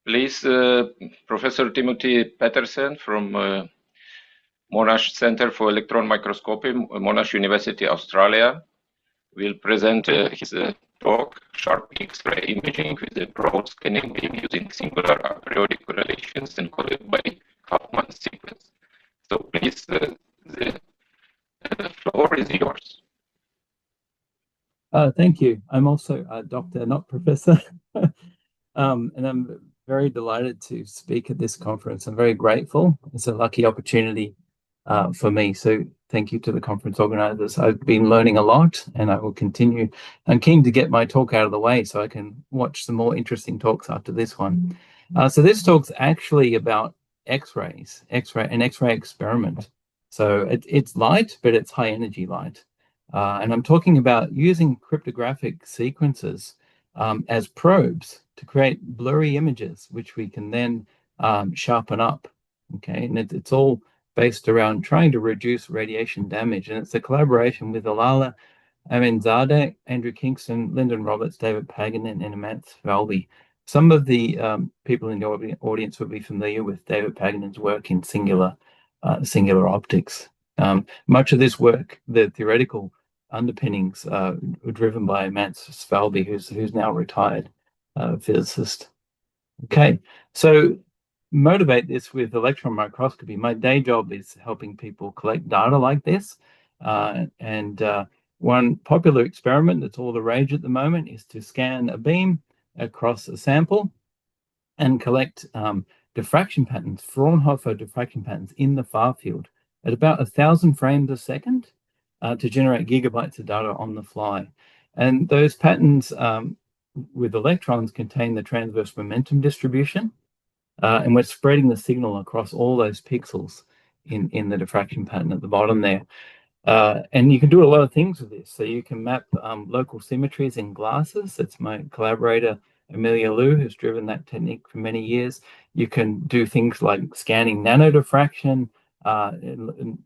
Please, Professor Timothy Petersen from Monash Center for Electron Microscopy, Monash University, Australia, will present his talk, Sharp X-ray Imaging with a broad scanning beam using singular aperiodic correlations encoded by Huffman sequence. So please, the floor is yours. Thank you. I'm also a doctor, not professor. And I'm very delighted to speak at this conference. I'm very grateful. It's a lucky opportunity for me. So thank you to the conference organizers. I've been learning a lot and I will continue. I'm keen to get my talk out of the way so I can watch some more interesting talks after this one. So this talk's actually about X-rays, an X-ray experiment. So it's light, but it's high energy light. And I'm talking about using cryptographic sequences as probes to create blurry images, which we can then sharpen up. Okay, and it's all based around trying to reduce radiation damage. And it's a collaboration with Alala Aminzadeh, Andrew Kingston, Lyndon Roberts, David Paganin, and Amant Valby. Some of the people in the audience will be familiar with David Paganin's work in singular optics. Much of this work, the theoretical underpinnings, were driven by Amant Svalby, who's now retired physicist. Okay, so motivate this with electron microscopy. My day job is helping people collect data like this. One popular experiment that's all the rage at the moment is to scan a beam across a sample and collect diffraction patterns, Fraunhofer diffraction patterns in the far field at about 1,000 frames a second to generate gigabytes of data on the fly. And those patterns with electrons contain the transverse momentum distribution. And we're spreading the signal across all those pixels in the diffraction pattern at the bottom there. And you can do a lot of things with this. So you can map local symmetries in glasses. That's my collaborator, Emilio Liu, who's driven that technique for many years. You can do things like scanning nanodiffraction, and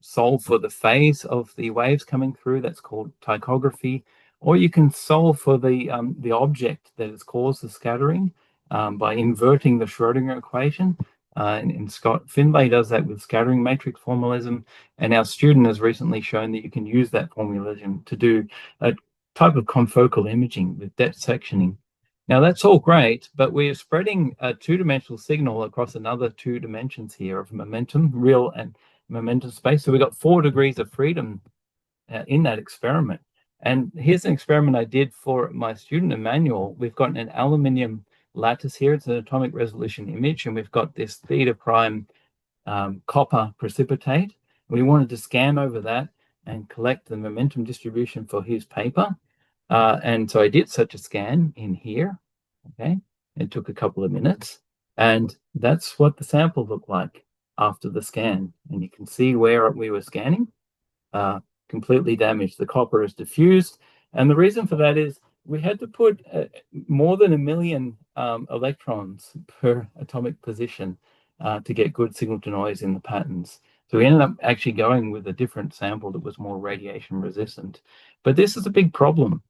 solve for the phase of the waves coming through. That's called tychography. Or you can solve for the object that has caused the scattering by inverting the Schrodinger equation. And Scott Finlay does that with scattering matrix formalism. And our student has recently shown that you can use that formalism to do a type of confocal imaging with depth sectioning. Now, that's all great, but we're spreading a two-dimensional signal across another 2 dimensions here of momentum, real and momentum space. So we've got 4 degrees of freedom in that experiment. And here's an experiment I did for my student, Emmanuel. We've got an aluminium lattice here. It's an atomic resolution image, and we've got this theta prime copper precipitate. We wanted to scan over that and collect the momentum distribution for his paper. And so I did such a scan in here. Okay, it took a couple of minutes, and that's what the sample looked like after the scan. And you can see where we were scanning, completely damaged. The copper is diffused, and the reason for that is we had to put more than 1 million electrons per atomic position to get good signal to noise in the patterns. So we ended up actually going with a different sample that was more radiation resistant. But this is a big problem.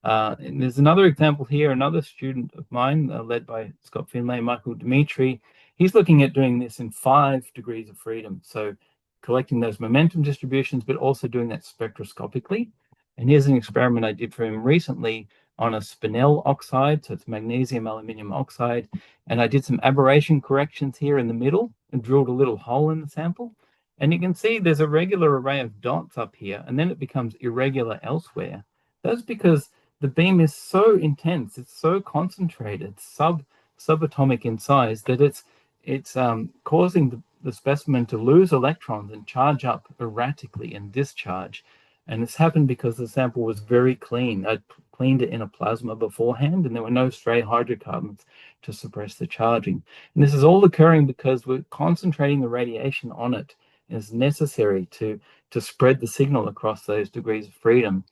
And there's another example here, another student of mine, led by Scott Finlay, Michael Dimitri. He's looking at doing this in 5 degrees of freedom. So collecting those momentum distributions, but also doing that spectroscopically. And here's an experiment I did for him recently on a spinel oxide, so it's magnesium aluminium oxide. And I did some aberration corrections here in the middle and drilled a little hole in the sample. And you can see there's a regular array of dots up here, and then it becomes irregular elsewhere. That's because the beam is so intense, it's so concentrated, subatomic in size, that it's causing the specimen to lose electrons and charge up erratically and discharge. And this happened because the sample was very clean. I cleaned it in a plasma beforehand, and there were no stray hydrocarbons to suppress the charging. And this is all occurring because we're concentrating the radiation on it as necessary to spread the signal across those degrees of freedom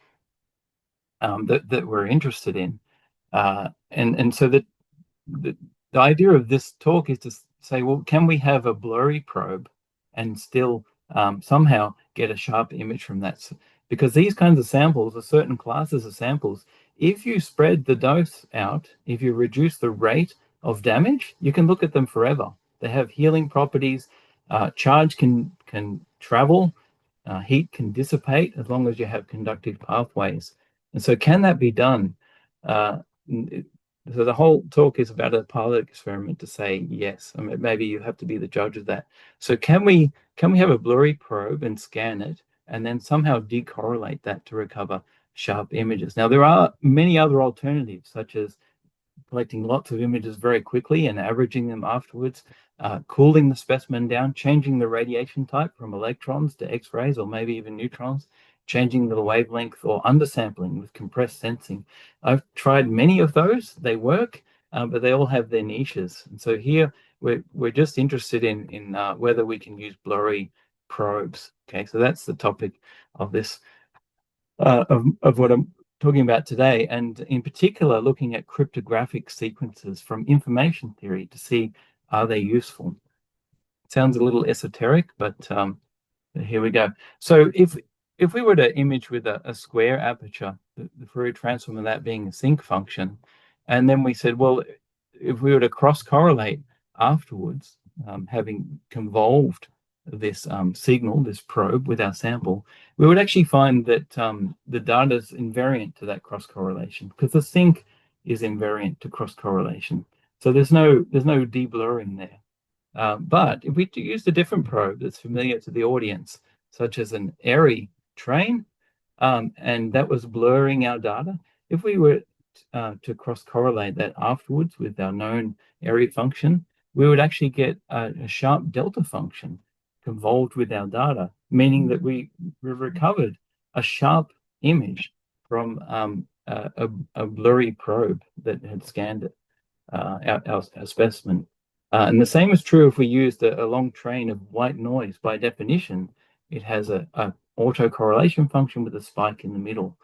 that we're interested in. And so the idea of this talk is to say, well, can we have a blurry probe and still somehow get a sharp image from that? Because these kinds of samples, or certain classes of samples, if you spread the dose out, if you reduce the rate of damage, you can look at them forever. They have healing properties. Charge can travel. Heat can dissipate as long as you have conductive pathways. And so can that be done? So the whole talk is about a pilot experiment to say yes. I mean, maybe you have to be the judge of that. So can we have a blurry probe and scan it and then somehow decorrelate that to recover sharp images? Now, there are many other alternatives, such as collecting lots of images very quickly and averaging them afterwards, cooling the specimen down, changing the radiation type from electrons to X-rays or maybe even neutrons, changing the wavelength, or undersampling with compressed sensing. I've tried many of those. They work, but they all have their niches. And so here we're just interested in whether we can use blurry probes. Okay, so that's the topic of this, of what I'm talking about today, and in particular looking at cryptographic sequences from information theory to see, are they useful? It sounds a little esoteric, but here we go. So if we were to image with a square aperture, the Fourier transform of that being a sinc function, and then we said, well, if we were to cross-correlate afterwards, having convolved this signal, this probe with our sample, we would actually find that the data is invariant to that cross-correlation, because the sinc is invariant to cross-correlation. So there's no de-blurring there. But if we use a different probe that's familiar to the audience, such as an Airy train, and that was blurring our data, if we were to cross-correlate that afterwards with our known Airy function, we would actually get a sharp delta function convolved with our data, meaning that we recovered a sharp image from a blurry probe that had scanned it, our specimen. And the same is true if we used a long train of white noise. By definition, it has a autocorrelation function with a spike in the middle.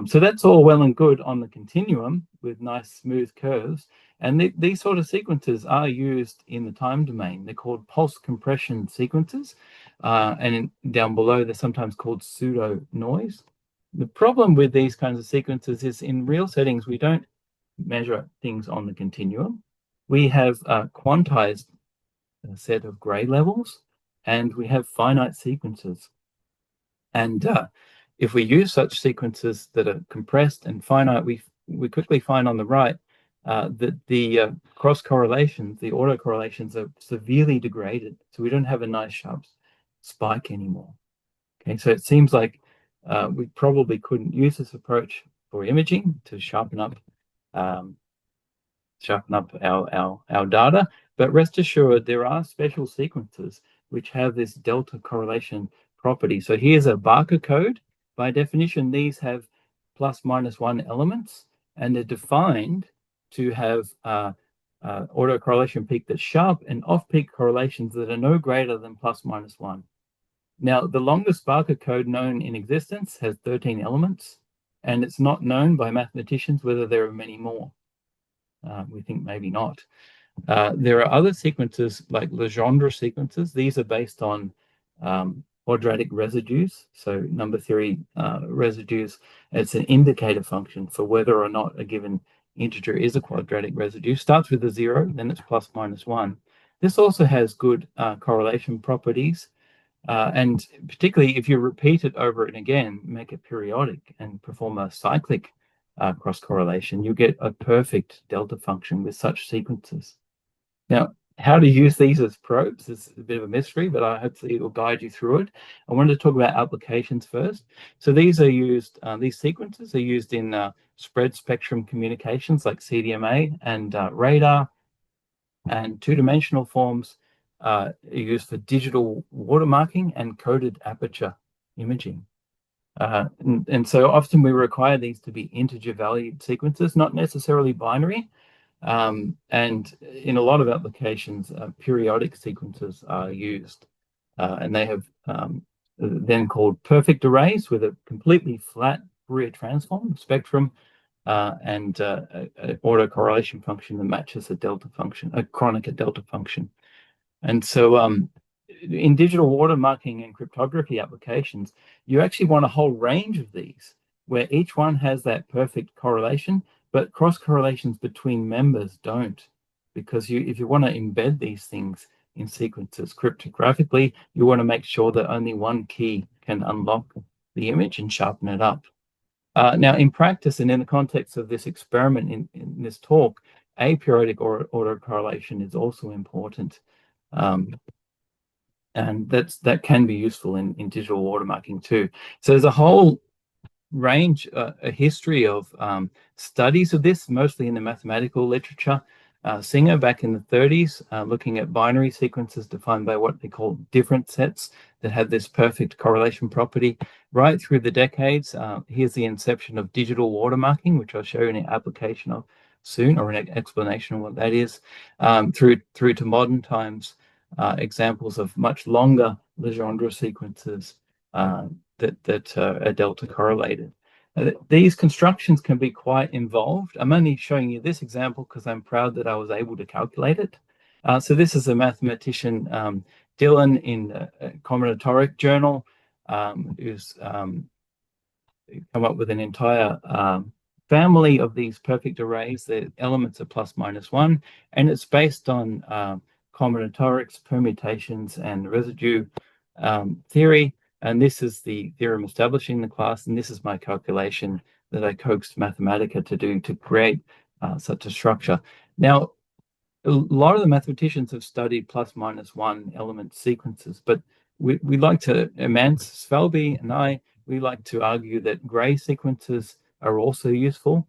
So that's all well and good on the continuum with nice smooth curves. And these sort of sequences are used in the time domain. They're called pulse compression sequences. And down below, they're sometimes called pseudo noise. The problem with these kinds of sequences is in real settings, we don't measure things on the continuum. We have a quantized set of gray levels, and we have finite sequences. And if we use such sequences that are compressed and finite, we quickly find on the right that the cross correlations, the autocorrelations, are severely degraded. So we don't have a nice sharp spike anymore. Okay, so it seems like we probably couldn't use this approach for imaging to sharpen up our data. But rest assured, there are special sequences which have this delta correlation property. So here's a Barker code. By definition, these have ±1 elements, and they're defined to have autocorrelation peak that's sharp and off-peak correlations that are no greater than ±1. Now, the longest Barker code known in existence has 13 elements, and it's not known by mathematicians whether there are many more. We think maybe not. There are other sequences like Legendre sequences. These are based on quadratic residues, so number theory residues. It's an indicator function for whether or not a given integer is a quadratic residue. Starts with a 0, then it's ±1. This also has good correlation properties, and particularly if you repeat it over and again, make it periodic and perform a cyclic cross correlation, you get a perfect delta function with such sequences. Now, how to use these as probes is a bit of a mystery, but hopefully it will guide you through it. I wanted to talk about applications first. So these are used, these sequences are used in spread spectrum communications like CDMA and radar, and two-dimensional forms are used for digital watermarking and coded aperture imaging. And so often we require these to be integer valued sequences, not necessarily binary. And in a lot of applications, periodic sequences are used. And they have then called perfect arrays with a completely flat Fourier transform spectrum and an autocorrelation function that matches a delta function, a Kronecker delta function. And so in digital watermarking and cryptography applications, you actually want a whole range of these where each one has that perfect correlation, but cross correlations between members don't. because if you want to embed these things in sequences cryptographically, you want to make sure that only one key can unlock the image and sharpen it up. Now, in practice and in the context of this experiment in this talk, aperiodic autocorrelation is also important. And that can be useful in digital watermarking too. So there's a whole range, a history of studies of this, mostly in the mathematical literature. Singer back in the 30s, looking at binary sequences defined by what they call different sets that had this perfect correlation property. Right through the decades, here's the inception of digital watermarking, which I'll show you an application of soon, or an explanation of what that is, through to modern times, examples of much longer Legendre sequences that are delta correlated. These constructions can be quite involved. I'm only showing you this example because I'm proud that I was able to calculate it. So this is a mathematician, Dylan, in a combinatoric journal, who's come up with an entire family of these perfect arrays. The elements are plus minus one, and it's based on combinatorics, permutations, and residue theory. And this is the theorem establishing the class, and this is my calculation that I coaxed Mathematica to do to create such a structure. Now, a lot of the mathematicians have studied plus minus one element sequences, but we like to, Mance, Svelby, and we like to argue that gray sequences are also useful.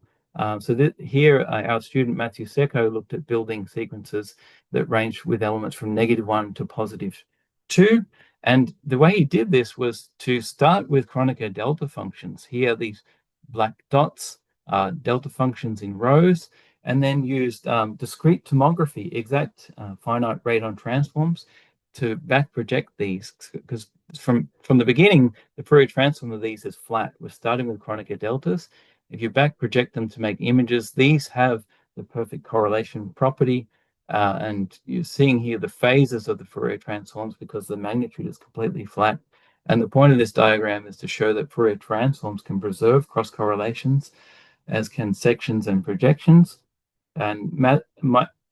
Here, our student Matthew Secco looked at building sequences that range with elements from -1 to +2. And the way he did this was to start with Kronecker delta functions. Here, these black dots are delta functions in rows, and then used discrete tomography, exact finite radon transforms, to back project these, because from the beginning, the Fourier transform of these is flat. We're starting with Kronecker deltas. If you back project them to make images, these have the perfect correlation property. And you're seeing here the phases of the Fourier transforms because the magnitude is completely flat. And the point of this diagram is to show that Fourier transforms can preserve cross correlations, as can sections and projections. And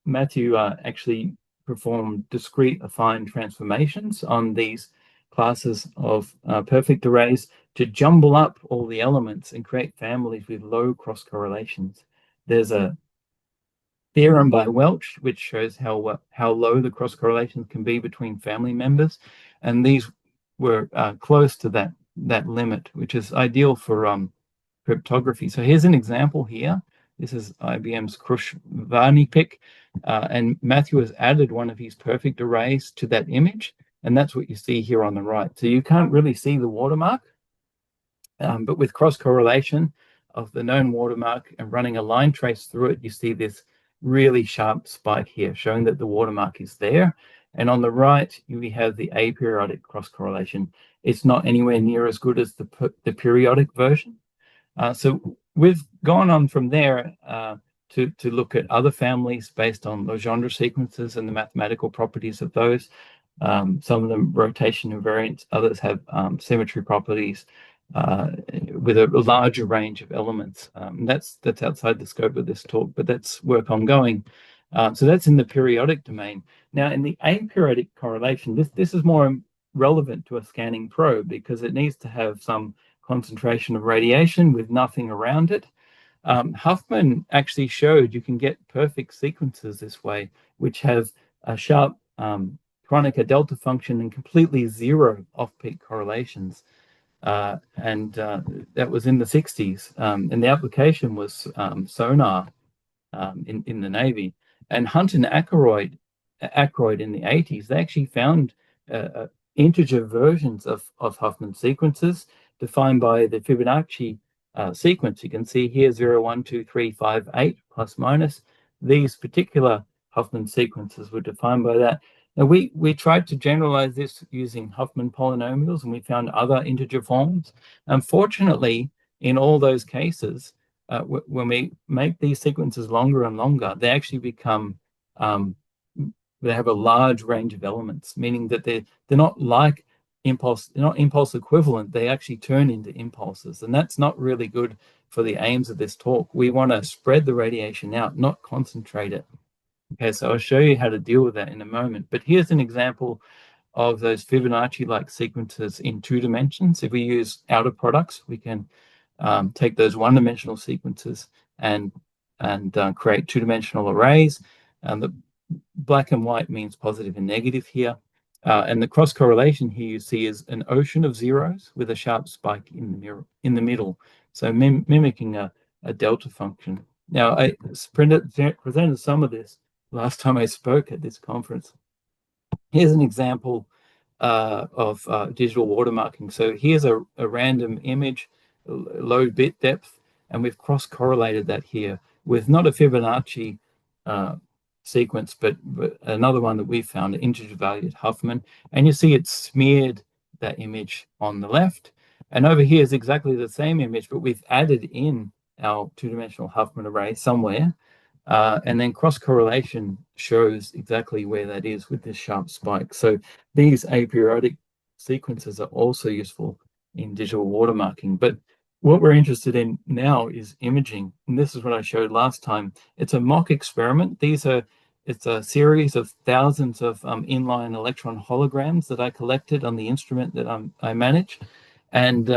Matthew actually performed discrete affine transformations on these classes of perfect arrays to jumble up all the elements and create families with low cross correlations. There's a theorem by Welch which shows how low the cross correlations can be between family members, and these were close to that limit, which is ideal for cryptography. So here's an example here. This is IBM's Krushvarnipik, and Matthew has added one of his perfect arrays to that image, and that's what you see here on the right. So you can't really see the watermark, but with cross correlation of the known watermark and running a line trace through it, you see this really sharp spike here, showing that the watermark is there. And on the right, we have the aperiodic cross correlation. It's not anywhere near as good as the periodic version. So we've gone on from there to look at other families based on Legendre sequences and the mathematical properties of those. Some of them rotation invariant, others have symmetry properties with a larger range of elements. That's outside the scope of this talk, but that's work ongoing. So that's in the periodic domain. Now, in the aperiodic correlation, this is more relevant to a scanning probe because it needs to have some concentration of radiation with nothing around it. Huffman actually showed you can get perfect sequences this way, which have a sharp Kronecker delta function and completely zero off-peak correlations. That was in the 60s. And the application was sonar in the Navy. And Hunt and Ackroyd in the 80s, they actually found integer versions of Huffman sequences defined by the Fibonacci sequence. You can see here 0, 1, 2, 3, 5, 8, plus minus. These particular Huffman sequences were defined by that. Now, we tried to generalize this using Huffman polynomials, and we found other integer forms. Unfortunately, in all those cases, when we make these sequences longer and longer, they actually become, they have a large range of elements, meaning that they're not like impulse, they're not impulse equivalent, they actually turn into impulses. And that's not really good for the aims of this talk. We want to spread the radiation out, not concentrate it. Okay, so I'll show you how to deal with that in a moment. But here's an example of those Fibonacci-like sequences in 2 dimensions. If we use outer products, we can take those one-dimensional sequences and create 2-dimensional arrays. The black and white means positive and negative here. And the cross correlation here you see is an ocean of zeros with a sharp spike in the middle. So mimicking a delta function. Now, I presented some of this last time I spoke at this conference. Here's an example of digital watermarking. So here's a random image, low bit depth, and we've cross-correlated that here with not a Fibonacci sequence, but another one that we found, an integer-valued Huffman. And you see it's smeared that image on the left. And over here is exactly the same image, but we've added in our 2-dimensional Huffman array somewhere. And then cross-correlation shows exactly where that is with this sharp spike. So these aperiodic sequences are also useful in digital watermarking. But what we're interested in now is imaging. And this is what I showed last time. It's a mock experiment. It's a series of thousands of inline electron holograms that I collected on the instrument that I manage. And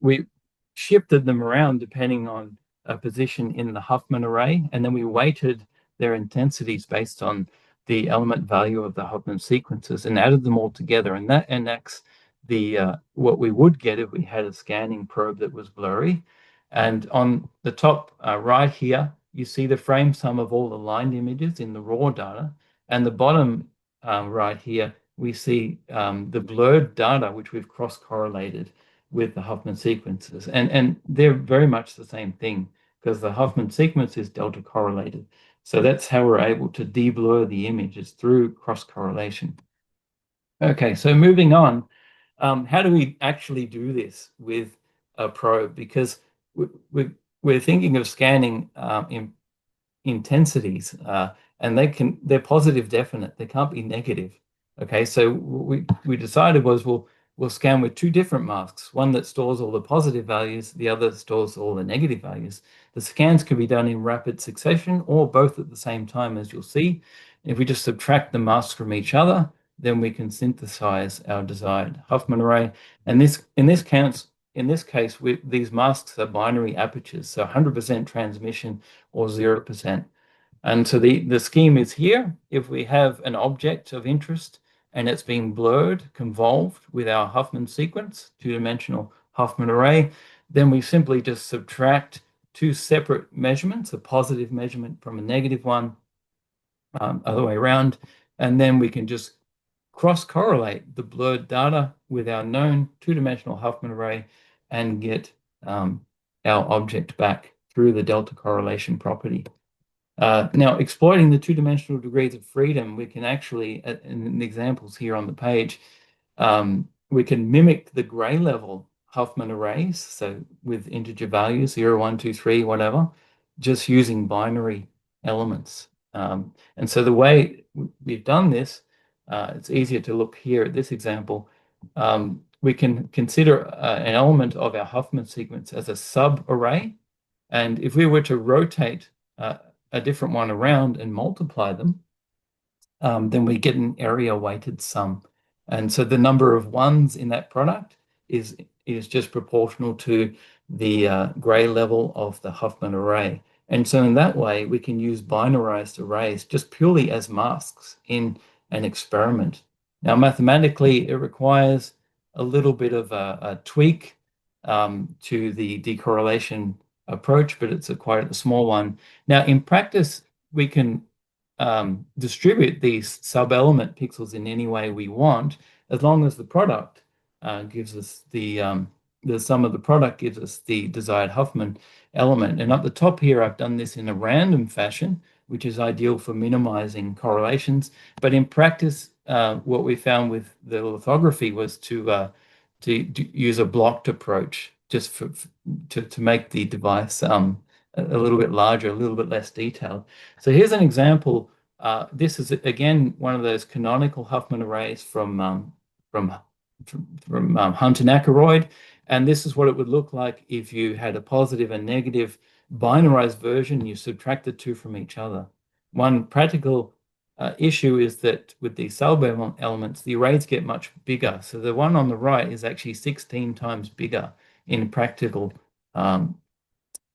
we shifted them around depending on a position in the Huffman array, and then we weighted their intensities based on the element value of the Huffman sequences and added them all together. And that enacts what we would get if we had a scanning probe that was blurry. And on the top right here, you see the frame sum of all the lined images in the raw data. And the bottom right here, we see the blurred data, which we've cross-correlated with the Huffman sequences. And they're very much the same thing, because the Huffman sequence is delta correlated. So that's how we're able to de-blur the images through cross-correlation. Okay, so moving on, how do we actually do this with a probe? Because we're thinking of scanning intensities, and they're positive definite. They can't be negative. Okay, so what we decided was we'll scan with 2 different masks, one that stores all the positive values, the other stores all the negative values. The scans can be done in rapid succession or both at the same time, as you'll see. If we just subtract the masks from each other, then we can synthesize our desired Huffman array. And in this case, these masks are binary apertures, so 100% transmission or 0%. And so the scheme is here. If we have an object of interest and it's being blurred, convolved with our Huffman sequence, 2-dimensional Huffman array, then we simply just subtract 2 separate measurements, a positive measurement from a negative one, other way around, and then we can just cross-correlate the blurred data with our known 2-dimensional Huffman array and get our object back through the delta correlation property. Now, exploiting the 2-dimensional degrees of freedom, we can actually, in the examples here on the page, we can mimic the gray level Huffman arrays, so with integer values, 0, 1, 2, 3, whatever, just using binary elements. And so the way we've done this, it's easier to look here at this example. We can consider an element of our Huffman sequence as a sub-array. And if we were to rotate a different one around and multiply them, then we get an area-weighted sum. And so the number of ones in that product is just proportional to the gray level of the Huffman array. And so in that way, we can use binarized arrays just purely as masks in an experiment. Now, mathematically, it requires a little bit of a tweak to the decorrelation approach, but it's quite a small one. Now, in practice, we can distribute these sub-element pixels in any way we want, as long as the product gives us the sum of the product gives us the desired Huffman element. And up the top here, I've done this in a random fashion, which is ideal for minimizing correlations. But in practice, what we found with the lithography was to use a blocked approach, just to make the device a little bit larger, a little bit less detailed. So here's an example. This is, again, one of those canonical Huffman arrays from Hunt and Ackroyd. And this is what it would look like if you had a positive and negative binarized version. You subtract the 2 from each other. one practical issue is that with these sub-elements, the arrays get much bigger. So the one on the right is actually 16 times bigger in practical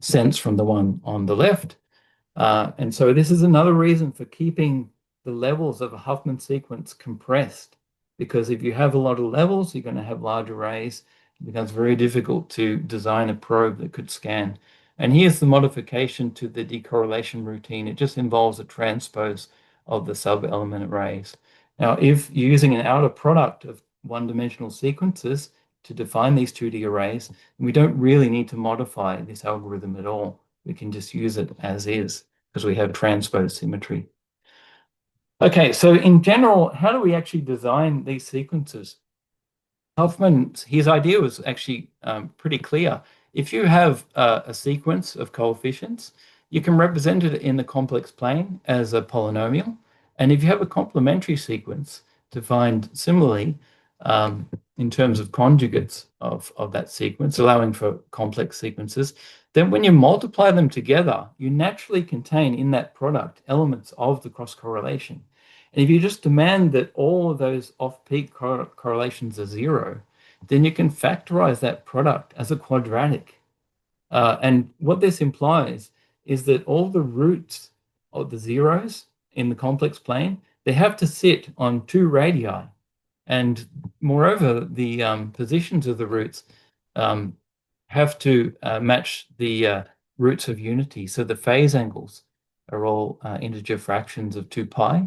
sense from the one on the left. And so this is another reason for keeping the levels of a Huffman sequence compressed, because if you have a lot of levels, you're going to have large arrays. It becomes very difficult to design a probe that could scan. And here's the modification to the decorrelation routine. It just involves a transpose of the sub-element arrays. Now, if you're using an outer product of one-dimensional sequences to define these 2D arrays, we don't really need to modify this algorithm at all. We can just use it as is because we have transpose symmetry. Okay, so in general, how do we actually design these sequences? Huffman, his idea was actually pretty clear. If you have a sequence of coefficients, you can represent it in the complex plane as a polynomial. And if you have a complementary sequence defined similarly in terms of conjugates of that sequence, allowing for complex sequences, then when you multiply them together, you naturally contain in that product elements of the cross-correlation. And if you just demand that all of those off-peak correlations are zero, then you can factorize that product as a quadratic. And what this implies is that all the roots of the zeros in the complex plane, they have to sit on two radii. And moreover, the positions of the roots have to match the roots of unity. So the phase angles are all integer fractions of 2 pi.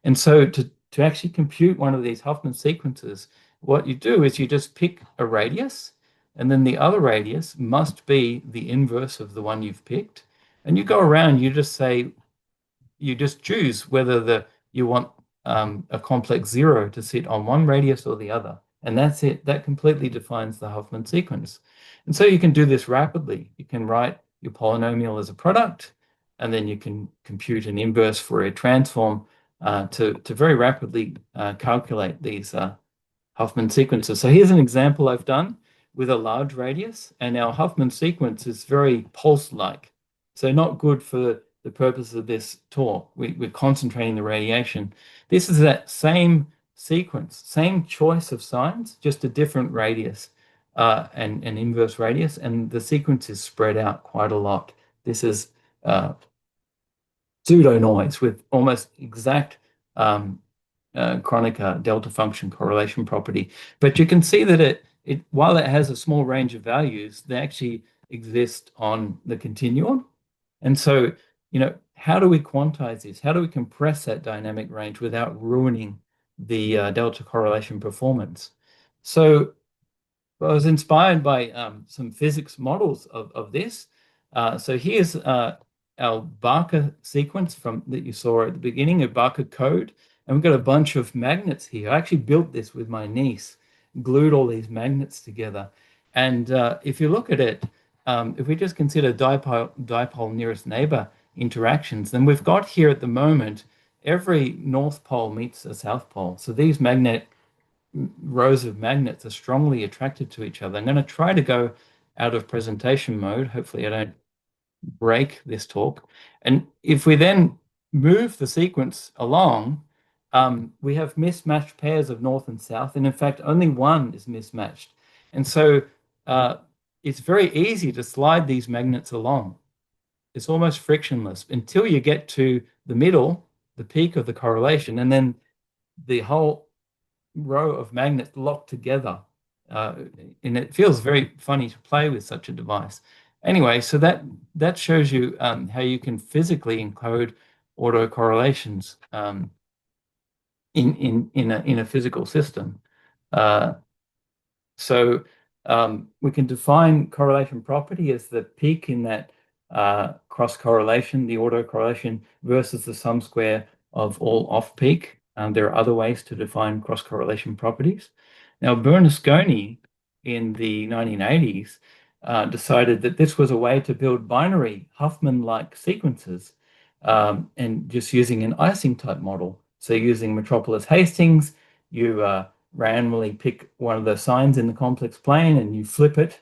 And so to actually compute one of these Huffman sequences, what you do is you just pick a radius, and then the other radius must be the inverse of the one you've picked. And you go around, you just say, you just choose whether you want a complex zero to sit on one radius or the other. And that's it. That completely defines the Huffman sequence. And so you can do this rapidly. You can write your polynomial as a product, and then you can compute an inverse Fourier transform to very rapidly calculate these Huffman sequences. So here's an example I've done with a large radius, and our Huffman sequence is very pulse-like. So not good for the purpose of this talk. We're concentrating the radiation. This is that same sequence, same choice of signs, just a different radius and an inverse radius, and the sequence is spread out quite a lot. This is pseudo noise with almost exact Kronecker delta function correlation property. But you can see that while it has a small range of values, they actually exist on the continuum. And so, how do we quantize this? How do we compress that dynamic range without ruining the delta correlation performance? So I was inspired by some physics models of this. So here's our Barker sequence that you saw at the beginning of Barker code. And we've got a bunch of magnets here. I actually built this with my niece, glued all these magnets together. And if you look at it, if we just consider dipole nearest neighbor interactions, then we've got here at the moment, every north pole meets a south pole. So these rows of magnets are strongly attracted to each other. I'm going to try to go out of presentation mode. Hopefully I don't break this talk. And if we then move the sequence along, we have mismatched pairs of north and south. And in fact, only one is mismatched. And so it's very easy to slide these magnets along. It's almost frictionless until you get to the middle, the peak of the correlation, and then the whole row of magnets locked together. And it feels very funny to play with such a device. Anyway, so that shows you how you can physically encode autocorrelations in a physical system. So we can define correlation property as the peak in that cross correlation, the autocorrelation, versus the sum square of all off peak. There are other ways to define cross correlation properties. Now, Bernasconi in the 1980s decided that this was a way to build binary Huffman-like sequences and just using an icing type model. So using Metropolis Hastings, you randomly pick one of the signs in the complex plane and you flip it.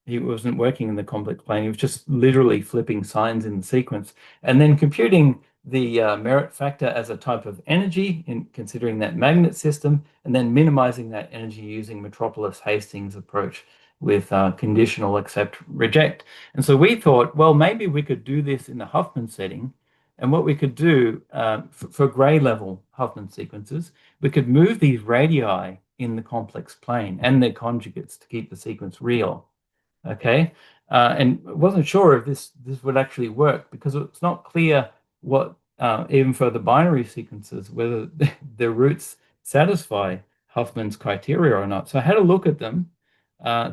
He wasn't working in the complex plane. He was just literally flipping signs in the sequence and then computing the merit factor as a type of energy in considering that magnet system, and then minimizing that energy using Metropolis-Hastings approach with conditional accept reject. And so we thought, well, maybe we could do this in the Huffman setting. And what we could do for gray level Huffman sequences, we could move these radii in the complex plane and their conjugates to keep the sequence real. Okay, and I wasn't sure if this would actually work because it's not clear what even for the binary sequences whether the roots satisfy Huffman's criteria or not. So I had a look at them.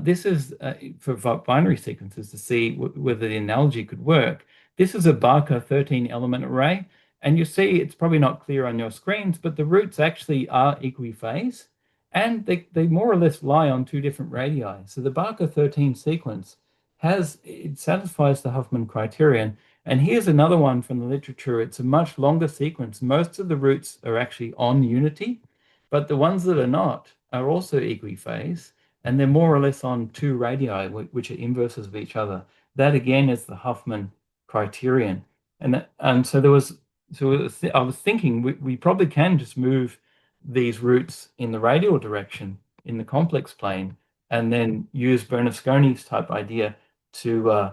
This is for binary sequences to see whether the analogy could work. This is a Barker 13 element array, and you see it's probably not clear on your screens, but the roots actually are equiphase. And they more or less lie on two different radii. So the Barker 13 sequence it satisfies the Huffman criterion. And here's another one from the literature. It's a much longer sequence. Most of the roots are actually on unity, but the ones that are not are also equiphase, and they're more or less on two radii, which are inverses of each other. That again is the Huffman criterion. And so I was thinking we probably can just move these roots in the radial direction in the complex plane, and then use Bernasconi's type idea to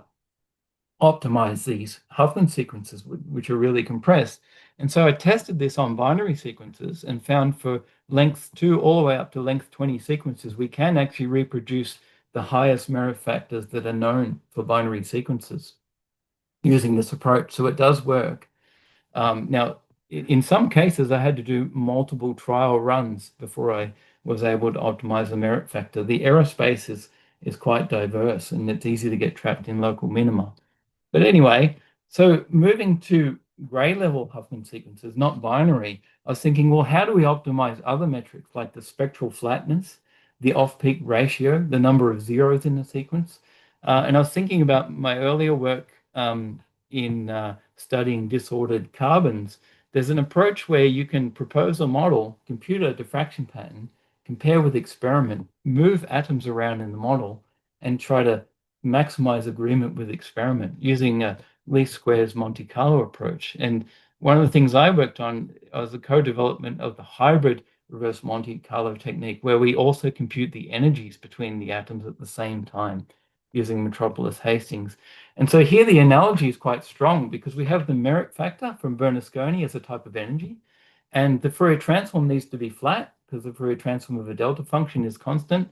optimize these Huffman sequences, which are really compressed. And so I tested this on binary sequences and found for length 2 all the way up to length 20 sequences, we can actually reproduce the highest merit factors that are known for binary sequences using this approach. So it does work. Now, in some cases, I had to do multiple trial runs before I was able to optimize the merit factor. The error space is quite diverse, and it's easy to get trapped in local minima. But anyway, so moving to gray level Huffman sequences, not binary, I was thinking, well, how do we optimize other metrics like the spectral flatness, the off-peak ratio, the number of zeros in the sequence? And I was thinking about my earlier work in studying disordered carbons. There's an approach where you can propose a model, compute a diffraction pattern, compare with experiment, move atoms around in the model, and try to maximize agreement with experiment using a least squares Monte Carlo approach. And one of the things I worked on was the co-development of the hybrid reverse Monte Carlo technique, where we also compute the energies between the atoms at the same time using Metropolis-Hastings. And so here the analogy is quite strong because we have the merit factor from Bernasconi as a type of energy, and the Fourier transform needs to be flat because the Fourier transform of a delta function is constant.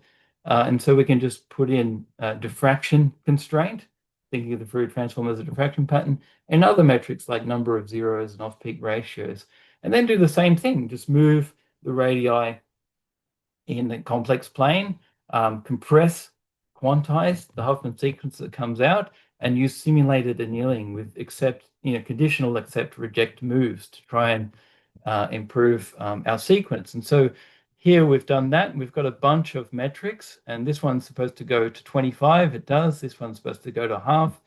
And so we can just put in diffraction constraint, thinking of the Fourier transform as a diffraction pattern, and other metrics like number of zeros and off-peak ratios, and then do the same thing, just move the radii in the complex plane, compress, quantize the Huffman sequence that comes out, and use simulated annealing with conditional accept reject moves to try and improve our sequence. And so here we've done that. We've got a bunch of metrics, and this one's supposed to go to 25. It does. This one's supposed to go to half.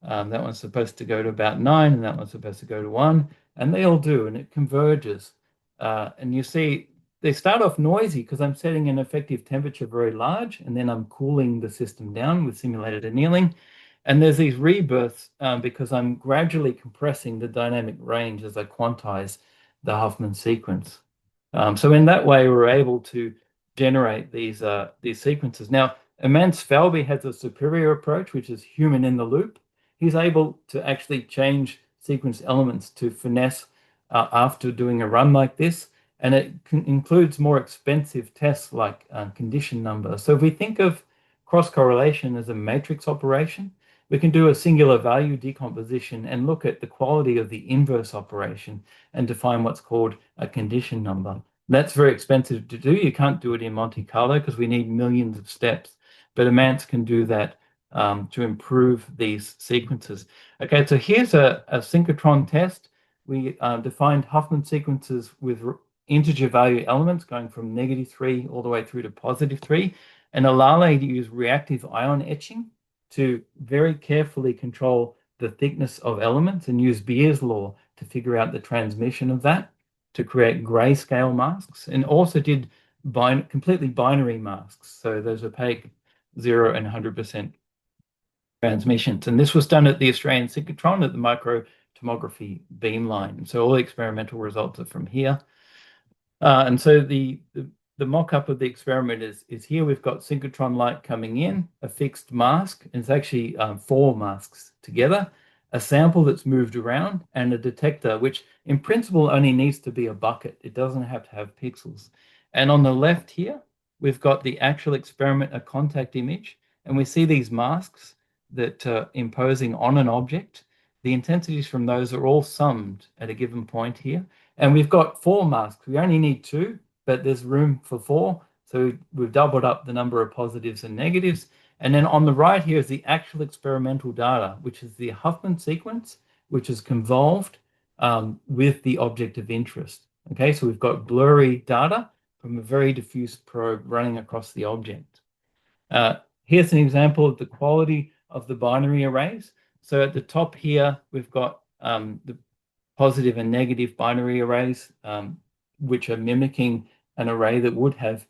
That one's supposed to go to about 9, and that one's supposed to go to 1. And they all do, and it converges. And you see, they start off noisy because I'm setting an effective temperature very large, and then I'm cooling the system down with simulated annealing. And there's these rebirths because I'm gradually compressing the dynamic range as I quantize the Huffman sequence. So in that way, we're able to generate these sequences. Now, Imants Falvey has a superior approach, which is human in the loop. He's able to actually change sequence elements to finesse after doing a run like this. And it includes more expensive tests like condition number. So if we think of cross-correlation as a matrix operation, we can do a singular value decomposition and look at the quality of the inverse operation and define what's called a condition number. That's very expensive to do. You can't do it in Monte Carlo because we need millions of steps. But Imants can do that to improve these sequences. Okay, so here's a synchrotron test. We defined Huffman sequences with integer value elements going from -3 all the way through to +3, and allowed to use reactive ion etching to very carefully control the thickness of elements and use Beer's law to figure out the transmission of that to create grayscale masks, and also did completely binary masks. So those opaque 0 and 100% transmissions. And this was done at the Australian Synchrotron at the Micro tomography beamline. So all the experimental results are from here. And so the mock-up of the experiment is here. We've got synchrotron light coming in, a fixed mask. It's actually 4 masks together, a sample that's moved around, and a detector, which in principle only needs to be a bucket. It doesn't have to have pixels. And on the left here, we've got the actual experiment, a contact image, and we see these masks that are imposing on an object. The intensities from those are all summed at a given point here. And we've got 4 masks. We only need 2, but there's room for 4. So we've doubled up the number of positives and negatives. And then on the right here is the actual experimental data, which is the Huffman sequence, which is convolved with the object of interest. Okay, so we've got blurry data from a very diffuse probe running across the object. Here's an example of the quality of the binary arrays. So at the top here, we've got the positive and negative binary arrays, which are mimicking an array that would have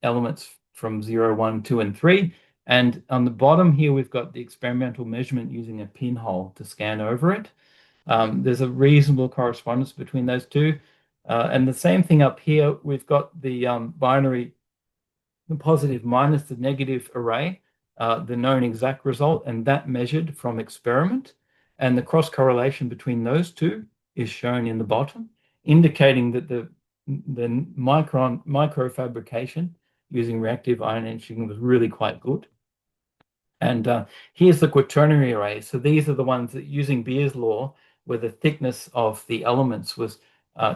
elements from 0, 1, 2, and 3. And on the bottom here, we've got the experimental measurement using a pinhole to scan over it. There's a reasonable correspondence between those two. And the same thing up here, we've got the binary, the positive minus the negative array, the known exact result, and that measured from experiment. And the cross correlation between those two is shown in the bottom, indicating that the microfabrication using reactive ion etching was really quite good. And here's the quaternary arrays. So these are the ones that, using Beer's law, where the thickness of the elements was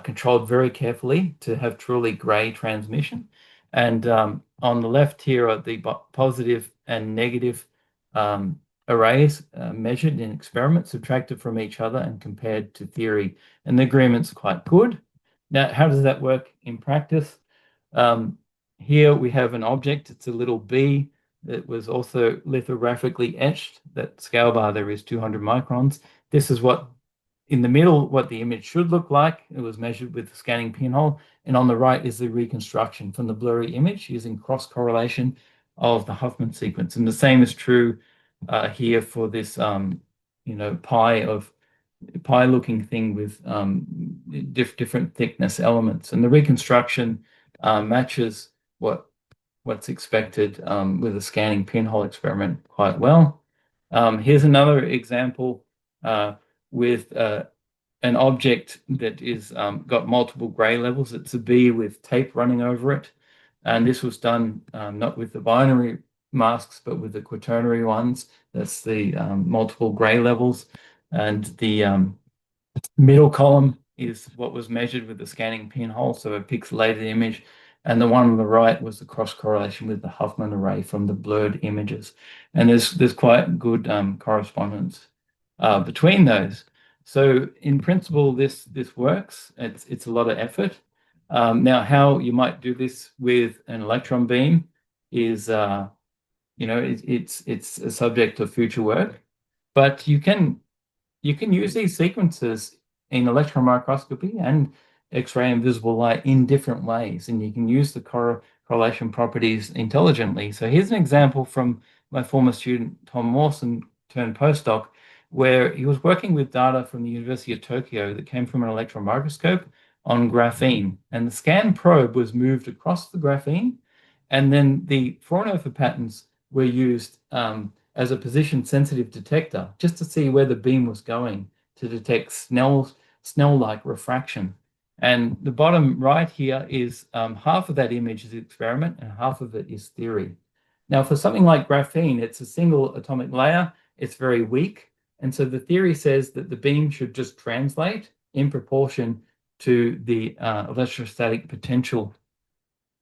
controlled very carefully to have truly gray transmission. And on the left here are the positive and negative arrays measured in experiments, subtracted from each other and compared to theory. And the agreements are quite good. Now, how does that work in practice? Here we have an object. It's a little bee that was also lithographically etched. That scale bar there is 200 microns. This is what, in the middle, what the image should look like. It was measured with the scanning pinhole. And on the right is the reconstruction from the blurry image using cross correlation of the Huffman sequence. And the same is true here for this, pie-looking thing with different thickness elements. And the reconstruction matches what's expected with a scanning pinhole experiment quite well. Here's another example with an object that is got multiple gray levels. It's a bee with tape running over it. And this was done not with the binary masks, but with the quaternary ones. That's the multiple gray levels. And the middle column is what was measured with the scanning pinhole, so a pixelated image. And the one on the right was the cross correlation with the Huffman array from the blurred images. And there's quite good correspondence between those. So in principle, this works. It's a lot of effort. Now, how you might do this with an electron beam is, it's a subject of future work. But you can use these sequences in electron microscopy and X-ray and visible light in different ways, and you can use the correlation properties intelligently. So here's an example from my former student, Tom Mawson, turned postdoc, where he was working with data from the University of Tokyo that came from an electron microscope on graphene. And the scan probe was moved across the graphene, and then the Fraunhofer patterns were used as a position-sensitive detector, just to see where the beam was going to detect Snell-like refraction. And the bottom right here is half of that image is experiment and half of it is theory. Now, for something like graphene, it's a single atomic layer. It's very weak. And so the theory says that the beam should just translate in proportion to the electrostatic potential,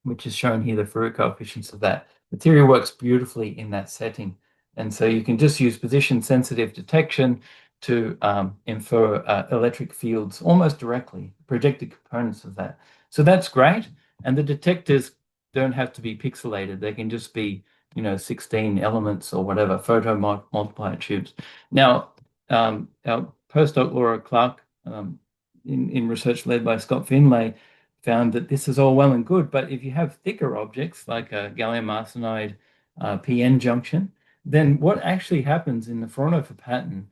which is shown here, the Fourier coefficients of that. The theory works beautifully in that setting. And so you can just use position-sensitive detection to infer electric fields almost directly, projected components of that. So that's great. And the detectors don't have to be pixelated. They can just be, 16 elements or whatever, photo multiplier tubes. Now, our postdoc Laura Clark, in research led by Scott Finlay, found that this is all well and good, but if you have thicker objects like a gallium arsenide PN junction, then what actually happens in the Fraunhofer pattern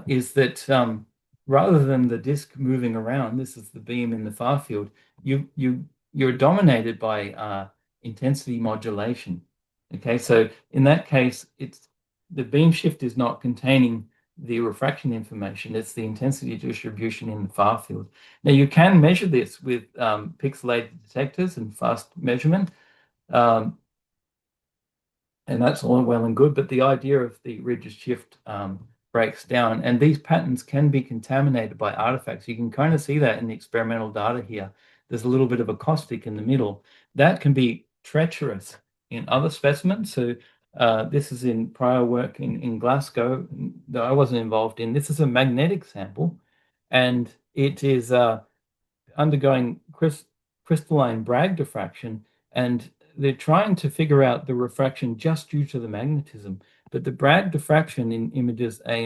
is that rather than the disk moving around, this is the beam in the far field, you're dominated by intensity modulation. Okay, so in that case, it's the beam shift is not containing the refraction information, it's the intensity distribution in the far field. Now you can measure this with pixelated detectors and fast measurement, and that's all well and good, but the idea of the rigid shift breaks down, and these patterns can be contaminated by artifacts. You can kind of see that in the experimental data here. There's a little bit of a caustic in the middle. That can be treacherous in other specimens. So this is in prior work in Glasgow that I wasn't involved in. This is a magnetic sample, and it is undergoing crystalline Bragg diffraction, and they're trying to figure out the refraction just due to the magnetism. But the Bragg diffraction in images A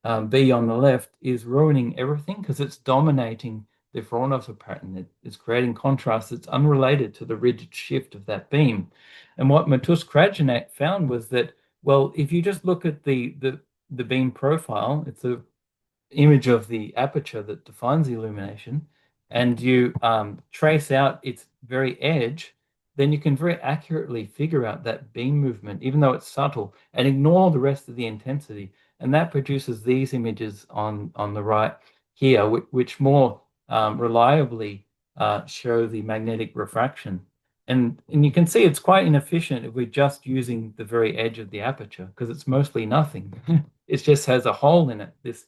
and B on the left is ruining everything because it's dominating the Ferrando pattern. It's creating contrast that's unrelated to the rigid shift of that beam. And what Matus-Krajanak found was that, well, if you just look at the beam profile, it's an image of the aperture that defines the illumination, and you trace out its very edge, then you can very accurately figure out that beam movement, even though it's subtle, and ignore the rest of the intensity. And that produces these images on the right here, which more reliably show the magnetic refraction. And you can see it's quite inefficient if we're just using the very edge of the aperture, because it's mostly nothing. It just has a hole in it, this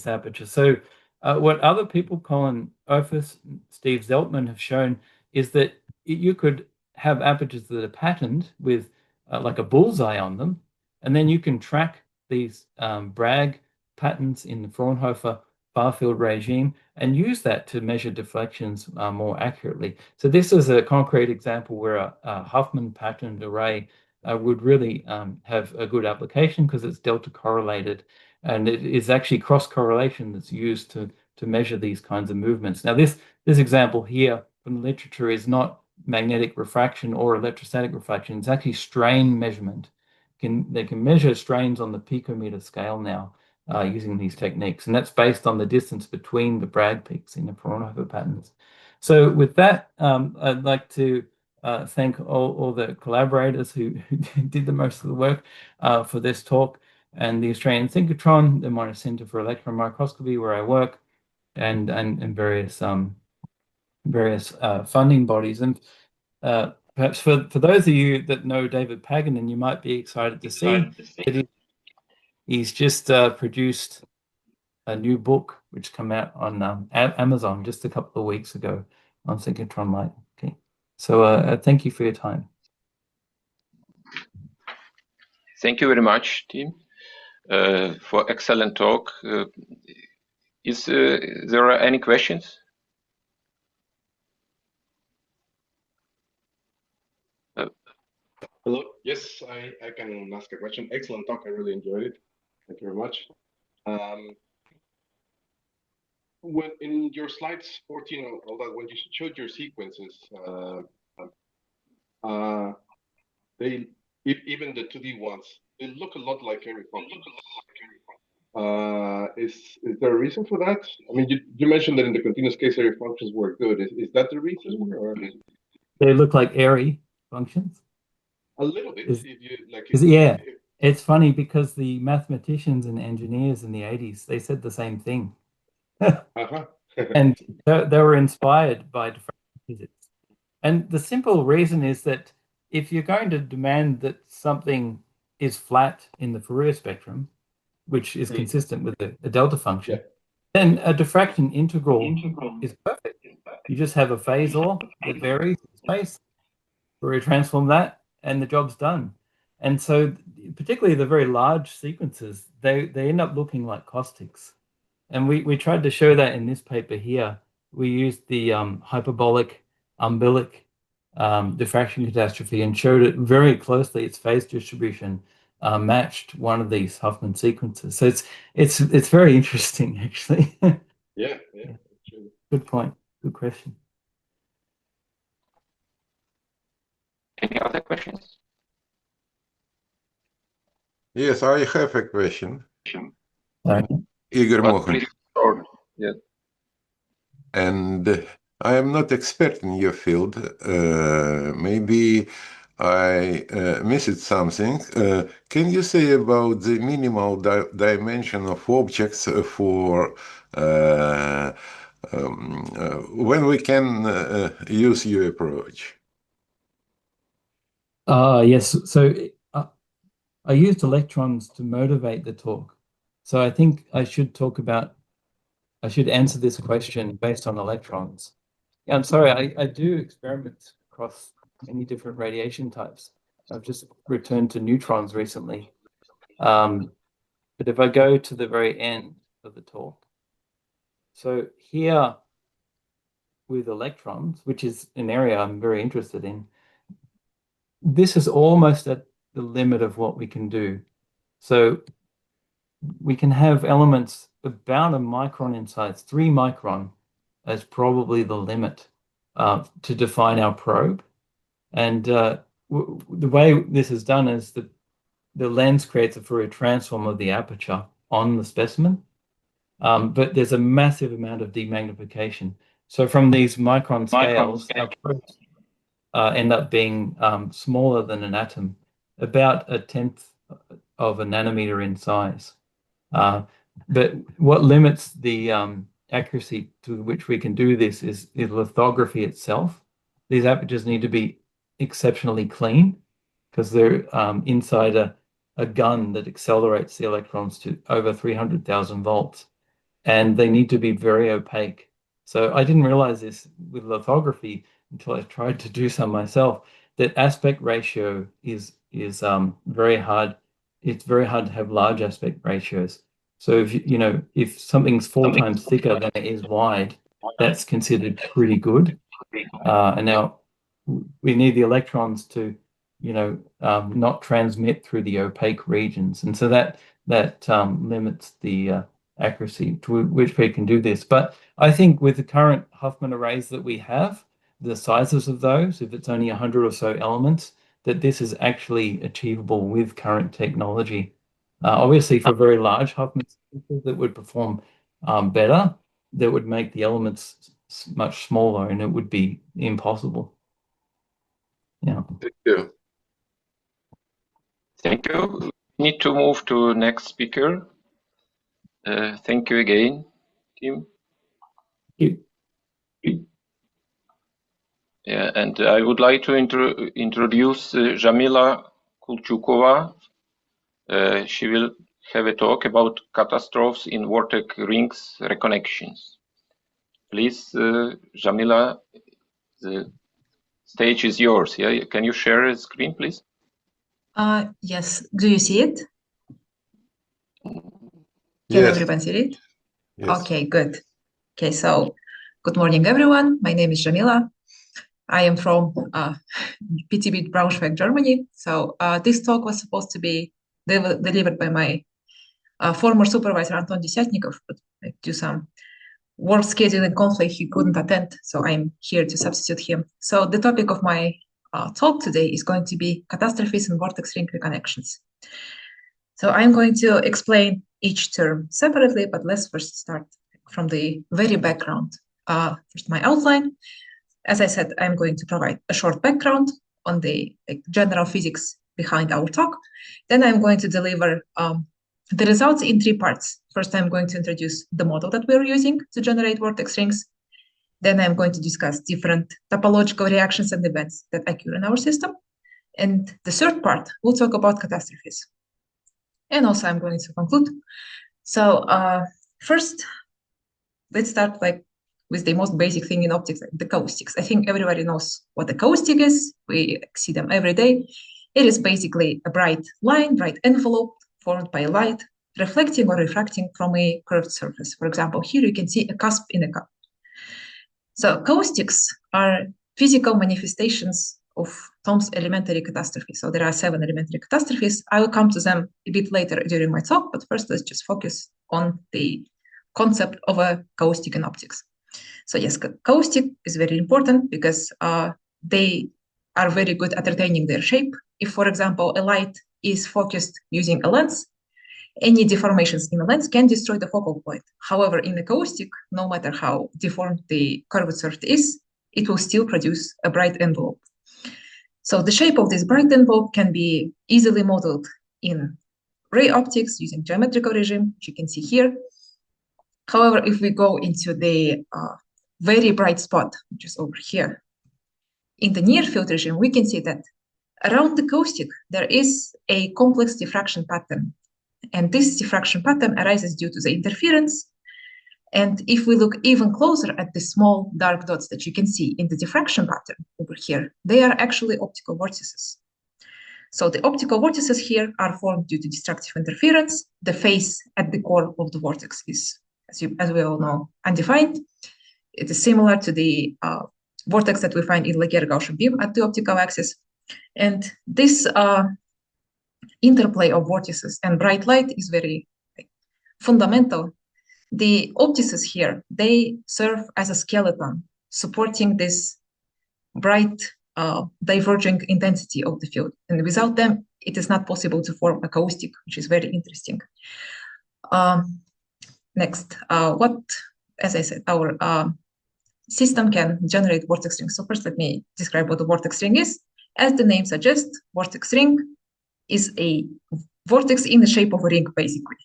aperture. So what other people, Colin Ophis, Steve Zeltman, have shown is that you could have apertures that are patterned with like a bullseye on them, and then you can track these Bragg patterns in the Fraunhofer far-field regime and use that to measure deflections more accurately. So this is a concrete example where a Huffman patterned array would really have a good application because it's delta correlated, and it is actually cross-correlation that's used to measure these kinds of movements. Now this example here from the literature is not magnetic refraction or electrostatic refraction. It's actually strain measurement. They can measure strains on the picometer scale now using these techniques, and that's based on the distance between the Bragg peaks in the Fraunhofer patterns. So with that, I'd like to thank all the collaborators who did the most of the work for this talk, and the Australian Synchrotron, the Monash Centre for Electron Microscopy, where I work, and various funding bodies. And perhaps for those of you that know David Paganin, you might be excited to see that he's just produced a new book which came out on Amazon just a couple of weeks ago on synchrotron light. Okay, so thank you for your time. Thank you very much, Tim, for excellent talk. Is there any questions? Hello. Yes, I can ask a question. Excellent talk. I really enjoyed it. Thank you very much. When in your slides 14, all that, when you showed your sequences, even the 2D ones, they look a lot like area functions. Is there a reason for that? I mean, you mentioned that in the continuous case area functions were good. Is that the reason, or they look like area functions? A little bit. If you like. Yeah, it's funny because the mathematicians and engineers in the 80s, they said the same thing. And they were inspired by differential physics. And the simple reason is that if you're going to demand that something is flat in the Fourier spectrum, which is consistent with a delta function, then a diffraction integral is perfect. You just have a phasor that varies in space, Fourier transform that, and the job's done. And so particularly the very large sequences, they end up looking like caustics. And we tried to show that in this paper here. We used the hyperbolic umbilic diffraction catastrophe and showed it very closely. Its phase distribution matched one of these Huffman sequences. So it's very interesting, actually. Yeah. Good point. Good question. Any other questions? Yes, I have a question. Sorry. Igor Mohan. short. Yeah. And I am not expert in your field. Maybe I missed something. Can you say about the minimal dimension of objects for when we can use your approach? Yes. So I used electrons to motivate the talk. So I think I should answer this question based on electrons. Yeah, I'm sorry, I do experiments across many different radiation types. I've just returned to neutrons recently. But if I go to the very end of the talk, so here with electrons, which is an area I'm very interested in, this is almost at the limit of what we can do. So we can have elements about a micron in size, 3 micron as probably the limit to define our probe. And the way this is done is that the lens creates a Fourier transform of the aperture on the specimen, but there's a massive amount of demagnification. So from these micron scales, our probes end up being smaller than an atom, about 1/10 of a nanometer in size. But what limits the accuracy to which we can do this is lithography itself. These apertures need to be exceptionally clean because they're inside a gun that accelerates the electrons to over 300,000 volts, and they need to be very opaque. So I didn't realize this with lithography until I tried to do some myself, that aspect ratio is very hard. It's very hard to have large aspect ratios. So if something's 4 times thicker than it is wide, that's considered pretty good. And now we need the electrons to, not transmit through the opaque regions, and so that limits the accuracy to which we can do this. But I think with the current Huffman arrays that we have, the sizes of those, if it's only 100 or so elements, that this is actually achievable with current technology. Obviously, for very large Huffman sequences that would perform better, that would make the elements much smaller, and it would be impossible. Yeah. Thank you. Thank you. We need to move to next speaker. Thank you again, Tim. Thank you. Yeah, and I would like to introduce Zhamila Kulchukova. She will have a talk about catastrophes in vortex rings reconnections. Please, Zhamila, the stage is yours. Yeah, can you share a screen, please? Yes. Do you see it? Can Yes. everyone see it? Yes. Okay, good. Okay, so good morning, everyone. My name is Zhamila. I am from PTB Braunschweig, Germany. So this talk was supposed to be delivered by my former supervisor, Anton Desyatnikov, but due to some work scheduling conflict, he couldn't attend. So I'm here to substitute him. So the topic of my talk today is going to be catastrophes and vortex ring reconnections. So I'm going to explain each term separately, but let's first start from the very background. First, my outline. As I said, I'm going to provide a short background on the general physics behind our talk. Then I'm going to deliver the results in 3 parts. First, I'm going to introduce the model that we're using to generate vortex rings. Then I'm going to discuss different topological reactions and events that occur in our system. And the third part, we'll talk about catastrophes. And also I'm going to conclude. So first, let's start with the most basic thing in optics, like the caustics. I think everybody knows what the caustic is. We see them every day. It is basically a bright line, bright envelope formed by light reflecting or refracting from a curved surface. For example, here you can see a cusp in a cup. So caustics are physical manifestations of Thom's elementary catastrophes. So there are 7 elementary catastrophes. I will come to them a bit later during my talk, but first let's just focus on the concept of a caustic in optics. So yes, caustic is very important because they are very good at retaining their shape. If, for example, a light is focused using a lens, any deformations in the lens can destroy the focal point. However, in acoustic, no matter how deformed the curved surface is, it will still produce a bright envelope. So the shape of this bright envelope can be easily modeled in ray optics using geometrical regime, which you can see here. However, if we go into the very bright spot, which is over here, in the near field regime, we can see that around the acoustic, there is a complex diffraction pattern. And this diffraction pattern arises due to the interference. And if we look even closer at the small dark dots that you can see in the diffraction pattern over here, they are actually optical vortices. So the optical vortices here are formed due to destructive interference. The phase at the core of the vortex is, as we all know, undefined. It is similar to the vortex that we find in Laguerre Gaussian beam at the optical axis. And this interplay of vortices and bright light is very fundamental. The optices here, they serve as a skeleton supporting this bright diverging intensity of the field. And without them, it is not possible to form acoustic, which is very interesting. Next, as I said, our system can generate vortex rings. So first, let me describe what a vortex ring is. As the name suggests, vortex ring is a vortex in the shape of a ring, basically.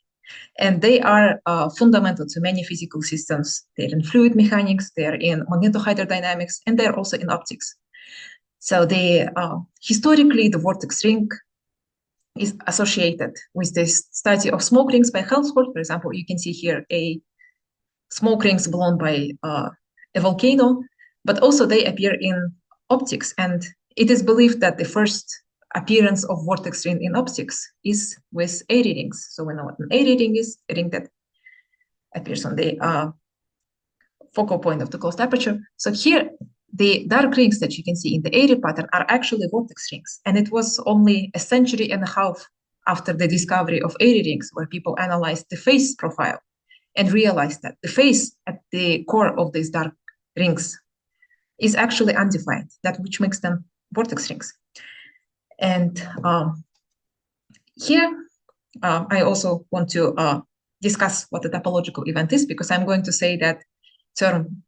And they are fundamental to many physical systems. They're in fluid mechanics, they're in magnetohydrodynamics, and they're also in optics. So historically, the vortex ring is associated with this study of smoke rings by Helmsford. For example, you can see here a smoke rings blown by a volcano, but also they appear in optics. And it is believed that the first appearance of vortex ring in optics is with airy rings. So we know what an airy ring is, a ring that appears on the focal point of the closed aperture. So here, the dark rings that you can see in the airy pattern are actually vortex rings. And it was only a century and a half after the discovery of airy rings where people analyzed the phase profile and realized that the phase at the core of these dark rings is actually undefined, that which makes them vortex rings. And here, I also want to discuss what a topological event is, because I'm going to say that term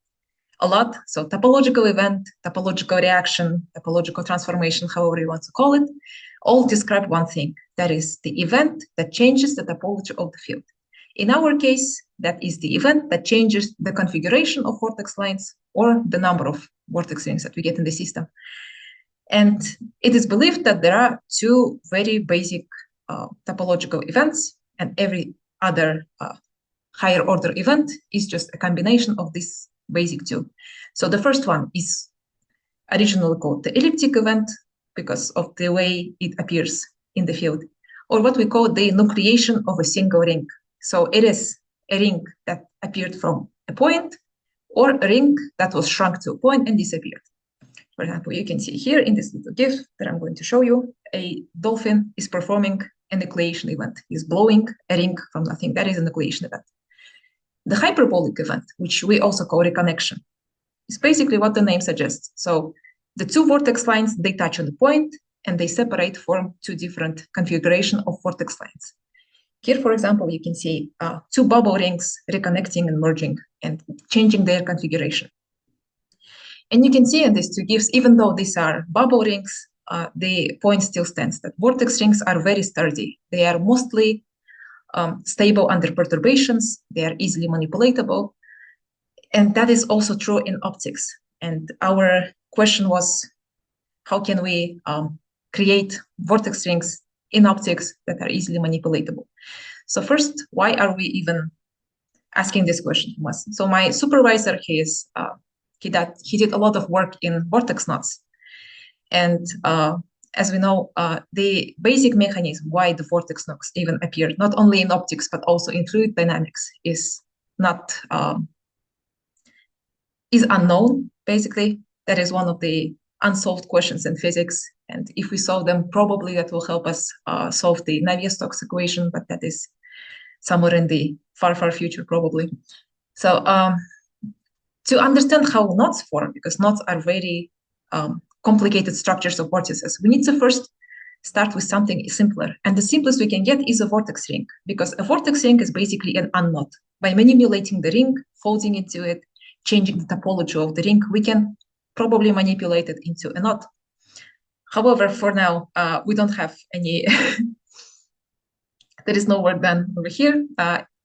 a lot. So topological event, topological reaction, topological transformation, however you want to call it, all describe one thing. That is the event that changes the topology of the field. In our case, that is the event that changes the configuration of vortex lines or the number of vortex rings that we get in the system. And it is believed that there are two very basic topological events, and every other higher order event is just a combination of these basic two. So the first one is originally called the elliptic event because of the way it appears in the field, or what we call the nucleation of a single ring. So it is a ring that appeared from a point, or a ring that was shrunk to a point and disappeared. For example, you can see here in this little GIF that I'm going to show you, a dolphin is performing a nucleation event. He's blowing a ring from nothing. That is a nucleation event. The hyperbolic event, which we also call reconnection, is basically what the name suggests. So the two vortex lines, they touch on the point and they separate, form two different configurations of vortex lines. Here, for example, you can see two bubble rings reconnecting and merging and changing their configuration. And you can see in these two GIFs, even though these are bubble rings, the point still stands that vortex rings are very sturdy. They are mostly stable under perturbations. They are easily manipulatable. And that is also true in optics. And our question was, how can we create vortex rings in optics that are easily manipulatable? So first, why are we even asking this question from us? So my supervisor, he did a lot of work in vortex knots. And as we know, the basic mechanism why the vortex knots even appear, not only in optics, but also in fluid dynamics, is unknown, basically. That is one of the unsolved questions in physics. And if we solve them, probably that will help us solve the Navier-Stokes equation, but that is somewhere in the far, far future, probably. So to understand how knots form, because knots are very complicated structures of vortices, we need to first start with something simpler. And the simplest we can get is a vortex ring, because a vortex ring is basically an unknot. By manipulating the ring, folding into it, changing the topology of the ring, we can probably manipulate it into a knot. However, for now, we don't have any, there is no work done over here.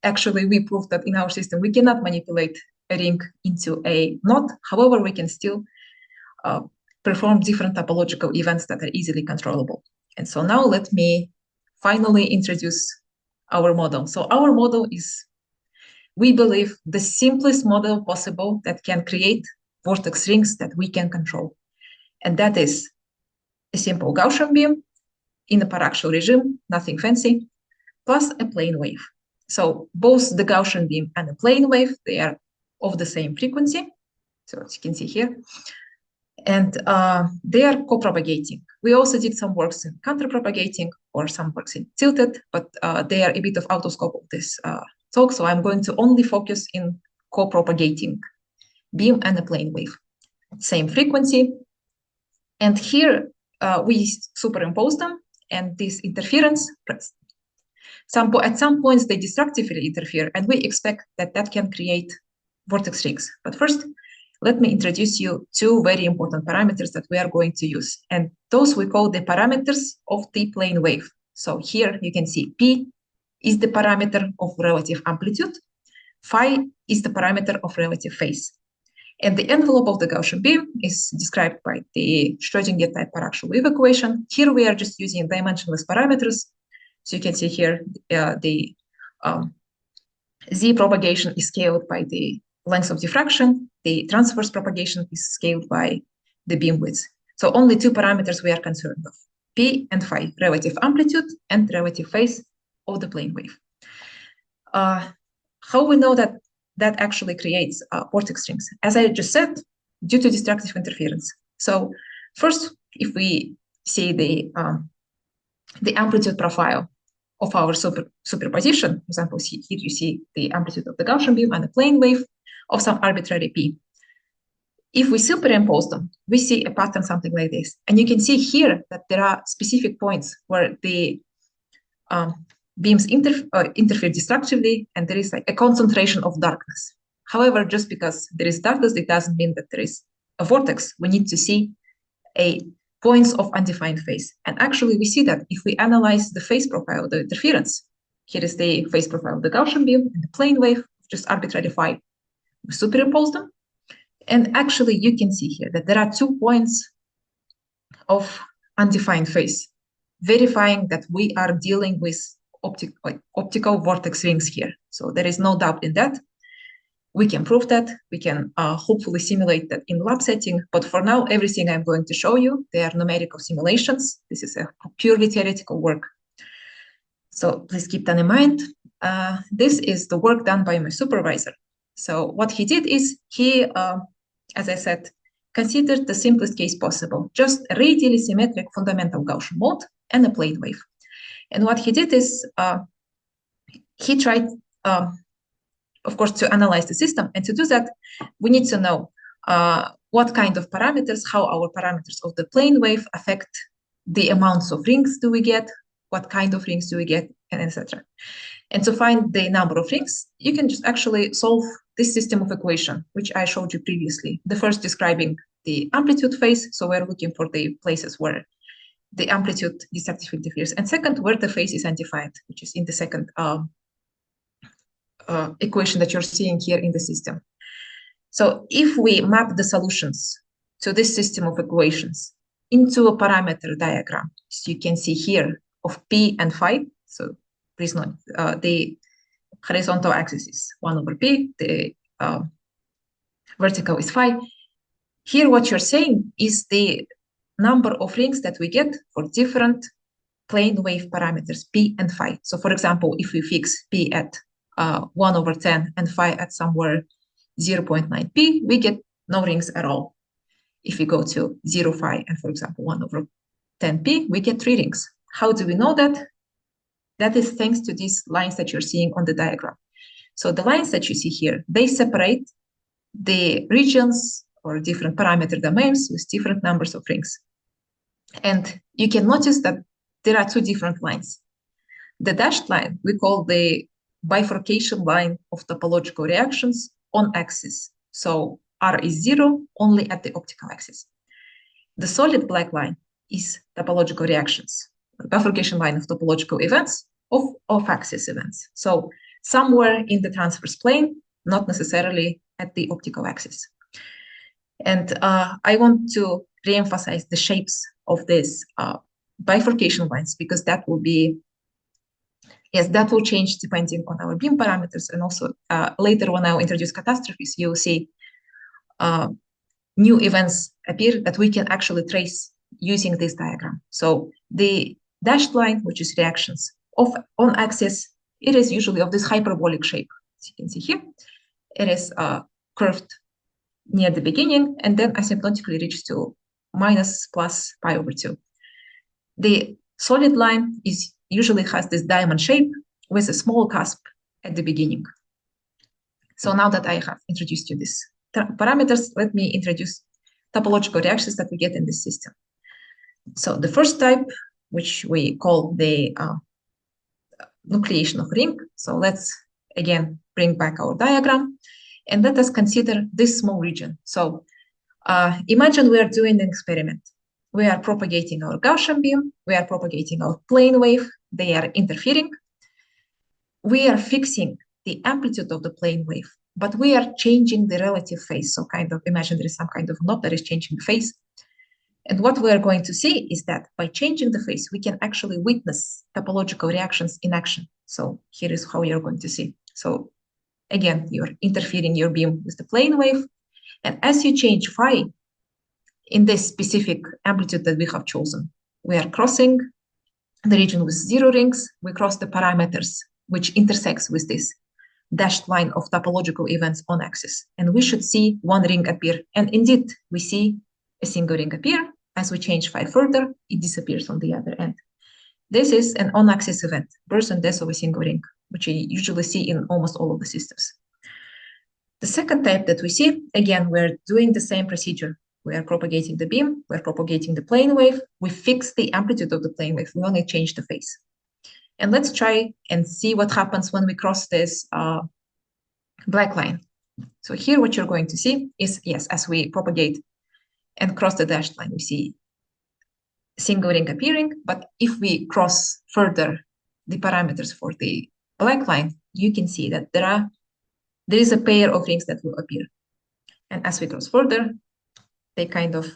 Actually, we proved that in our system, we cannot manipulate a ring into a knot. However, we can still perform different topological events that are easily controllable. And so now let me finally introduce our model. So our model is, we believe, the simplest model possible that can create vortex rings that we can control. And that is a simple Gaussian beam in a paraxial regime, nothing fancy, plus a plane wave. So both the Gaussian beam and the plane wave, they are of the same frequency. So as you can see here. And they are co-propagating. We also did some works in counter-propagating or some works in tilted, but they are a bit of out of scope of this talk. So I'm going to only focus in co-propagating beam and a plane wave. Same frequency. And here we superimpose them, and this interference, at some points they destructively interfere, and we expect that that can create vortex rings. But first, let me introduce you two very important parameters that we are going to use. And those we call the parameters of the plane wave. So here you can see P is the parameter of relative amplitude. Phi is the parameter of relative phase. And the envelope of the Gaussian beam is described by the Schrödinger type paraxial wave equation. Here we are just using dimensionless parameters. So you can see here the Z propagation is scaled by the length of diffraction. The transverse propagation is scaled by the beam width. So only two parameters we are concerned with, P and phi, relative amplitude and relative phase of the plane wave. How we know that that actually creates vortex rings? As I just said, due to destructive interference. So first, if we see the amplitude profile of our superposition, for example, here you see the amplitude of the Gaussian beam and the plane wave of some arbitrary P. If we superimpose them, we see a pattern something like this. And you can see here that there are specific points where the beams interfere destructively, and there is like a concentration of darkness. However, just because there is darkness, it doesn't mean that there is a vortex. We need to see points of undefined phase. And actually, we see that if we analyze the phase profile of the interference, here is the phase profile of the Gaussian beam and the plane wave, just arbitrary phi. We superimpose them. And actually, you can see here that there are 2 points of undefined phase, verifying that we are dealing with optical vortex rings here. So there is no doubt in that. We can prove that. We can hopefully simulate that in lab setting. But for now, everything I'm going to show you, they are numerical simulations. This is a purely theoretical work. So please keep that in mind. This is the work done by my supervisor. So what he did is he, as I said, considered the simplest case possible, just a radially symmetric fundamental Gaussian mode and a plane wave. And what he did is he tried, of course, to analyze the system. And to do that, we need to know what kind of parameters, how our parameters of the plane wave affect the amounts of rings do we get, what kind of rings do we get, and etc. And to find the number of rings, you can just actually solve this system of equation, which I showed you previously. The first describing the amplitude phase, so we're looking for the places where the amplitude destructively interferes, and second, where the phase is undefined, which is in the second equation that you're seeing here in the system. So if we map the solutions to this system of equations into a parameter diagram, so you can see here of P and phi, so please note the horizontal axis is 1 over P, the vertical is phi. Here what you're saying is the number of rings that we get for different plane wave parameters, P and phi. So for example, if we fix P at 1 over 10 and phi at somewhere 0.9 P, we get no rings at all. If we go to 0 phi and, for example, 1 over 10 P, we get 3 rings. How do we know that? That is thanks to these lines that you're seeing on the diagram. So the lines that you see here, they separate the regions or different parameter domains with different numbers of rings. And you can notice that there are two different lines. The dashed line we call the bifurcation line of topological reactions on axis. So R is 0 only at the optical axis. The solid black line is topological reactions, bifurcation line of topological events of off-axis events. So somewhere in the transverse plane, not necessarily at the optical axis. And I want to re-emphasize the shapes of these bifurcation lines, because that will be, yes, that will change depending on our beam parameters. And also later when I'll introduce catastrophes, you'll see new events appear that we can actually trace using this diagram. So the dashed line, which is reactions on axis, it is usually of this hyperbolic shape. As you can see here, it is curved near the beginning and then asymptotically reaches to minus plus pi over 2. The solid line usually has this diamond shape with a small cusp at the beginning. So now that I have introduced you these parameters, let me introduce topological reactions that we get in this system. So the first type, which we call the nucleation of ring. So let's again bring back our diagram and let us consider this small region. So imagine we are doing an experiment. We are propagating our Gaussian beam, we are propagating our plane wave, they are interfering. We are fixing the amplitude of the plane wave, but we are changing the relative phase. So kind of imagine there is some kind of knob that is changing the phase. And what we are going to see is that by changing the phase, we can actually witness topological reactions in action. So here is how you're going to see. So again, you're interfering your beam with the plane wave. And as you change phi in this specific amplitude that we have chosen, we are crossing the region with 0 rings. We cross the parameters, which intersects with this dashed line of topological events on axis. And we should see one ring appear. And indeed, we see a single ring appear. As we change phi further, it disappears on the other end. This is an on-axis event, birth and death of a single ring, which you usually see in almost all of the systems. The second type that we see, again, we're doing the same procedure. We are propagating the beam, we're propagating the plane wave, we fix the amplitude of the plane wave, we only change the phase. And let's try and see what happens when we cross this black line. So here what you're going to see is, yes, as we propagate and cross the dashed line, we see a single ring appearing, but if we cross further the parameters for the black line, you can see that there is a pair of rings that will appear. And as we cross further, they kind of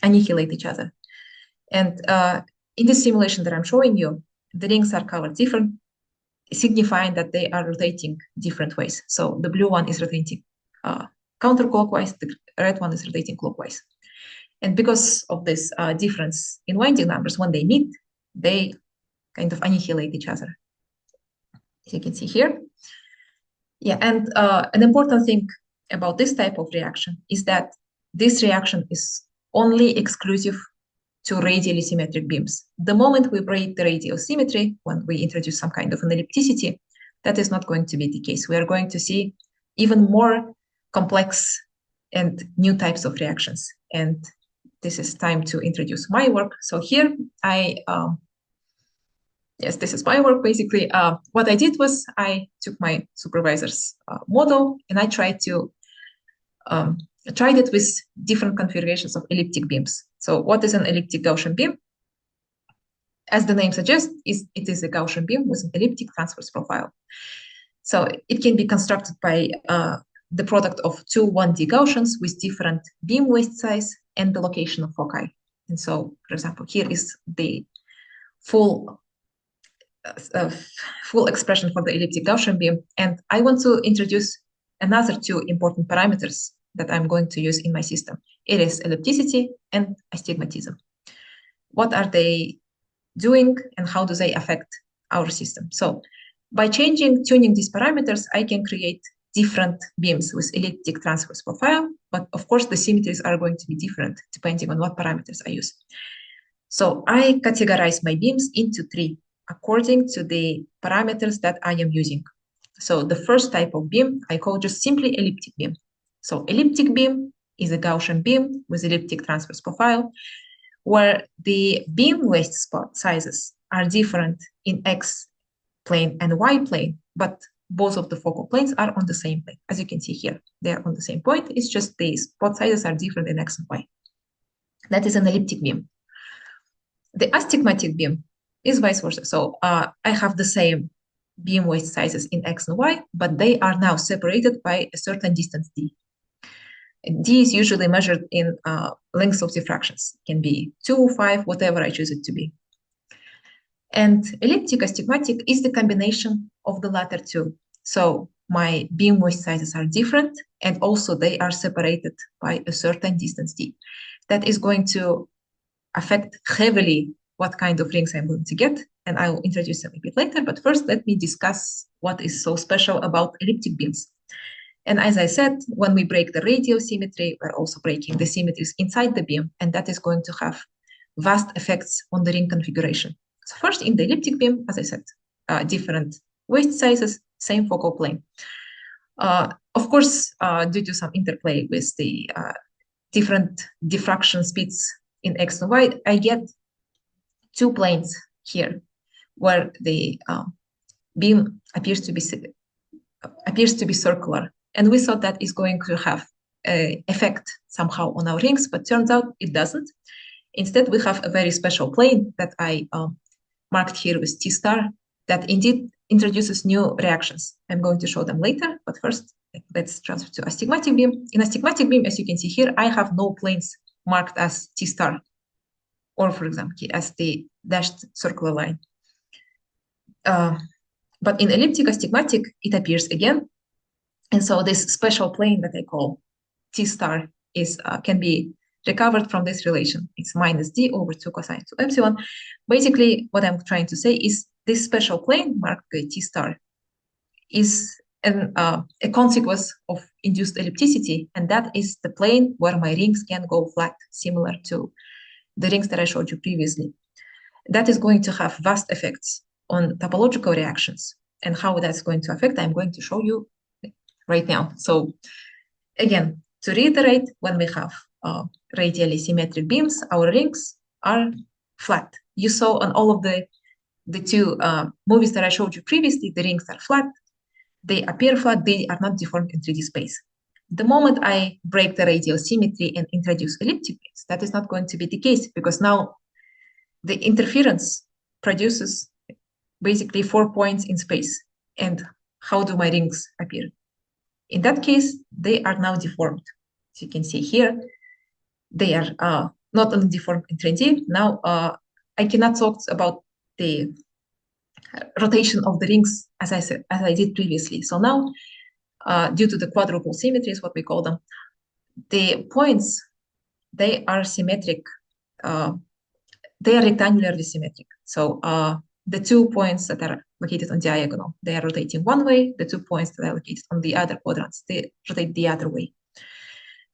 annihilate each other. And in this simulation that I'm showing you, the rings are colored different, signifying that they are rotating different ways. So the blue one is rotating counterclockwise, the red one is rotating clockwise. And because of this difference in winding numbers, when they meet, they kind of annihilate each other. As you can see here. Yeah, and an important thing about this type of reaction is that this reaction is only exclusive to radially symmetric beams. The moment we break the radial symmetry, when we introduce some kind of an ellipticity, that is not going to be the case. We are going to see even more complex and new types of reactions. And this is time to introduce my work. So here yes, this is my work basically. What I did was I took my supervisor's model and I tried it with different configurations of elliptic beams. So what is an elliptic Gaussian beam? As the name suggests, it is a Gaussian beam with an elliptic transverse profile. So it can be constructed by the product of two 1D Gaussians with different beam waist size and the location of foci. And so, for example, here is the full expression for the elliptic Gaussian beam. And I want to introduce another two important parameters that I'm going to use in my system. It is ellipticity and astigmatism. What are they doing and how do they affect our system? So by tuning these parameters, I can create different beams with elliptic transverse profile, but of course the symmetries are going to be different depending on what parameters I use. So I categorize my beams into three according to the parameters that I am using. So the first type of beam I call just simply elliptic beam. So elliptic beam is a Gaussian beam with elliptic transverse profile where the beam waist spot sizes are different in X plane and Y plane, but both of the focal planes are on the same plane. As you can see here, they are on the same point. It's just the spot sizes are different in X and Y. That is an elliptic beam. The astigmatic beam is vice versa. So I have the same beam waist sizes in X and Y, but they are now separated by a certain distance d. D is usually measured in lengths of diffractions. It can be 2, 5, whatever I choose it to be. And elliptic astigmatic is the combination of the latter two. So my beam waist sizes are different, and also they are separated by a certain distance d. That is going to affect heavily what kind of rings I'm going to get, and I will introduce them a bit later. But first, let me discuss what is so special about elliptic beams. And as I said, when we break the radial symmetry, we're also breaking the symmetries inside the beam, and that is going to have vast effects on the ring configuration. So first, in the elliptic beam, as I said, different waist sizes, same focal plane. Of course, due to some interplay with the different diffraction speeds in X and Y, I get two planes here where the beam appears to be circular. And we thought that is going to have an effect somehow on our rings, but turns out it doesn't. Instead, we have a very special plane that I marked here with T star that indeed introduces new reactions. I'm going to show them later, but first, let's transfer to astigmatic beam. In astigmatic beam, as you can see here, I have no planes marked as T star, or for example, as the dashed circular line. But in elliptic astigmatic, it appears again. And so this special plane that I call T star is can be recovered from this relation. It's minus d over 2 cosine 2 epsilon. Basically, what I'm trying to say is this special plane marked by T star is a consequence of induced ellipticity, and that is the plane where my rings can go flat, similar to the rings that I showed you previously. That is going to have vast effects on topological reactions, and how that's going to affect, I'm going to show you right now. So again, to reiterate, when we have radially symmetric beams, our rings are flat. You saw on all of the two movies that I showed you previously, the rings are flat. They appear flat, they are not deformed in 3D space. The moment I break the radial symmetry and introduce elliptic beams, that is not going to be the case, because now the interference produces basically 4 points in space. And how do my rings appear? In that case, they are now deformed. As you can see here, they are not only deformed in 3D. Now, I cannot talk about the rotation of the rings as I did previously. So now, due to the quadruple symmetries, what we call them, the points, they are symmetric. They are rectangularly symmetric. So the 2 points that are located on diagonal, they are rotating one way. The 2 points that are located on the other quadrants, they rotate the other way.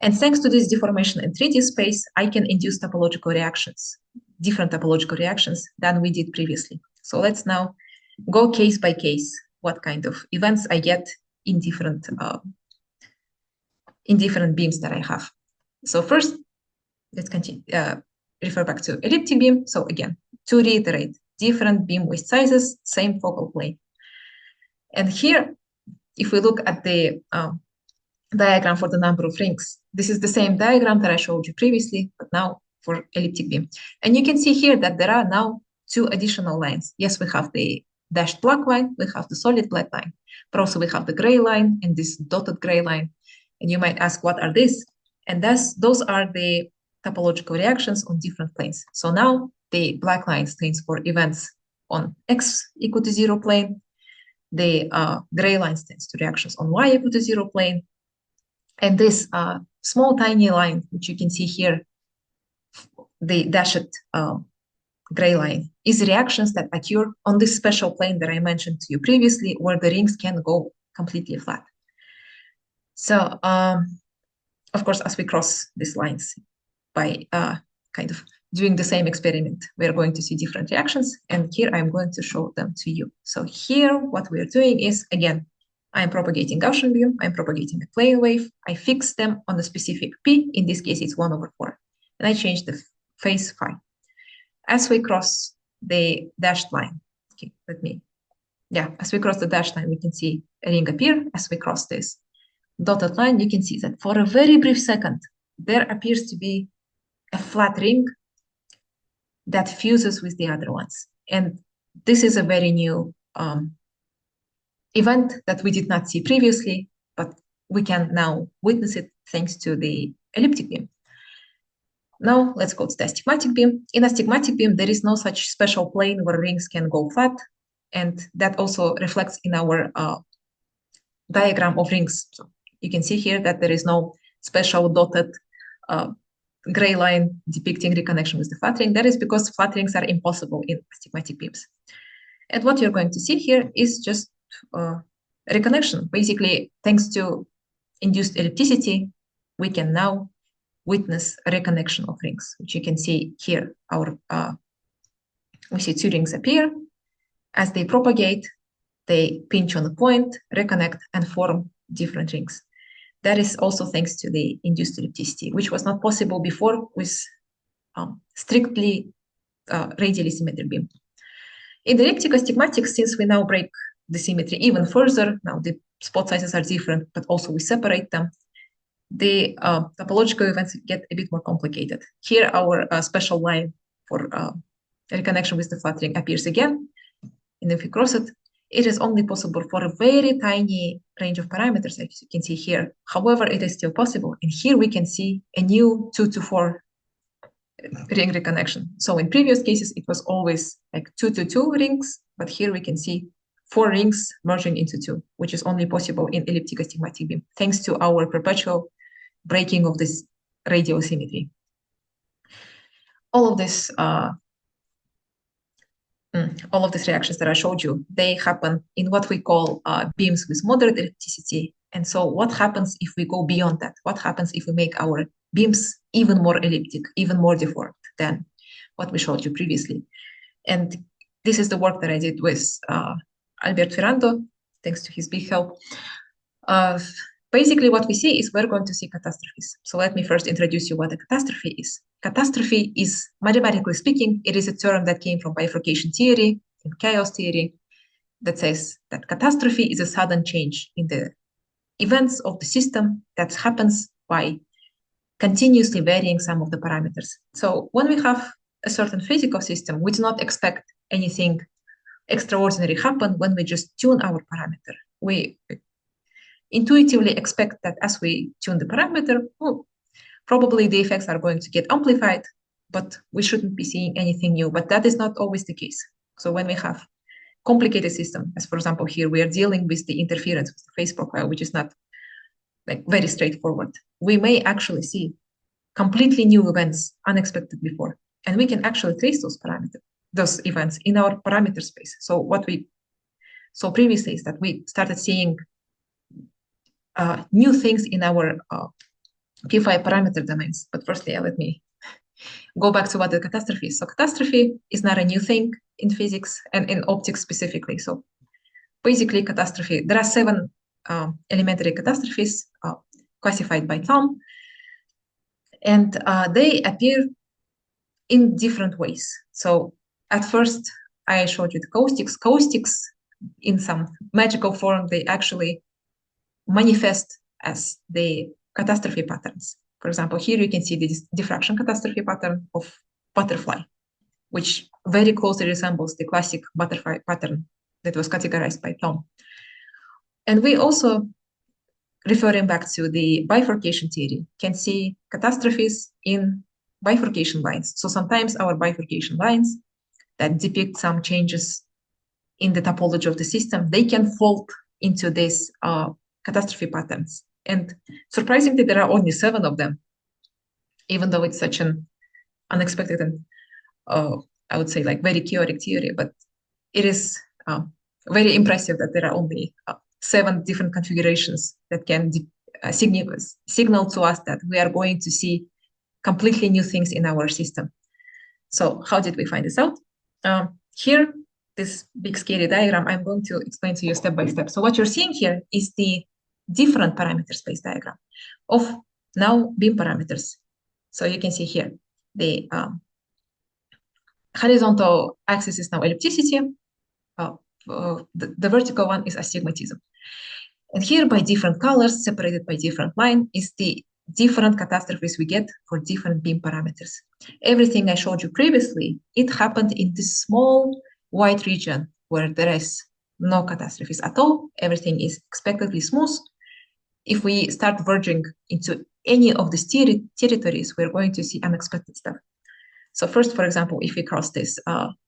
And thanks to this deformation in 3D space, I can induce topological reactions, different topological reactions than we did previously. So let's now go case by case, what kind of events I get in different beams that I have. So first, let's continue, refer back to elliptic beam. So again, to reiterate, different beam waist sizes, same focal plane. And here, if we look at the diagram for the number of rings, this is the same diagram that I showed you previously, but now for elliptic beam. And you can see here that there are now 2 additional lines. Yes, we have the dashed black line, we have the solid black line, but also we have the gray line and this dotted gray line. And you might ask, what are these? And those are the topological reactions on different planes. So now the black line stands for events on x equal to 0 plane. The gray line stands to reactions on y equal to 0 plane. And this small tiny line, which you can see here, the dashed gray line, is reactions that occur on this special plane that I mentioned to you previously, where the rings can go completely flat. So, of course, as we cross these lines by kind of doing the same experiment, we're going to see different reactions. And here I'm going to show them to you. So here, what we're doing is, again, I'm propagating Gaussian beam, I'm propagating a plane wave, I fix them on a specific P, in this case it's 1/4. And I change the phase phi. As we cross the dashed line, okay, as we cross the dashed line, we can see a ring appear. As we cross this dotted line, you can see that for a very brief second, there appears to be a flat ring that fuses with the other ones. And this is a very new event that we did not see previously, but we can now witness it thanks to the elliptic beam. Now let's go to the astigmatic beam. In astigmatic beam, there is no such special plane where rings can go flat, and that also reflects in our diagram of rings. So you can see here that there is no special dotted gray line depicting reconnection with the flat ring. That is because flat rings are impossible in astigmatic beams. And what you're going to see here is just reconnection. Basically, thanks to induced ellipticity, we can now witness a reconnection of rings, which you can see here. We see two rings appear. As they propagate, they pinch on a point, reconnect, and form different rings. That is also thanks to the induced ellipticity, which was not possible before with strictly radially symmetric beam. In the elliptic astigmatic, since we now break the symmetry even further, now the spot sizes are different, but also we separate them, the topological events get a bit more complicated. Here, our special line for reconnection with the flat ring appears again, and if we cross it, it is only possible for a very tiny range of parameters, as you can see here. However, it is still possible, and here we can see a new 2 to 4 ring reconnection. So in previous cases, it was always like 2 to 2 rings, but here we can see 4 rings merging into 2, which is only possible in elliptic astigmatic beam, thanks to our perpetual breaking of this radial symmetry. All of these reactions that I showed you, they happen in what we call beams with moderate ellipticity. And so what happens if we go beyond that? What happens if we make our beams even more elliptic, even more deformed than what we showed you previously? And this is the work that I did with Albert Ferrando, thanks to his big help. Basically, what we see is we're going to see catastrophes. So let me first introduce you what a catastrophe is. Catastrophe is, mathematically speaking, it is a term that came from bifurcation theory and chaos theory that says that catastrophe is a sudden change in the events of the system that happens by continuously varying some of the parameters. So when we have a certain physical system, we do not expect anything extraordinary happen when we just tune our parameter. We intuitively expect that as we tune the parameter, well, probably the effects are going to get amplified, but we shouldn't be seeing anything new. But that is not always the case. So when we have complicated system, as for example here, we are dealing with the interference with the phase profile, which is not like very straightforward. We may actually see completely new events unexpected before, and we can actually trace those parameters, those events in our parameter space. So what we saw previously is that we started seeing new things in our P5 parameter domains. But firstly, let me go back to what the catastrophe is. So catastrophe is not a new thing in physics and in optics specifically. So basically catastrophe, there are 7 elementary catastrophes classified by Thom, and they appear in different ways. So at first, I showed you the caustics. Caustics, in some magical form, they actually manifest as the catastrophe patterns. For example, here you can see the diffraction catastrophe pattern of butterfly, which very closely resembles the classic butterfly pattern that was categorized by Thom. And we also, referring back to the bifurcation theory, can see catastrophes in bifurcation lines. So sometimes our bifurcation lines that depict some changes in the topology of the system, they can fall into these catastrophe patterns. And surprisingly, there are only 7 of them, even though it's such an unexpected and I would say like very chaotic theory, but it is very impressive that there are only 7 different configurations that can signal to us that we are going to see completely new things in our system. So how did we find this out? Here, this big scary diagram, I'm going to explain to you step by step. So what you're seeing here is the different parameter space diagram of now beam parameters. So you can see here the horizontal axis is now ellipticity. The vertical one is astigmatism. And here, by different colors, separated by different line, is the different catastrophes we get for different beam parameters. Everything I showed you previously, it happened in this small white region where there is no catastrophes at all. Everything is expectedly smooth. If we start verging into any of these territories, we're going to see unexpected stuff. So first, for example, if we cross this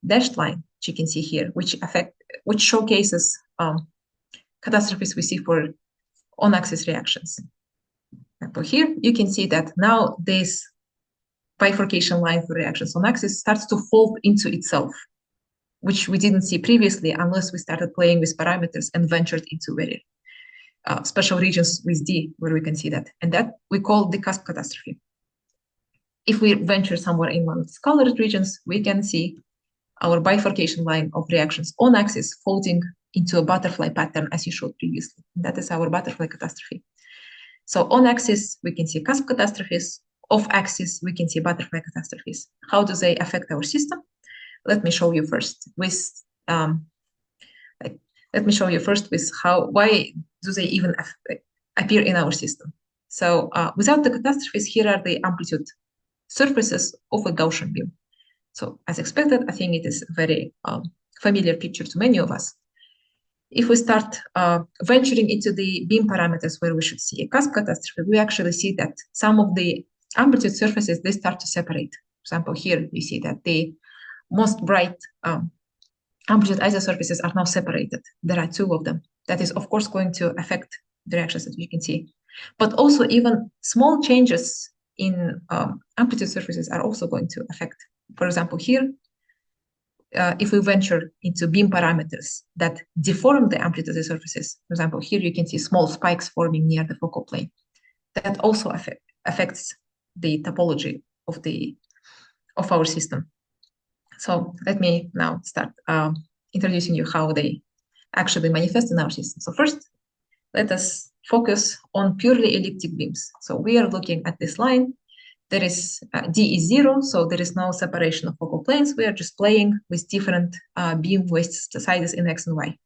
dashed line, which you can see here, which showcases catastrophes we see for on-axis reactions. For here, you can see that now this bifurcation line for reactions on axis starts to fold into itself, which we didn't see previously unless we started playing with parameters and ventured into very special regions with D, where we can see that. And that we call the cusp catastrophe. If we venture somewhere in one of these colored regions, we can see our bifurcation line of reactions on axis folding into a butterfly pattern, as you showed previously. That is our butterfly catastrophe. So on axis, we can see cusp catastrophes. Off axis, we can see butterfly catastrophes. How do they affect our system? Let me show you first with why do they even appear in our system. So without the catastrophes, here are the amplitude surfaces of a Gaussian beam. So as expected, I think it is a very familiar picture to many of us. If we start venturing into the beam parameters where we should see a cusp catastrophe, we actually see that some of the amplitude surfaces, they start to separate. For example, here you see that the most bright amplitude isosurfaces are now separated. There are two of them. That is, of course, going to affect the reactions that you can see. But also even small changes in amplitude surfaces are also going to affect. For example, here, if we venture into beam parameters that deform the amplitude surfaces, for example, here you can see small spikes forming near the focal plane. That also affects the topology of our system. So let me now start introducing you how they actually manifest in our system. So first, let us focus on purely elliptic beams. So we are looking at this line. There is D is 0, so there is no separation of focal planes. We are just playing with different beam width sizes in X and Y.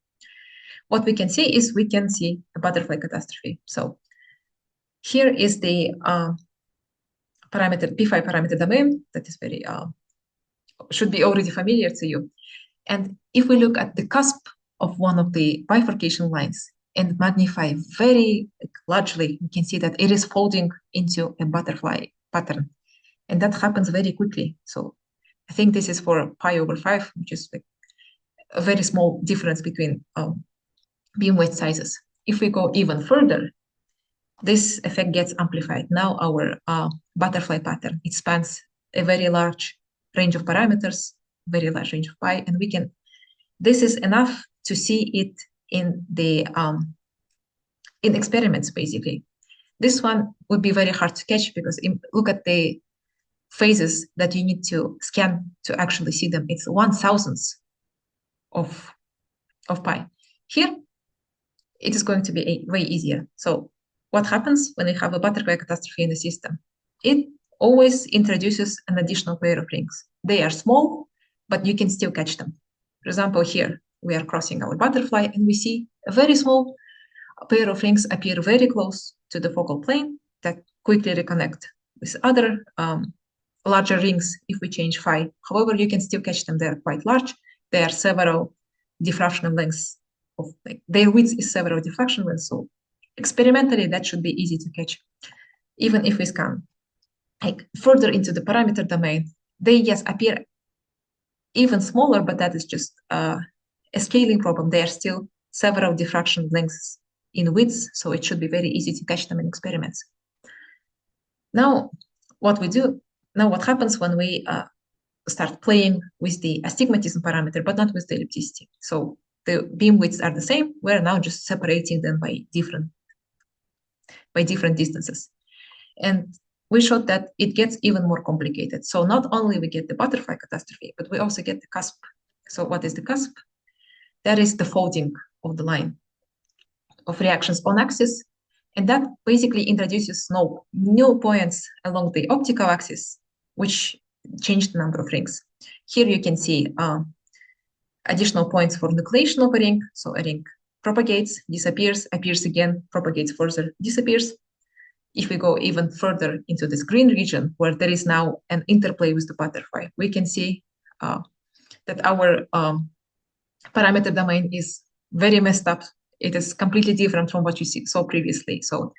What we can see is we can see a butterfly catastrophe. So here is the parameter P5 parameter domain that is very should be already familiar to you. And if we look at the cusp of one of the bifurcation lines and magnify very largely, you can see that it is folding into a butterfly pattern. And that happens very quickly. So I think this is for pi over 5, which is like a very small difference between beam width sizes. If we go even further, this effect gets amplified. Now our butterfly pattern, it spans a very large range of parameters, very large range of pi, and we can, this is enough to see it in the in experiments, basically. This one would be very hard to catch because look at the phases that you need to scan to actually see them. It's 1/1000th of pi. Here, it is going to be way easier. So what happens when you have a butterfly catastrophe in the system? It always introduces an additional pair of rings. They are small, but you can still catch them. For example, here, we are crossing our butterfly and we see a very small pair of rings appear very close to the focal plane that quickly reconnect with other larger rings if we change phi. However, you can still catch them. They're quite large. They are several diffraction lengths of, like, their width is several diffraction lengths. So experimentally, that should be easy to catch. Even if we scan like further into the parameter domain, they yes appear even smaller, but that is just a scaling problem. They are still several diffraction lengths in width, so it should be very easy to catch them in experiments. Now, what happens when we start playing with the astigmatism parameter, but not with the ellipticity? So the beam widths are the same. We're now just separating them by different distances. And we showed that it gets even more complicated. So not only we get the butterfly catastrophe, but we also get the cusp. So what is the cusp? That is the folding of the line of reactions on axis. And that basically introduces new points along the optical axis, which change the number of rings. Here you can see additional points for nucleation of a ring. So a ring propagates, disappears, appears again, propagates further, disappears. If we go even further into this green region, where there is now an interplay with the butterfly, we can see that our parameter domain is very messed up. It is completely different from what you saw previously. So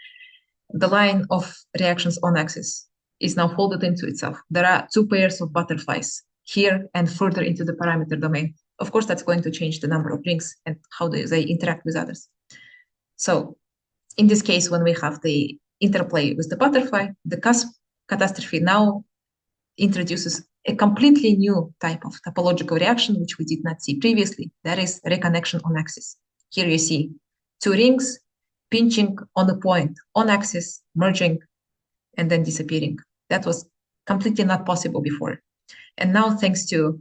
the line of reactions on axis is now folded into itself. There are two pairs of butterflies here and further into the parameter domain. Of course, that's going to change the number of rings and how they interact with others. So in this case, when we have the interplay with the butterfly, the catastrophe now introduces a completely new type of topological reaction, which we did not see previously. That is reconnection on axis. Here you see two rings pinching on a point on axis, merging, and then disappearing. That was completely not possible before. And now, thanks to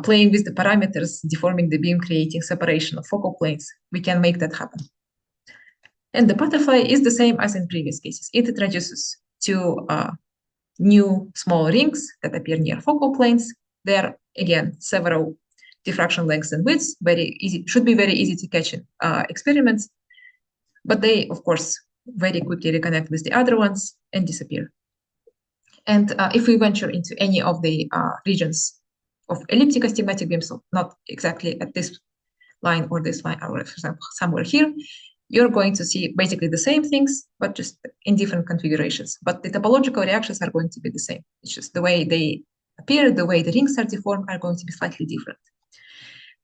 playing with the parameters, deforming the beam, creating separation of focal planes, we can make that happen. And the butterfly is the same as in previous cases. It introduces two new small rings that appear near focal planes. There are, again, several diffraction lengths and widths, very easy, should be very easy to catch in experiments, but they, of course, very quickly reconnect with the other ones and disappear. And if we venture into any of the regions of elliptic astigmatic beams, so not exactly at this line or this line, or for example, somewhere here, you're going to see basically the same things, but just in different configurations. But the topological reactions are going to be the same. It's just the way they appear, the way the rings are deformed are going to be slightly different.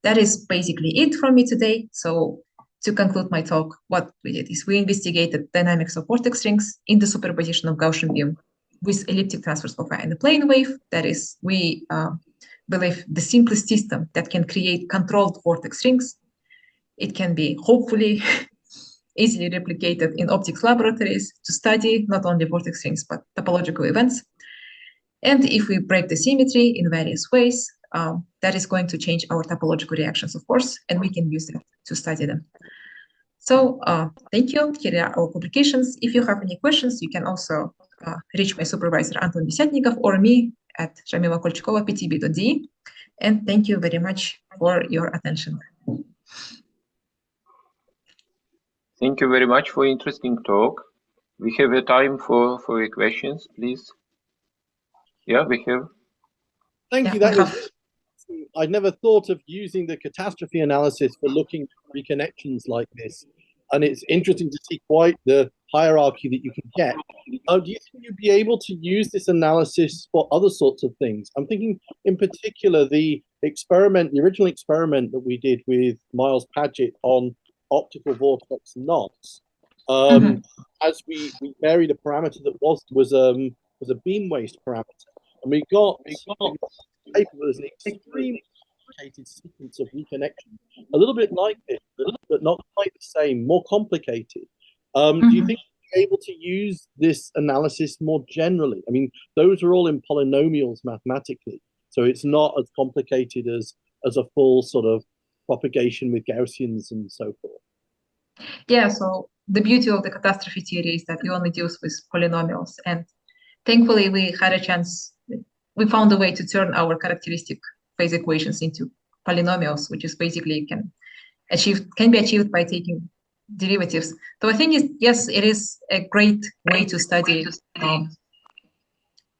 That is basically it from me today. So to conclude my talk, what we did is we investigated dynamics of vortex rings in the superposition of Gaussian beam with elliptic transverse of in the plane wave. That is, we believe the simplest system that can create controlled vortex rings. It can be hopefully easily replicated in optics laboratories to study not only vortex rings, but topological events. And if we break the symmetry in various ways, that is going to change our topological reactions, of course, and we can use them to study them. So thank you. Here are our publications. If you have any questions, you can also reach my supervisor, Anton Desyatnikov, or me at Zhamila Kulchukova, ptb.de. And thank you very much for your attention. Thank you very much for interesting talk. We have a time for your questions, please. Yeah, we have. Thank you. That was. I'd never thought of using the catastrophe analysis for looking at reconnections like this, and it's interesting to see quite the hierarchy that you can get. Do you think you'd be able to use this analysis for other sorts of things? I'm thinking, in particular, the original experiment that we did with Miles Padgett on optical vortex knots. As we varied a parameter that was a beam waste parameter, and we got paper that was an extremely complicated sequence of reconnection, a little bit like this, but not quite the same, more complicated. Do you think you'll be able to use this analysis more generally? I mean, those are all in polynomials mathematically, so it's not as complicated as a full sort of propagation with Gaussians and so forth. Yeah, so the beauty of the catastrophe theory is that we only deal with polynomials, and thankfully we had a chance. We found a way to turn our characteristic phase equations into polynomials, which is basically can be achieved by taking derivatives. So I think yes, it is a great way to study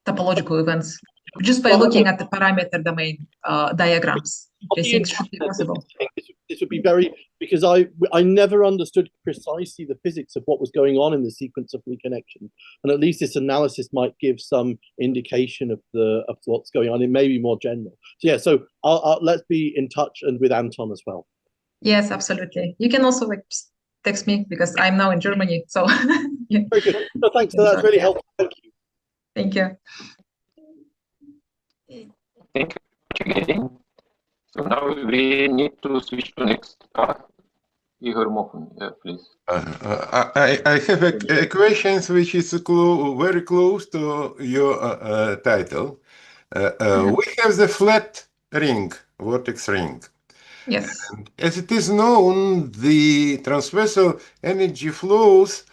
topological events just by looking at the parameter domain diagrams. I think it should be possible. This would be very, because I never understood precisely the physics of what was going on in the sequence of reconnection, and at least this analysis might give some indication of what's going on. It may be more general. So yeah, so let's be in touch and with Anton as well. Yes, absolutely. You can also text me because I'm now in Germany. So yeah. Very good. No, thanks. So that's really helpful. Thank you. Thank you. Thank you again. So now we need to switch to next. Igor Mohun, yeah, please. I have a question which is very close to your title. We have the flat ring, vortex ring. Yes. And as it is known, the transversal energy flows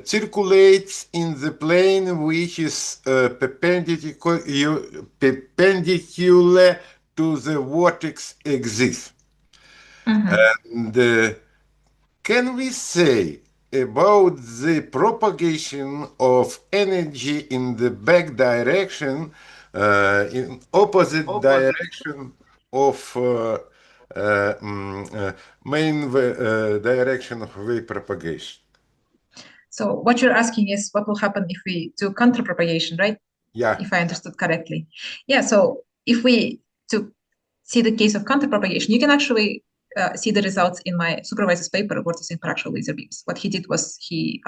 circulates in the plane which is perpendicular to the vortex axis. And can we say about the propagation of energy in the back direction, in opposite direction of main direction of wave propagation? So what you're asking is what will happen if we do counterpropagation, right? Yeah. If I understood correctly. Yeah, so if we to see the case of counterpropagation, you can actually see the results in my supervisor's paper, Vortex in Partial Laser Beams. What he did was he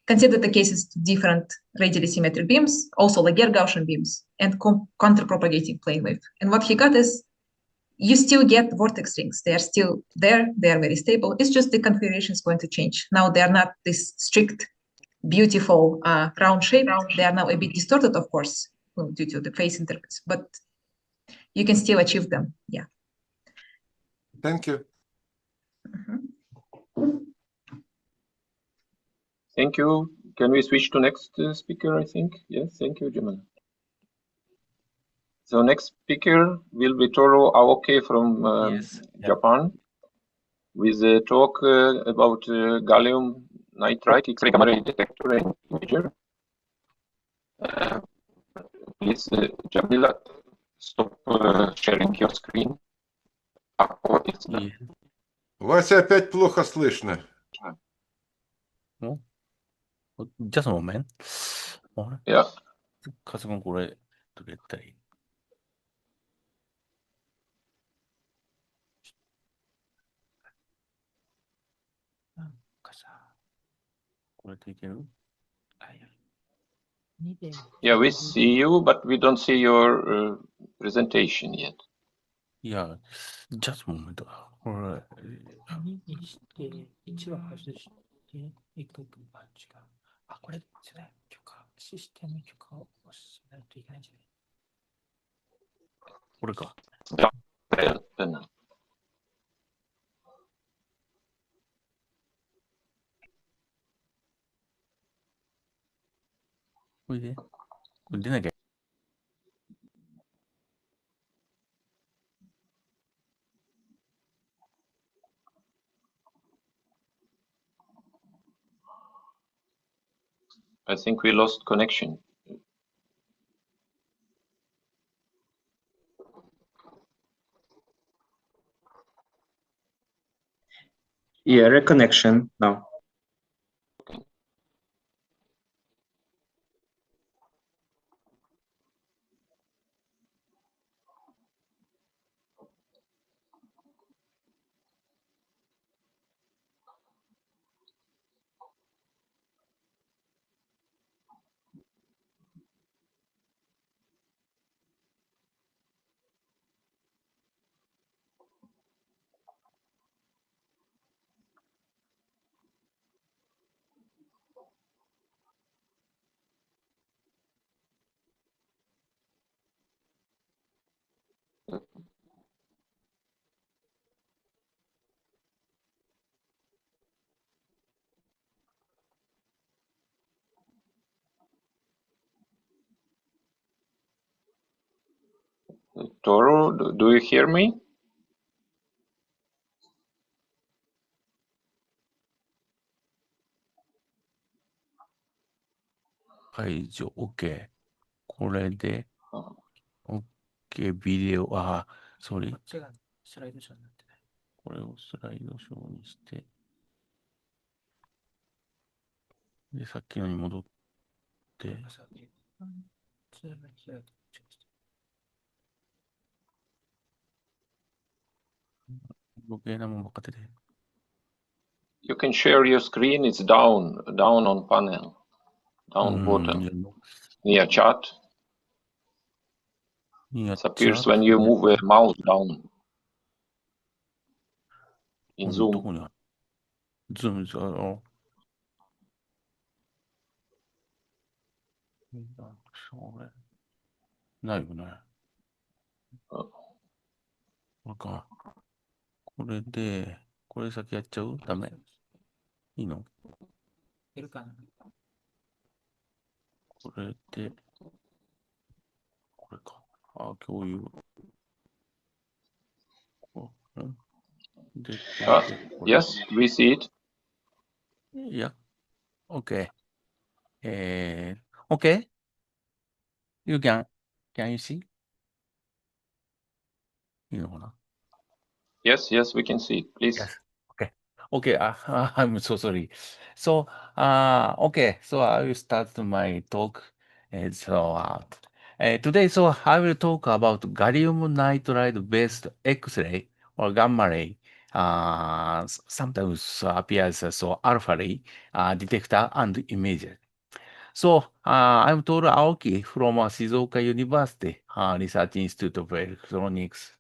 considered the cases to different radially symmetric beams, also Laguerre-Gaussian beams, and counterpropagating plane wave. And what he got is you still get vortex rings. They are still there. They are very stable. It's just the configuration is going to change. Now they are not this strict, beautiful round shape. They are now a bit distorted, of course, due to the phase intervals, but you can still achieve them. Yeah. Thank you. Thank you. Can we switch to next speaker, I think? Yes, thank you, Zhamila. So next speaker will be Toru Aoki from Japan, with a talk about gallium nitride X-ray gamma ray detector and imager. Please, Zhamila, stop sharing your screen. It's done. Вас опять плохо слышно. Oh, just a moment. Yeah. 가슴은 고래 두겠다리. 가자. 고래 두개로. Yeah, we see you, but we don't see your presentation yet. Yeah, just a moment. Or I think we lost connection. Yeah, reconnection now. Toru, do you hear me? 解除 OK。これで OK ビデオソリ。スライドショーになってない。これをスライドショーにして。で、さっきのに戻って。余計なもんばっか出て。You can share your screen. It's down on panel, down bottom, near chat. It appears when you move a mouse down in Zoom. Zoom ないよね。これか。これで、これ先やっちゃう？ダメ。いいの？これで、これか。あ、共有。で、これで、これ。 Yes, we see it. Yeah. Okay. Okay. You can you see? いいのかな? Yes, yes, we can see it. Please. Yes. Okay. Okay. I'm so sorry. So, okay. So I will start my talk. Today, so I will talk about gallium nitride based X-ray or gamma ray. Sometimes appears as alpha ray detector and imager. So, I'm Toru Aoki from Shizuoka University Research Institute of Electronics.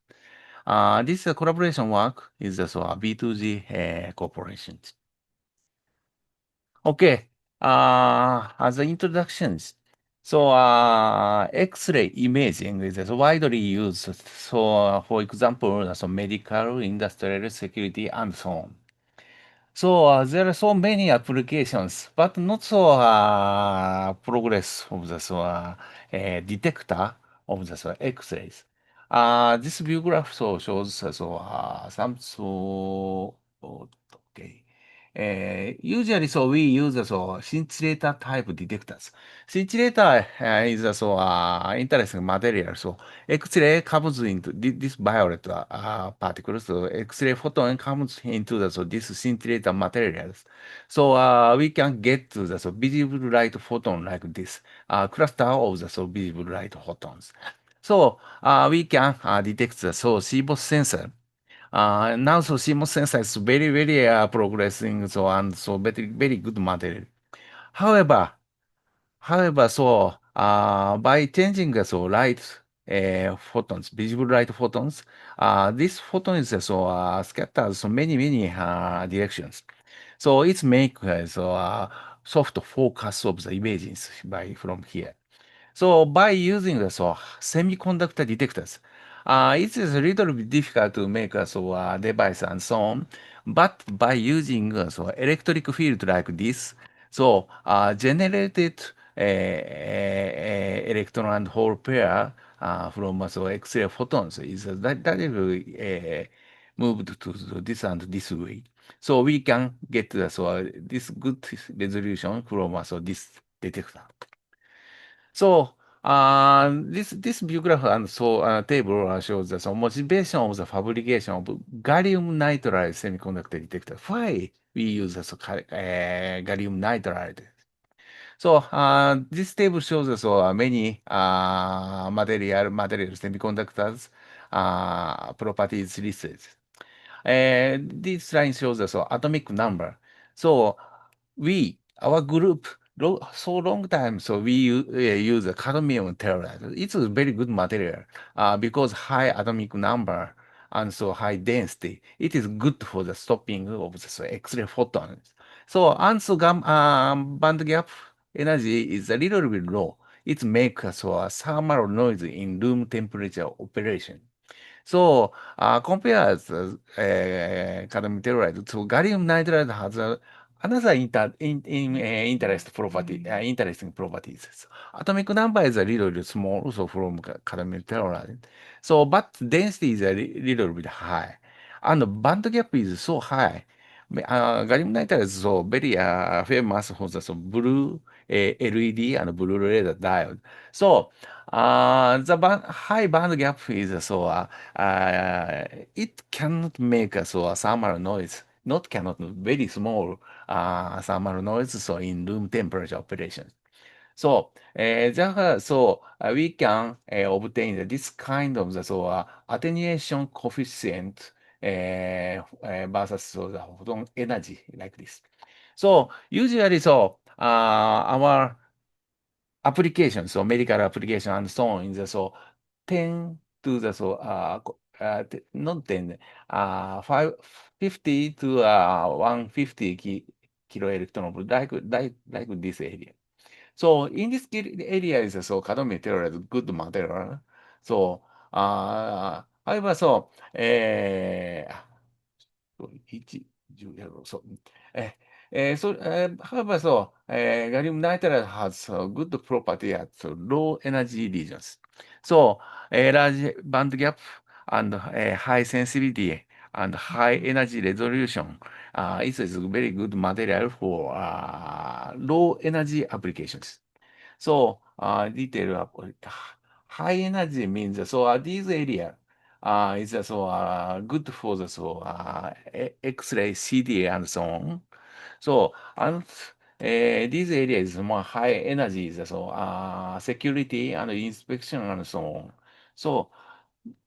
This collaboration work is also a B2G corporation. Okay, as an introductions, so X-ray imaging is widely used. So, for example, so medical, industrial, security, and so on. So there are so many applications, but not so progress of the detector of the X-rays. This view graph so shows some okay. Usually, so we use scintillator type detectors. Scintillator is interesting material. So X-ray comes into this violet particles. So X-ray photon comes into this scintillator materials. So we can get to the visible light photon like this cluster of the visible light photons. So we can detect the CMOS sensor. Now, so CMOS sensor is very, very progressing, so and so very, very good material. However, so by changing the light photons, visible light photons, this photon is scattered so many, many directions. So it's make soft focus of the images from here. So by using the semiconductor detectors, it is a little bit difficult to make a device and so on. But by using electric field like this, so generated electron and hole pair from X-ray photons is directly moved to this and this way. So we can get this good resolution from this detector. So this view graph and table shows the motivation of the fabrication of gallium nitride semiconductor detector. Why we use gallium nitride? So this table shows us many material semiconductors properties listed. This line shows us atomic number. So our group, so long time, so we use a cadmium telluride. It's a very good material because high atomic number and so high density. It is good for the stopping of the X-ray photons. So band gap energy is a little bit low. It makes a thermal noise in room temperature operation. So compared cadmium telluride to gallium nitride has another interesting properties. So, atomic number is a little bit small, so from cadmium telluride. So, but density is a little bit high, and band gap is so high. Gallium nitride is so very famous for the blue LED and blue red diode. So the high band gap is it cannot make a thermal noise. Not cannot, very small thermal noise. So in room temperature operation. So we can obtain this kind of the attenuation coefficient versus the photon energy like this. So usually our applications, so medical application and so on, is 10 to the not 10, 50 to 150 kilo electron volt, like this area. So in this area is cadmium telluride is good material. So however, 1、10、そう。However, gallium nitride has a good property at low energy regions. So, large band gap and high sensitivity and high energy resolution is a very good material for low energy applications. So, detail about high energy means these area is good for the X-ray, CDA, and so on. So, and these areas more high energy, security and inspection and so on. So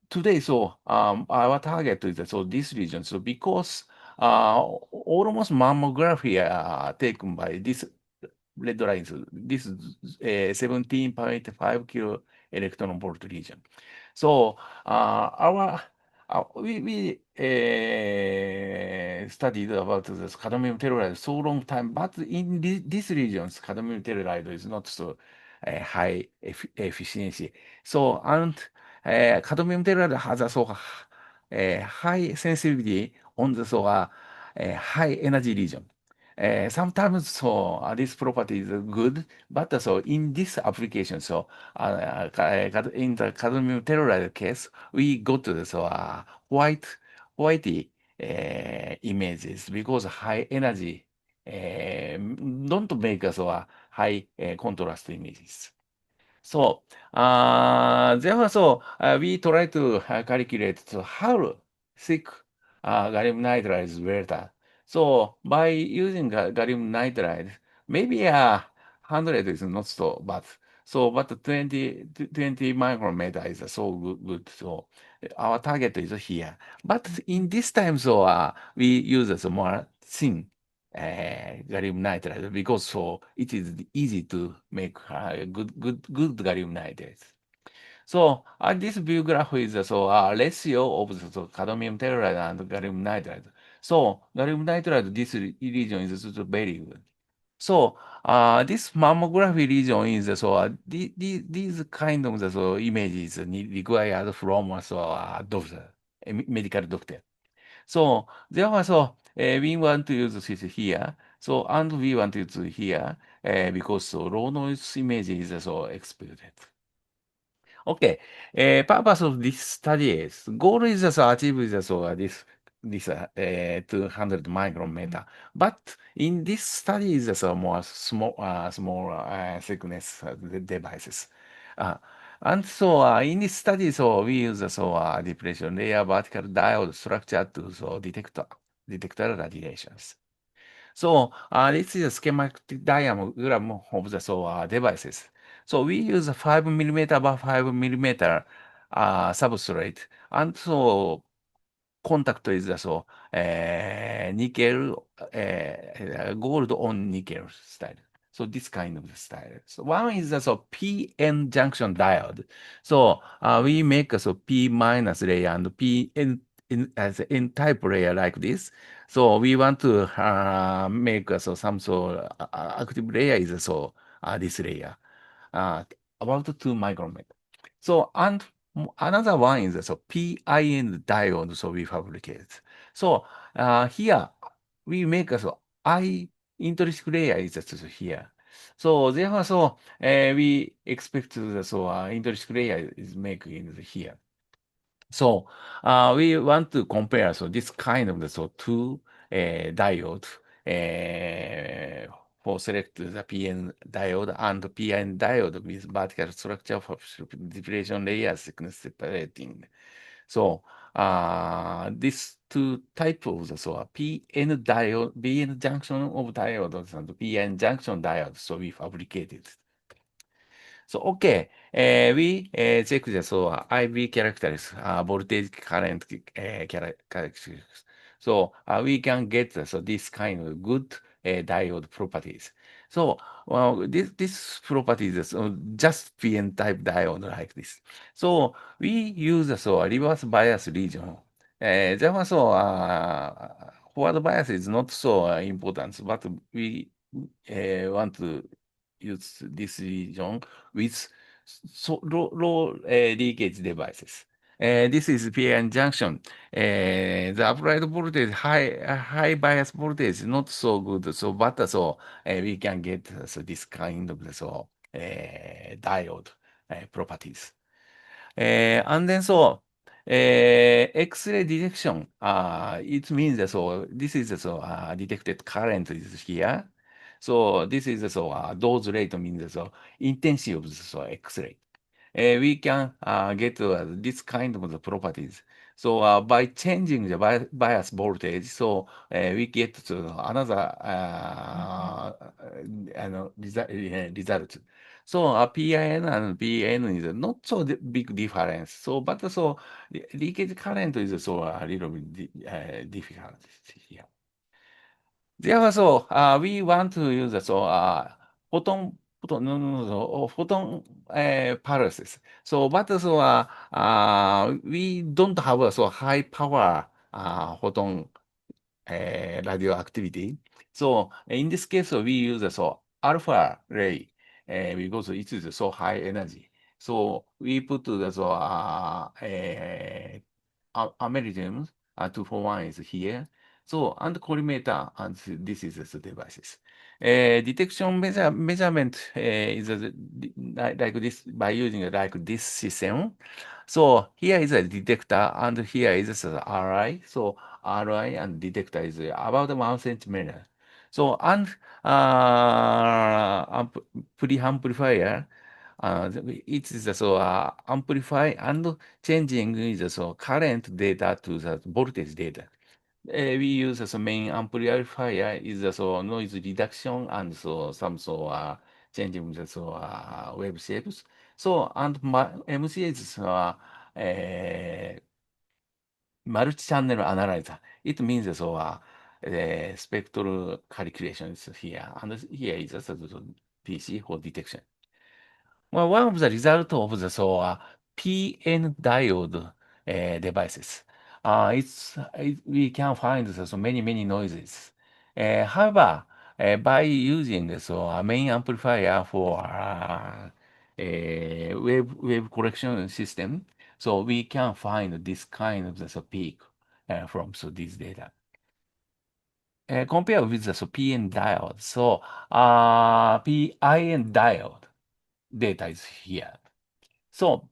today, our target is this region. So because almost mammography taken by this red lines, this 17.5 kilo electron volt region. So we studied about this cadmium telluride so long time, but in these regions, cadmium telluride is not so high efficiency. So, and cadmium telluride has a high sensitivity on the high energy region. Sometimes this property is good, but in this application, in the cadmium telluride case, we got the whitey images because high energy don't make us high contrast images. So therefore, we try to calculate how thick gallium nitride is better. So by using gallium nitride, maybe 100 is not so bad. So, but 20 micrometer is so good. So our target is here. But in this time, we use more thin gallium nitride because it is easy to make good gallium nitride. So this view graph is ratio of the cadmium telluride and gallium nitride. So gallium nitride, this region is very good. So this mammography region is these kind of images required from doctor, medical doctor. So therefore, we want to use this here. So and we want to use here because low noise image is expected. Okay, purpose of this study is goal is achieve this 200 micrometer. But in this study is more small thickness devices. And in this study, we use depression layer vertical diode structure to detector radiations. So this is a schematic diagram of the devices. So we use a 5 millimeter by 5 millimeter substrate, and so contact is nickel, gold on nickel style. So this kind of style. So one is PN junction diode. So we make P minus layer and PN as an N-type layer like this. So we want to make some active layer is this layer, about 2 micrometer. So and another one is PIN diode. So we fabricate. So here we make I intrinsic layer is here. So therefore, we expect the intrinsic layer is made in here. So we want to compare this kind of two diode for select the PN diode and PN diode with vertical structure for depression layer thickness separating. So these two types of PN diode, PN junction of diodes and PN junction diodes, so we fabricated. So, okay, we check the IV characteristics, voltage current characteristics. So, we can get this kind of good diode properties. So, this properties is just PN type diode like this. So, we use reverse bias region. Therefore, forward bias is not so important, but we want to use this region with low leakage devices. This is PN junction. The applied voltage, high bias voltage, not so good. So, but we can get this kind of diode properties. And then X-ray detection. It means this is detected current is here. So this is dose rate means intensity of X-ray. We can get this kind of the properties. So by changing the bias voltage, we get to another result. So PIN and PN is not so big difference. So but leakage current is a little bit difficult here. Therefore, we want to use photon pulses. So, but we don't have a high power photon radioactivity. So, in this case, we use alpha ray because it is so high energy. So, we put the americium 241 is here. So, and collimator, and this is the devices. Detection measurement is like this by using like this system. So here is a detector, and here is a RI. So RI and detector is about 1 centimeter. So and preamplifier. It is amplify and changing is current data to the voltage data. We use as a main amplifier is noise reduction and some changing the wave shapes. So and MCA is multi-channel analyzer. It means spectral calculation is here, and here is the PC for detection. Well, one of the results of the PN diode devices, we can find many noises. However, by using the main amplifier for wave correction system, so we can find this kind of the peak from this data. Compared with the PN diode, so PIN diode data is here. So,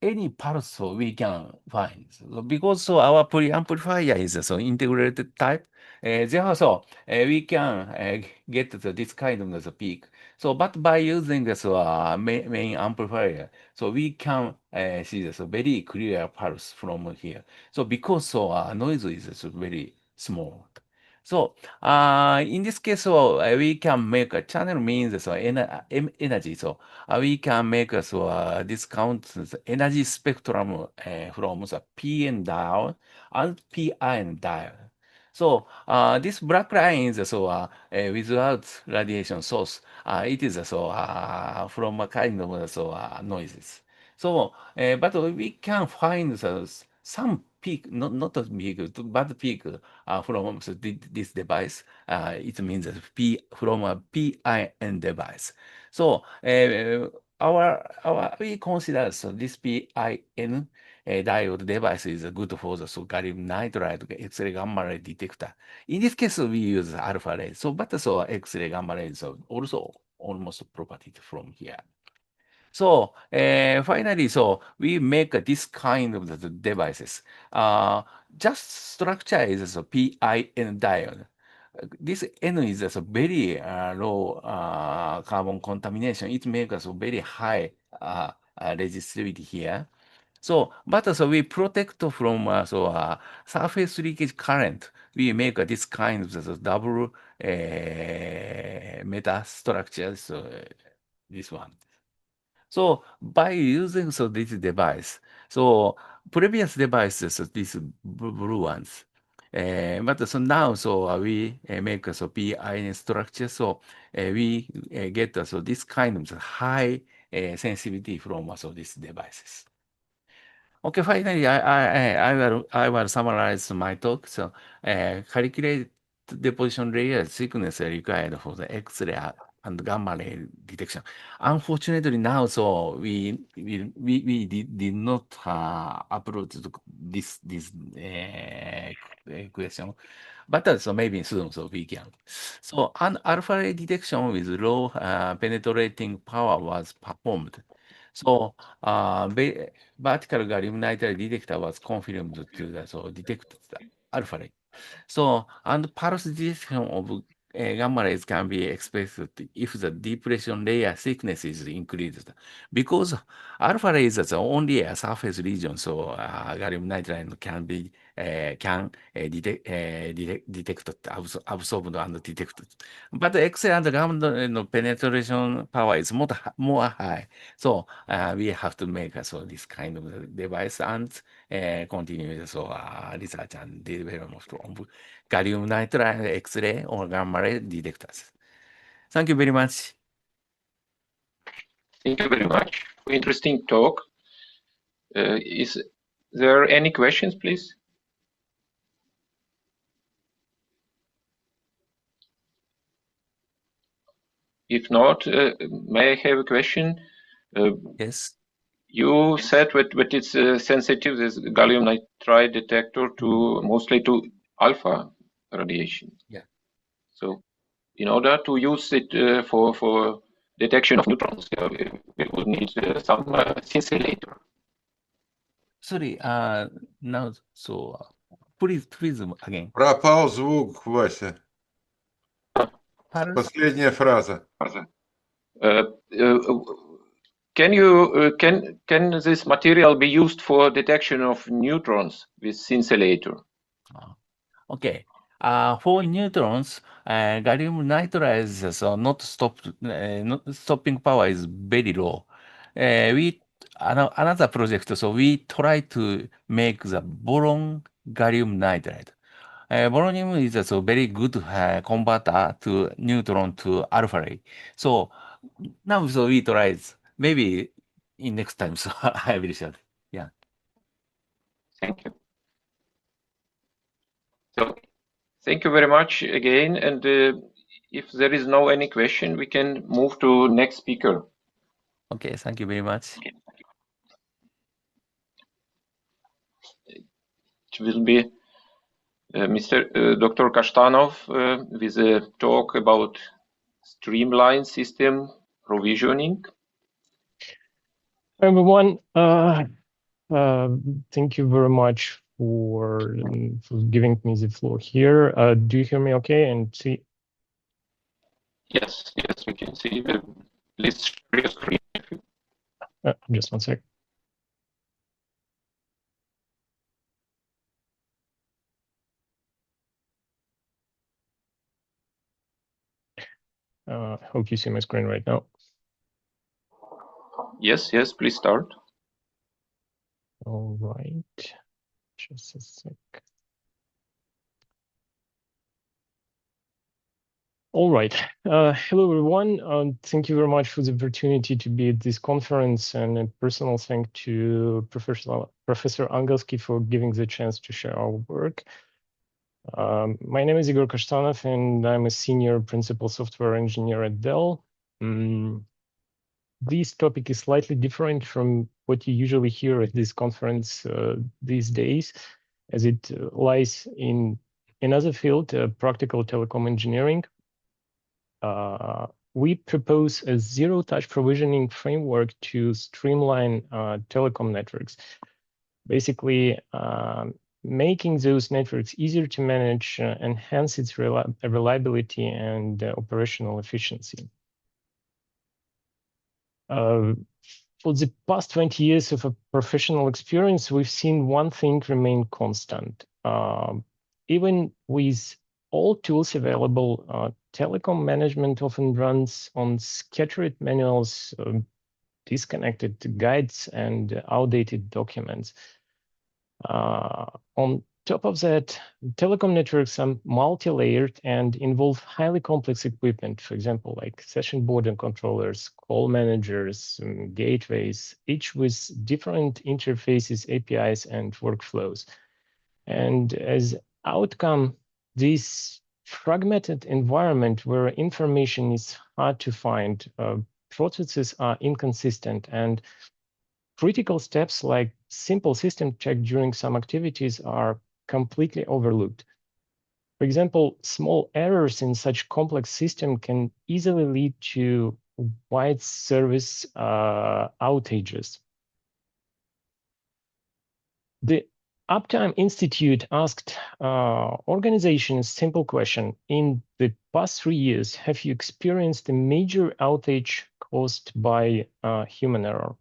any pulse we can find. So because our preamplifier is integrated type, therefore we can get this kind of the peak. So, but by using this main amplifier, so we can see this very clear pulse from here. So because noise is very small. So in this case, we can make a channel means energy. So we can make discount the energy spectrum from the PN diode and PIN diode. So this black line is without radiation source. It is from a kind of noises. So, but we can find some peak, not a big, but peak from this device. It means from a PIN device. So we consider this PIN diode device is good for the gallium nitride X-ray gamma ray detector. In this case, we use alpha ray. So, but X-ray gamma ray is also almost property from here. So finally, we make this kind of the devices. Just structure is a PIN diode. This N is a very low carbon contamination. It makes us very high resistivity here. So, but we protect from surface leakage current. We make this kind of double meta structure. So this one. So by using this device, so previous devices, these blue ones, but now we make PIN structure, so we get this kind of high sensitivity from these devices. Okay, finally, I will summarize my talk. So calculate deposition layer thickness required for the X-ray and gamma ray detection. Unfortunately, now so we did not approach this question, but so maybe soon so we can. So an alpha ray detection with low penetrating power was performed. So vertical gallium nitride detector was confirmed to detect the alpha ray. So, and pulse detection of gamma rays can be expected if the depression layer thickness is increased. Because alpha rays is only a surface region, so gallium nitride can be detected, absorbed and detected. But X-ray and gamma penetration power is more high. So we have to make this kind of device and continue research and development of gallium nitride, X-ray, or gamma ray detectors. Thank you very much. Thank you very much. Interesting talk. Is there any questions, please? If not, may I have a question? Yes. You said that it's sensitive, this gallium nitride detector, to mostly to alpha radiation. Yeah. So, in order to use it for detection of neutrons, we would need some scintillator. Sorry, now, so please again. Пропал звук, Вася. Последняя фраза. Can this material be used for detection of neutrons with scintillator? Okay. For neutrons, gallium nitride is not stopping power is very low. Another project, so we try to make the boron gallium nitride. Boronium is a very good converter to neutron to alpha ray. So now so we try it. Maybe in next time, so I will share. Yeah. Thank you. So thank you very much again. And if there is no any question, we can move to next speaker. Okay, thank you very much. It will be Dr. Kashtanov with a talk about Streamline system provisioning. Everyone, thank you very much for giving me the floor here. Do you hear me okay and see? Yes, we can see. Please share your screen. Just one sec. Hope you see my screen right now. Yes, please start. All right, just a sec. All right. Hello, everyone. Thank you very much for the opportunity to be at this conference, and a personal thank to Professor Angelski for giving the chance to share our work. My name is Igor Kashtanov, and I'm a senior principal software engineer at Dell. This topic is slightly different from what you usually hear at this conference these days, as it lies in another field, practical telecom engineering. We propose a zero-touch provisioning framework to streamline telecom networks, basically making those networks easier to manage, enhance its reliability and operational efficiency. For the past 20 years of a professional experience, we've seen one thing remain constant. Even with all tools available, telecom management often runs on scattered manuals, disconnected guides, and outdated documents. On top of that, telecom networks are multi-layered and involve highly complex equipment, for example, like session board and controllers, call managers, gateways, each with different interfaces, APIs, and workflows. And as outcome, these fragmented environment where information is hard to find, processes are inconsistent, and critical steps like simple system check during some activities are completely overlooked. For example, small errors in such complex system can easily lead to wide service outages. The Uptime Institute asked organizations a simple question. In the past 3 years, have you experienced a major outage caused by human error?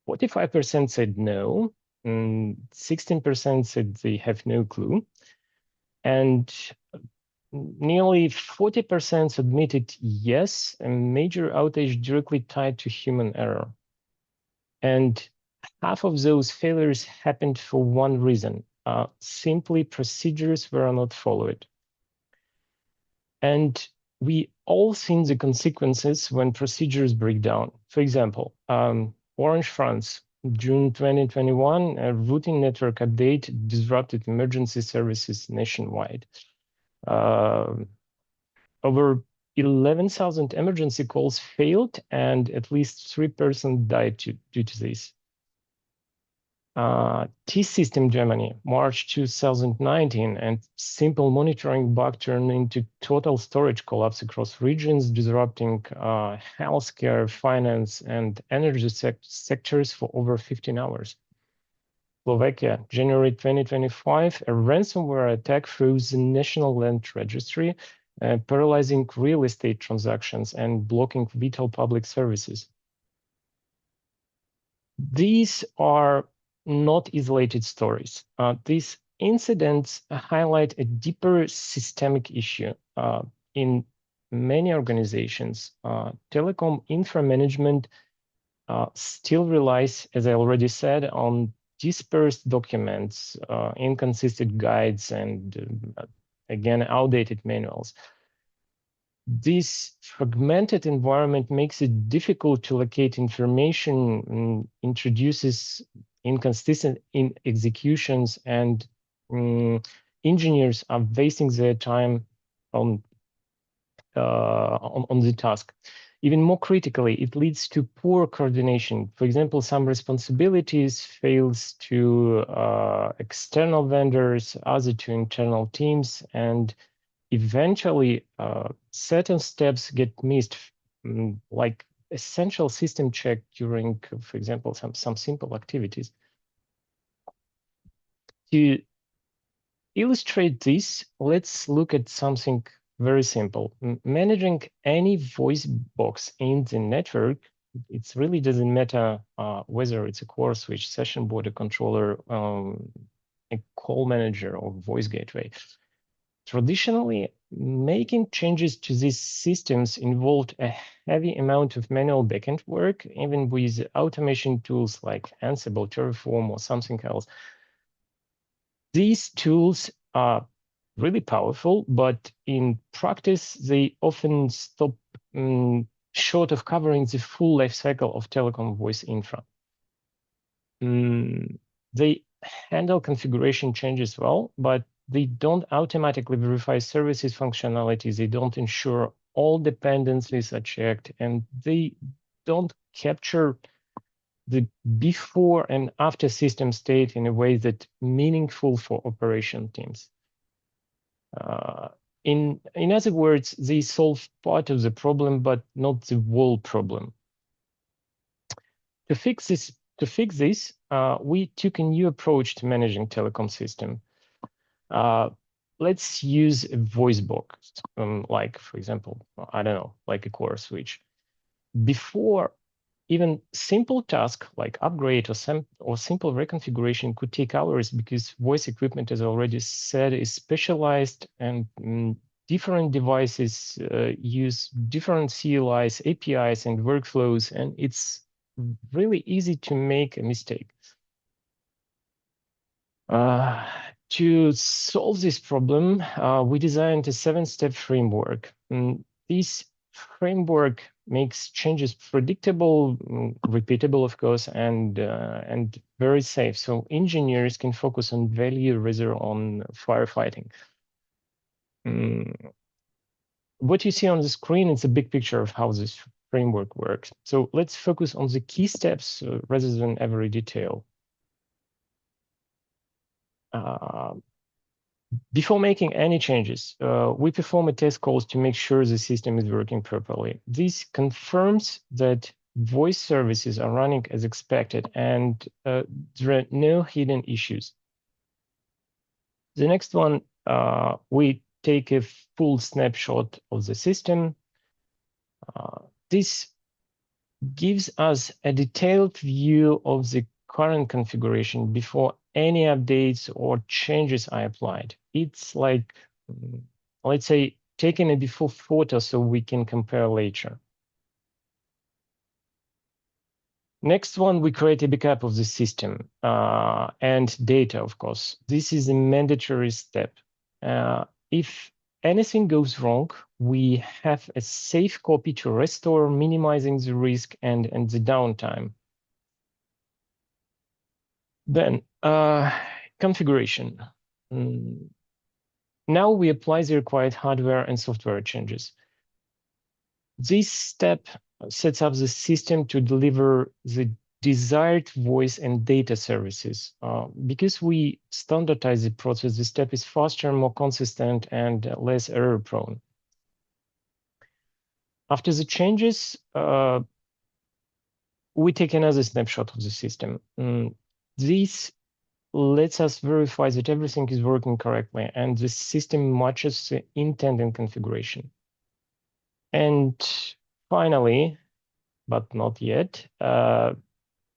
45% said no, 16% said they have no clue, and nearly 40% admitted yes, a major outage directly tied to human error. And half of those failures happened for one reason. Simply procedures were not followed. And we all seen the consequences when procedures break down. For example, Orange, France, June 2021, a routing network update disrupted emergency services nationwide. Over 11,000 emergency calls failed, and at least 3 persons died due to this. T-System Germany, March 2019, and simple monitoring bug turned into total storage collapse across regions, disrupting healthcare, finance, and energy sectors for over 15 hours. Slovakia, January 2025, a ransomware attack froze the National Land Registry, paralyzing real estate transactions and blocking vital public services. These are not isolated stories. These incidents highlight a deeper systemic issue. In many organizations, telecom infra management still relies, as I already said, on dispersed documents, inconsistent guides, and again, outdated manuals. This fragmented environment makes it difficult to locate information and introduces inconsistent in executions, and engineers are wasting their time on the task. Even more critically, it leads to poor coordination. For example, some responsibilities fails to external vendors, other to internal teams, and eventually certain steps get missed, like essential system check during, for example, some simple activities. To illustrate this, let's look at something very simple. Managing any voice box in the network, it really doesn't matter whether it's a core switch, session border controller, a call manager, or voice gateway. Traditionally, making changes to these systems involved a heavy amount of manual backend work, even with automation tools like Ansible, Terraform, or something else. These tools are really powerful, but in practice, they often stop short of covering the full life cycle of telecom voice infra. They handle configuration changes well, but they don't automatically verify services functionality. They don't ensure all dependencies are checked, and they don't capture the before and after system state in a way that's meaningful for operation teams. In other words, they solve part of the problem, but not the whole problem. To fix this, we took a new approach to managing telecom system. Let's use a voice box, like, for example, I don't know, like a core switch. Before, even simple task like upgrade or simple reconfiguration could take hours, because voice equipment, as I already said, is specialized, and different devices use different CLIs, APIs, and workflows, and it's really easy to make a mistake. To solve this problem, we designed a 7-step framework. This framework makes changes predictable, repeatable, of course, and very safe. So engineers can focus on value rather on firefighting. What you see on the screen is a big picture of how this framework works. So let's focus on the key steps rather than every detail. Before making any changes, we perform a test calls to make sure the system is working properly. This confirms that voice services are running as expected and there are no hidden issues. The next one, we take a full snapshot of the system. This gives us a detailed view of the current configuration before any updates or changes are applied. It's like, let's say, taking a before photo so we can compare later. Next one, we create a backup of the system and data, of course. This is a mandatory step. If anything goes wrong, we have a safe copy to restore, minimizing the risk and the downtime. Then, configuration. Now we apply the required hardware and software changes. This step sets up the system to deliver the desired voice and data services. Because we standardize the process, the step is faster, more consistent, and less error-prone. After the changes, we take another snapshot of the system. This lets us verify that everything is working correctly and the system matches the intent and configuration. And finally, but not yet,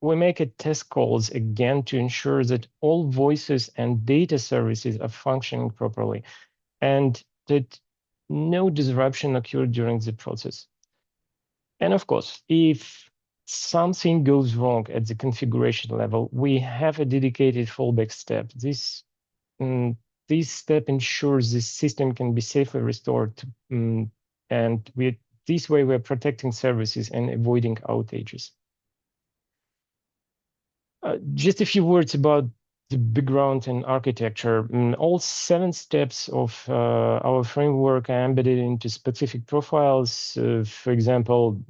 we make a test calls again to ensure that all voices and data services are functioning properly and that no disruption occurred during the process. And of course, if something goes wrong at the configuration level, we have a dedicated fallback step. This step ensures the system can be safely restored, and this way we're protecting services and avoiding outages. Just a few words about the background and architecture. All 7 steps of our framework are embedded into specific profiles. For example,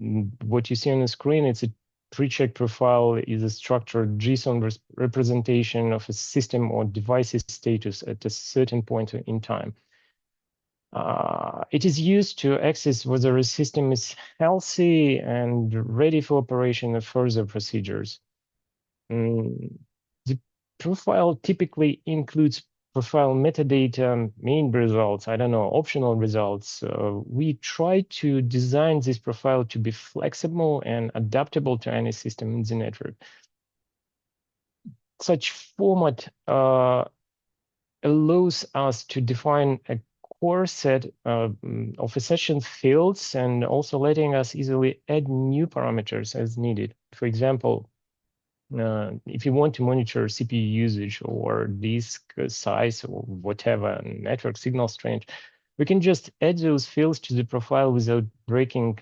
what you see on the screen, it's a pre-check profile, is a structured JSON representation of a system or device's status at a certain point in time. It is used to access whether a system is healthy and ready for operation of further procedures. The profile typically includes profile metadata, main results, optional results. We try to design this profile to be flexible and adaptable to any system in the network. Such format allows us to define a core set of accession fields and also letting us easily add new parameters as needed. For example, if you want to monitor CPU usage or disk size or whatever, network signal strength, we can just add those fields to the profile without breaking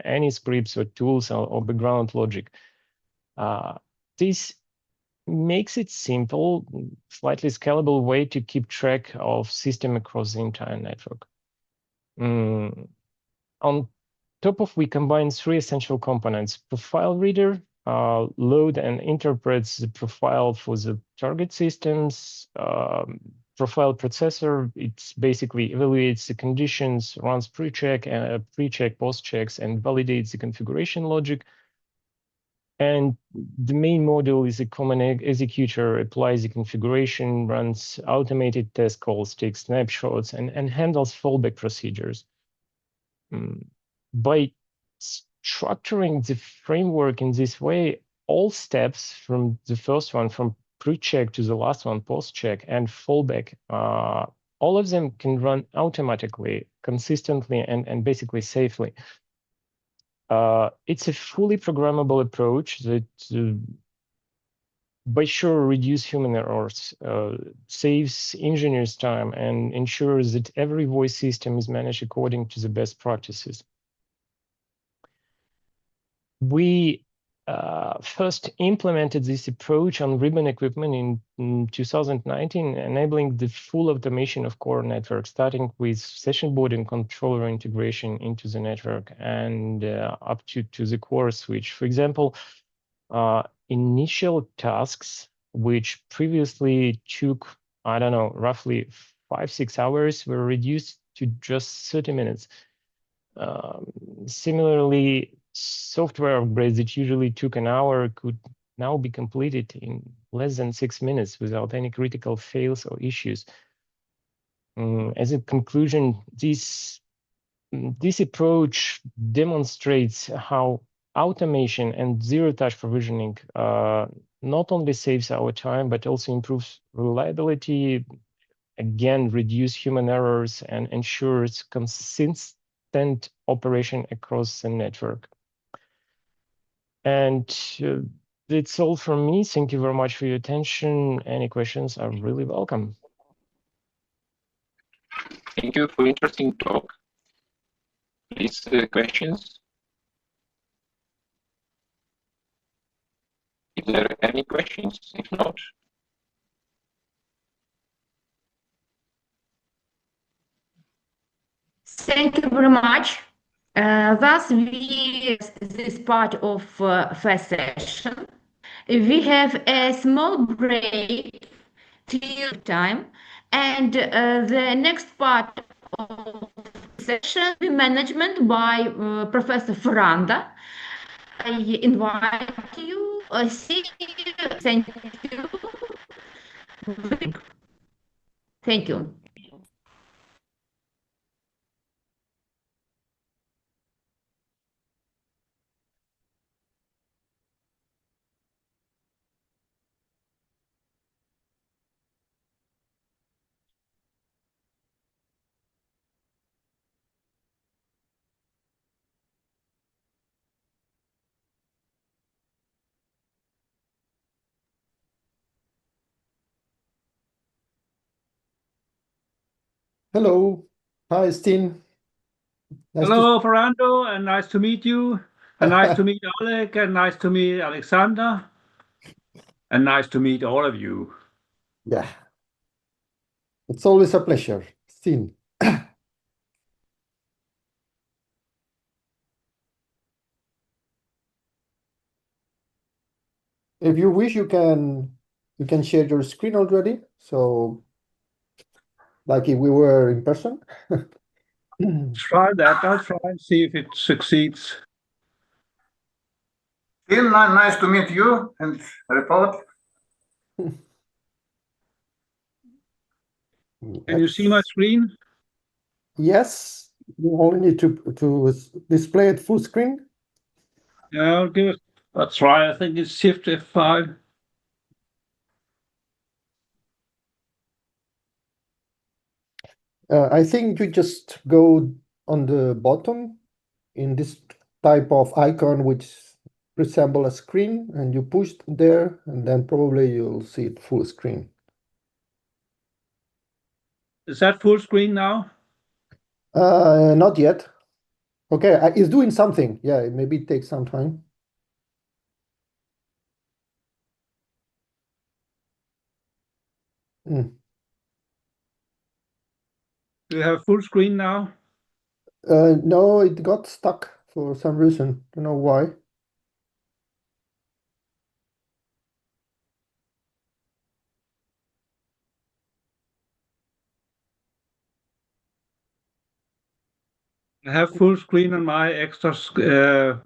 any scripts or tools or background logic. This makes it simple, slightly scalable way to keep track of system across the entire network. On top of, we combine 3 essential components: profile reader, load and interprets the profile for the target systems. Profile processor, it's basically evaluates the conditions, runs pre-check, post-checks, and validates the configuration logic. And the main module is a common executor, applies the configuration, runs automated test calls, takes snapshots, and handles fallback procedures. By structuring the framework in this way, all steps from the first one, from pre-check to the last one, post-check and fallback, all of them can run automatically, consistently, and basically safely. It's a fully programmable approach that by sure reduces human errors, saves engineers time, and ensures that every voice system is managed according to the best practices. We first implemented this approach on ribbon equipment in 2019, enabling the full automation of core network, starting with session board and controller integration into the network and up to the core switch. For example, initial tasks, which previously took, I don't know, roughly 5-6 hours, were reduced to just 30 minutes. Similarly, software upgrades that usually took an hour could now be completed in less than 6 minutes without any critical fails or issues. As a conclusion, this approach demonstrates how automation and zero-touch provisioning not only saves our time, but also improves reliability, again, reduce human errors, and ensures consistent operation across the network. And that's all from me. Thank you very much for your attention. Any questions are really welcome. Thank you for interesting talk. Please, questions? If there are any questions, if not. Thank you very much. Thus, this part of first session. We have a small break till time, and the next part of the session will be management by Professor Ferrando. I invite you. See you. Thank you. Thank you. Hello. Hi, Steen. Hello, Ferrando, and nice to meet you. And nice to meet Oleg, and nice to meet Alexander. And nice to meet all of you. Yeah. It's always a pleasure, Steen. If you wish, you can share your screen already. So, like if we were in person. Try that. I'll try and see if it succeeds. Steen, nice to meet you and report. Can you see my screen? Yes. You only need to display it full screen. Yeah, I'll give it a try. I think it's Shift F5. I think you just go on the bottom in this type of icon, which resemble a screen, and you push there, and then probably you'll see it full screen. Is that full screen now? Not yet. Okay, it's doing something. Yeah, it maybe takes some time. Do you have full screen now? No, it got stuck for some reason. Don't know why. I have full screen on my extra screen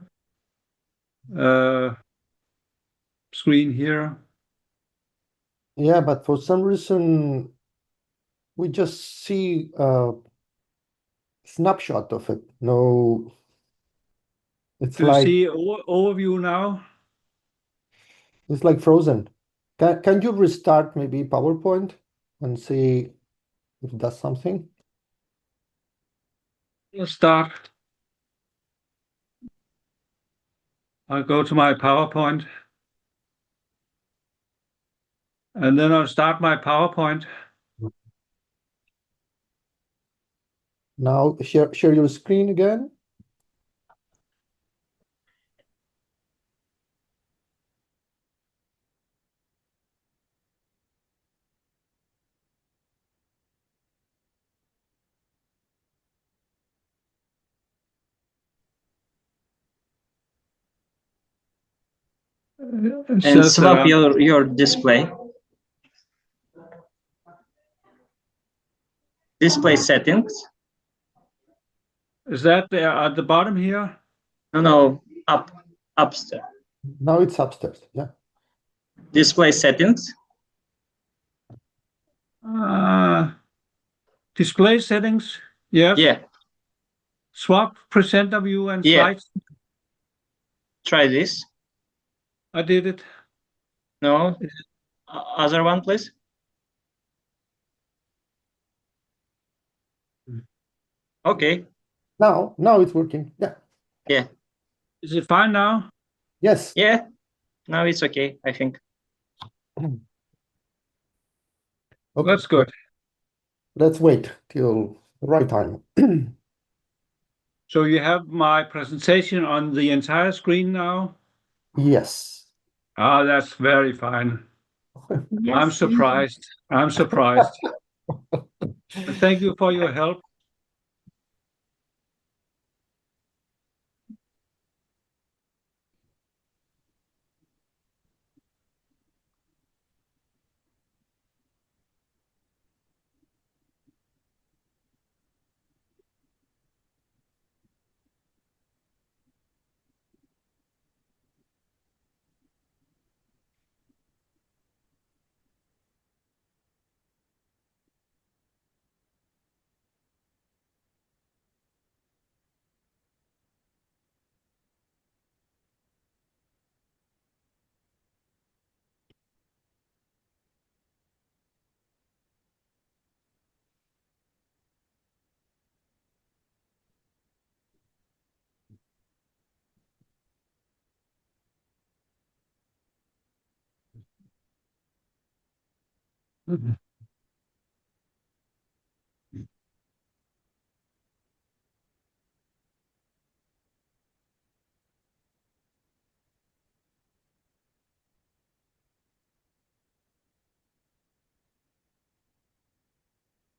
here. Yeah, but for some reason, we just see a snapshot of it. No, it's Do you like see overview now? it's like frozen. Can you restart maybe PowerPoint and see if it does something? Let's start. I'll go to my PowerPoint. And then I'll start my PowerPoint. Now share your screen again. And swap your display. Display settings. Is that at the bottom here? No, upstairs. Now it's upstairs. Yeah. Display settings. Display settings. Yes. Yeah. Swap presenter view and slides. Try this. I did it. No. Other one, please. Okay. Now it's working. Yeah. Yeah. Is it fine now? Yes. Yeah. Now it's okay, I think. Okay. That's good. Let's wait till the right time. So you have my presentation on the entire screen now? Yes. Ah, that's very fine. Yes. I'm surprised. I'm surprised. Thank you for your help.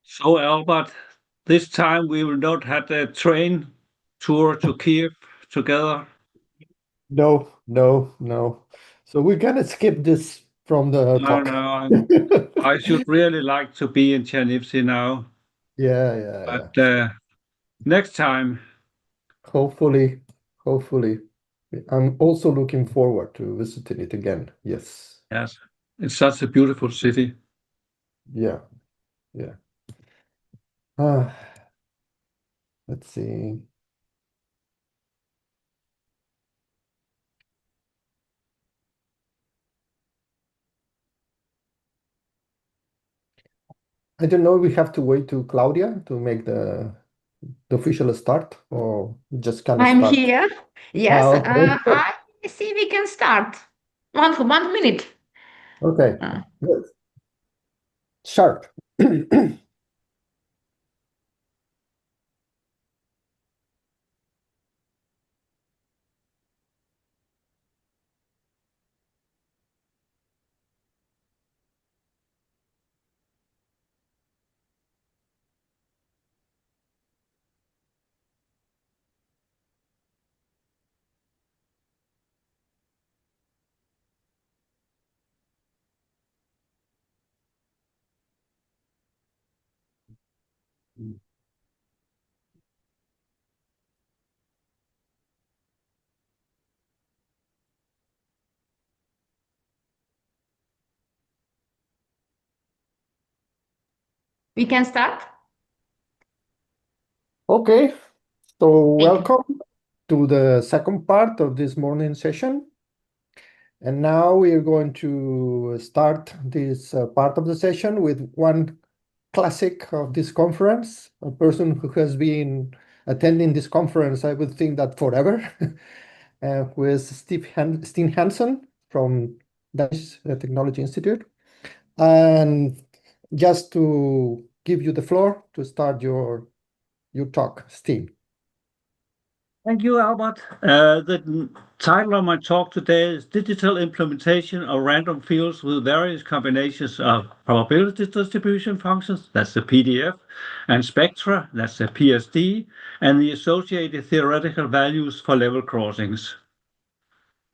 So, Albert, this time we will not have a train tour to Kiev together. No. So we're gonna skip this from the talk. No. I should really like to be in Chernivtsi now. Yeah. But next time. Hopefully. I'm also looking forward to visiting it again. Yes. Yes. It's such a beautiful city. Yeah. Let's see. I don't know. We have to wait to Claudia to make the official start, or just kind of I'm start. here. Yes. Okay. I see we can start. 1 minute. Okay. Good. Sharp. We can start. Okay. So welcome to the second part of this morning session. And now we are going to start this part of the session with one classic of this conference, a person who has been attending this conference, I would think that forever, who is Steen Hanson from Danish Technology Institute. And just to give you the floor to start your talk, Steen. Thank you, Albert. The title of my talk today is Digital Implementation of Random Fields with Various Combinations of Probability Distribution Functions, that's the PDF, and Spectra, that's the PSD, and the associated theoretical values for level crossings.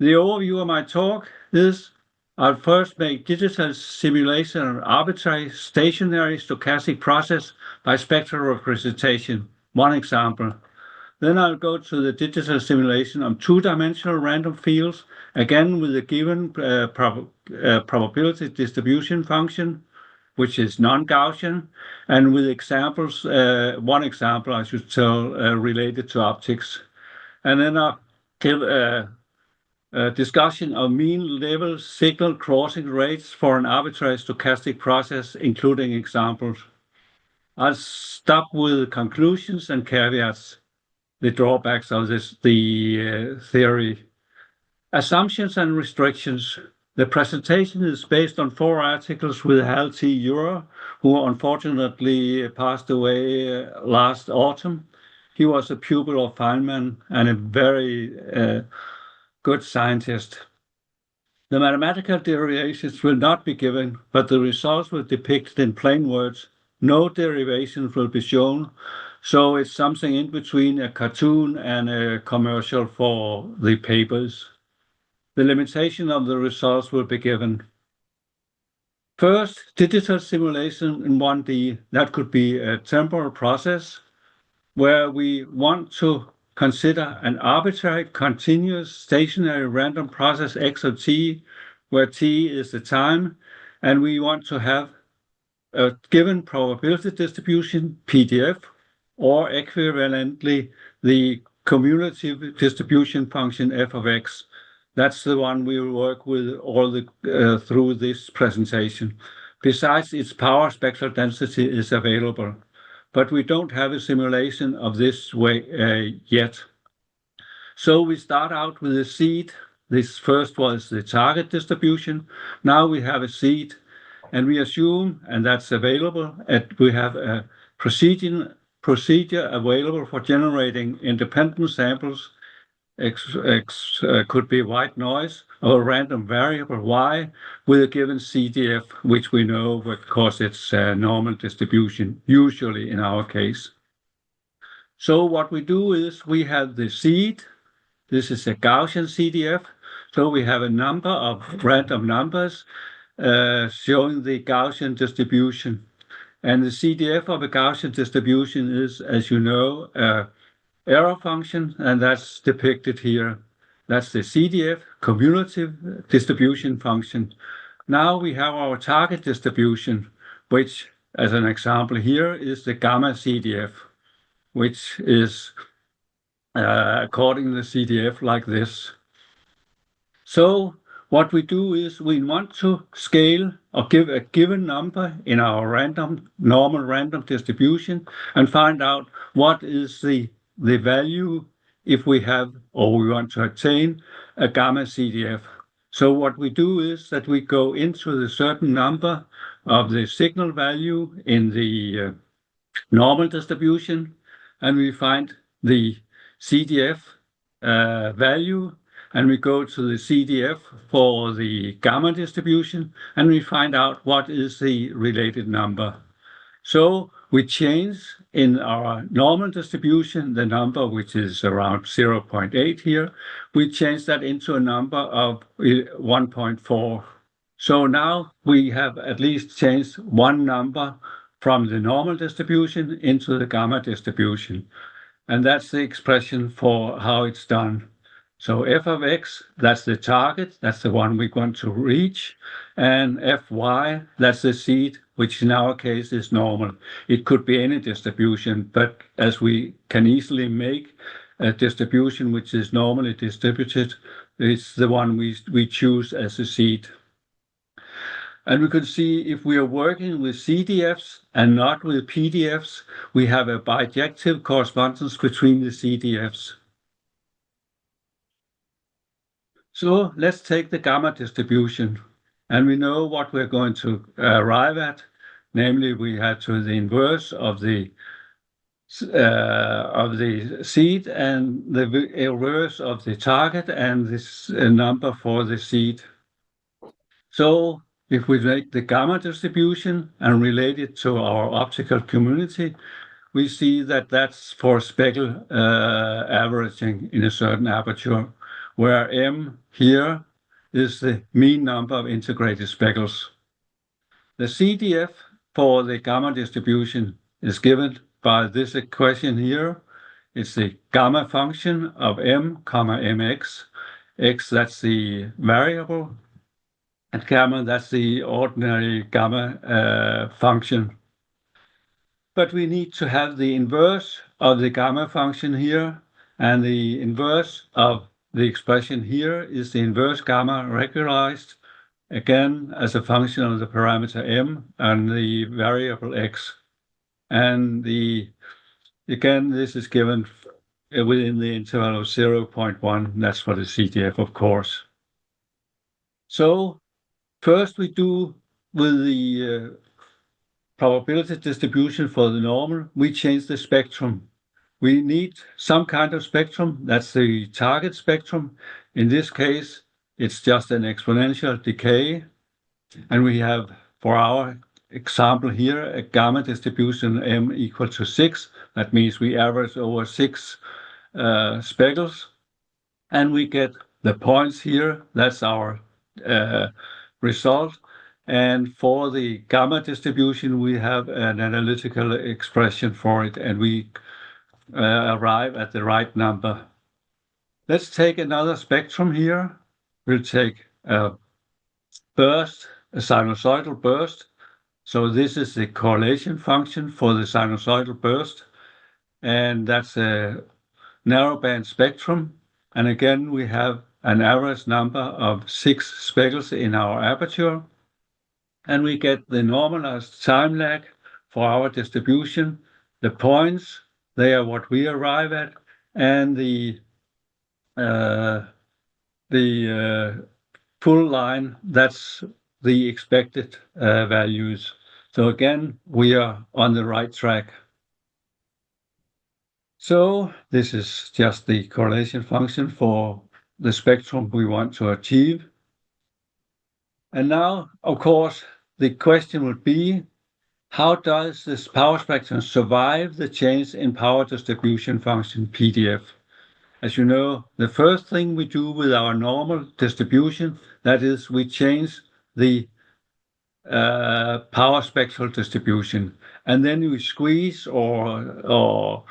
The overview of my talk is I'll first make digital simulation of arbitrary stationary stochastic process by spectral representation, one example. Then I'll go to the digital simulation of two-dimensional random fields, again with a given probability distribution function, which is non-Gaussian, and with examples, one example I should tell related to optics. And then I'll give a discussion of mean level signal crossing rates for an arbitrary stochastic process, including examples. I'll stop with conclusions and caveats, the drawbacks of the theory. Assumptions and restrictions. The presentation is based on 4 articles with Hal T. Ure, who unfortunately passed away last autumn. He was a pupil of Feynman and a very good scientist. The mathematical derivations will not be given, but the results will be depicted in plain words. No derivations will be shown, so it's something in between a cartoon and a commercial for the papers. The limitation of the results will be given. First, digital simulation in 1D. That could be a temporal process where we want to consider an arbitrary, continuous, stationary random process x of t, where t is the time, and we want to have a given probability distribution, PDF, or equivalently, the cumulative distribution function f of x. That's the one we will work with all through this presentation. Besides, its power spectral density is available, but we don't have a simulation of this way yet. So we start out with a seed. This first was the target distribution. Now we have a seed, and we assume, and that's available, that we have a procedure available for generating independent samples. X could be white noise or a random variable y with a given CDF, which we know because it's a normal distribution, usually in our case. So what we do is we have the seed. This is a Gaussian CDF. So we have a number of random numbers showing the Gaussian distribution. And the CDF of a Gaussian distribution is, as you know, error function, and that's depicted here. That's the CDF, cumulative distribution function. Now we have our target distribution, which, as an example here, is the gamma CDF, which is according to the CDF like this. So what we do is we want to scale or give a given number in our normal random distribution and find out what is the value if we have, or we want to attain, a gamma CDF. So what we do is that we go into the certain number of the signal value in the normal distribution, and we find the CDF value, and we go to the CDF for the gamma distribution, and we find out what is the related number. So we change in our normal distribution, the number which is around 0.8 here, we change that into a number of 1.4. So now we have at least changed one number from the normal distribution into the gamma distribution. And that's the expression for how it's done. So f of x, that's the target, that's the one we want to reach, and fy, that's the seed, which in our case is normal. It could be any distribution, but as we can easily make a distribution which is normally distributed, it's the one we choose as a seed. And we can see if we are working with CDFs and not with PDFs, we have a bijective correspondence between the CDFs. So let's take the gamma distribution, and we know what we're going to arrive at. Namely, we had to the inverse of the seed and the inverse of the target and this number for the seed. So if we take the gamma distribution and relate it to our optical community, we see that that's for speckle averaging in a certain aperture. where M here is the mean number of integrated speckles. The CDF for the gamma distribution is given by this equation here. It's the gamma function of M, comma mx. X, that's the variable, and gamma, that's the ordinary gamma function. But we need to have the inverse of the gamma function here, and the inverse of the expression here is the inverse gamma regularized, again, as a function of the parameter m and the variable x. And again, this is given within the interval of 0.1. That's for the CDF, of course. So first we do with the probability distribution for the normal, we change the spectrum. We need some kind of spectrum. That's the target spectrum. In this case, it's just an exponential decay. And we have, for our example here, a gamma distribution m equal to 6. That means we average over 6 speckles. And we get the points here. That's our result. And for the gamma distribution, we have an analytical expression for it, and we arrive at the right number. Let's take another spectrum here. We'll take a burst, a sinusoidal burst. So this is the correlation function for the sinusoidal burst, and that's a narrowband spectrum. And again, we have an average number of 6 speckles in our aperture. And we get the normalized time lag for our distribution. The points, they are what we arrive at, and the full line, that's the expected values. So again, we are on the right track. So this is just the correlation function for the spectrum we want to achieve. And now, of course, the question would be, how does this power spectrum survive the change in power distribution function PDF? As you know, the first thing we do with our normal distribution, that is, we change the power spectral distribution, and then we squeeze or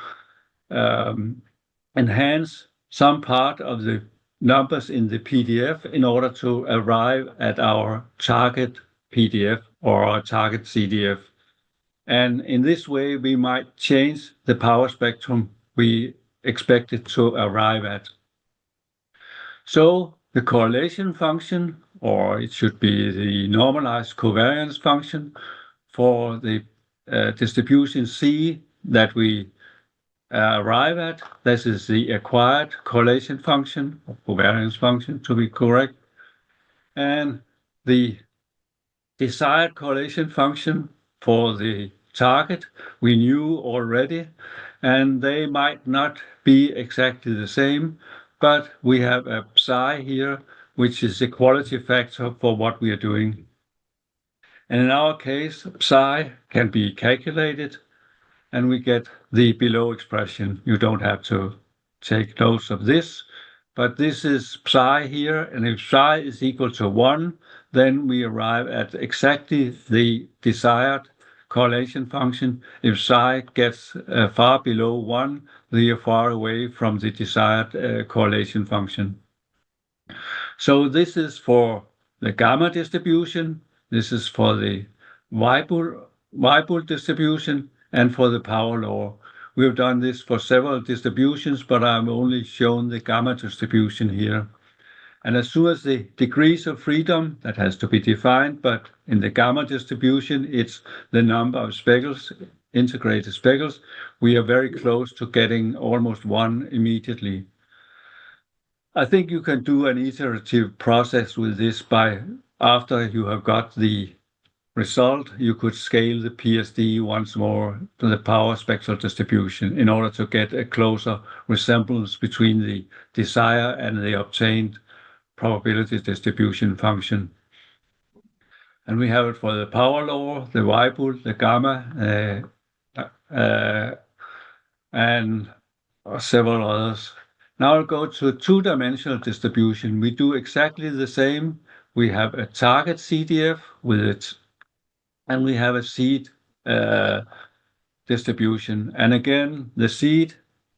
enhance some part of the numbers in the PDF in order to arrive at our target PDF or our target CDF. And in this way, we might change the power spectrum we expect it to arrive at. So the correlation function, or it should be the normalized covariance function for the distribution C that we arrive at. This is the acquired correlation function, or covariance function to be correct. And the desired correlation function for the target we knew already, and they might not be exactly the same, but we have a psi here, which is the quality factor for what we are doing. And in our case, psi can be calculated, and we get the below expression. You don't have to take notes of this, but this is psi here, and if psi is equal to 1, then we arrive at exactly the desired correlation function. If psi gets far below 1, we are far away from the desired correlation function. So this is for the gamma distribution, this is for the Weibull distribution, and for the power law. We've done this for several distributions, but I've only shown the gamma distribution here. And as soon as the degrees of freedom, that has to be defined, but in the gamma distribution, it's the number of speckles, integrated speckles. We are very close to getting almost 1 immediately. I think you can do an iterative process with this by, after you have got the result, you could scale the PSD once more to the power spectral distribution in order to get a closer resemblance between the desire and the obtained probability distribution function. And we have it for the power law, the Weibull, the gamma, and several others. Now I'll go to two-dimensional distribution. We do exactly the same. We have a target CDF with it, and we have a seed distribution. And again, the seed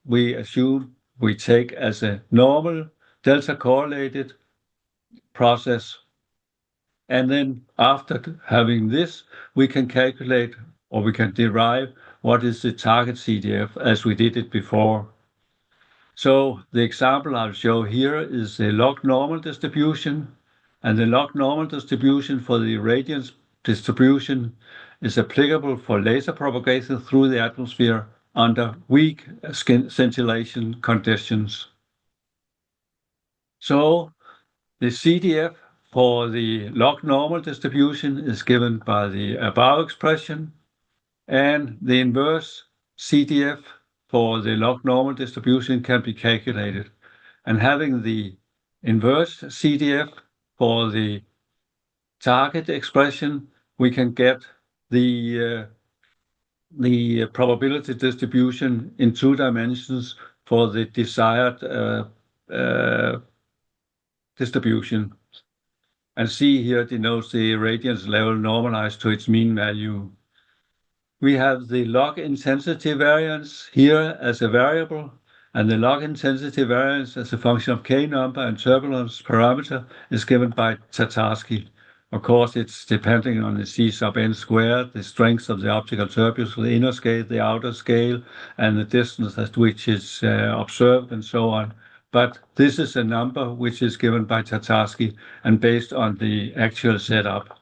we assume we take as a normal delta correlated process. And then after having this, we can calculate or we can derive what is the target CDF as we did it before. So the example I'll show here is the log normal distribution, and the log normal distribution for the radiance distribution is applicable for laser propagation through the atmosphere under weak scintillation conditions. So the CDF for the log normal distribution is given by the above expression, and the inverse CDF for the log normal distribution can be calculated. And having the inverse CDF for the target expression, we can get the probability distribution in 2 dimensions for the desired distribution. And C here denotes the radiance level normalized to its mean value. We have the log intensity variance here as a variable, and the log intensity variance as a function of K number and turbulence parameter is given by Tatarsky. Of course, it's depending on the C sub n squared, the strength of the optical turbulence, the inner scale, the outer scale, and the distance at which it's observed, and so on. But this is a number which is given by Tatarsky and based on the actual setup.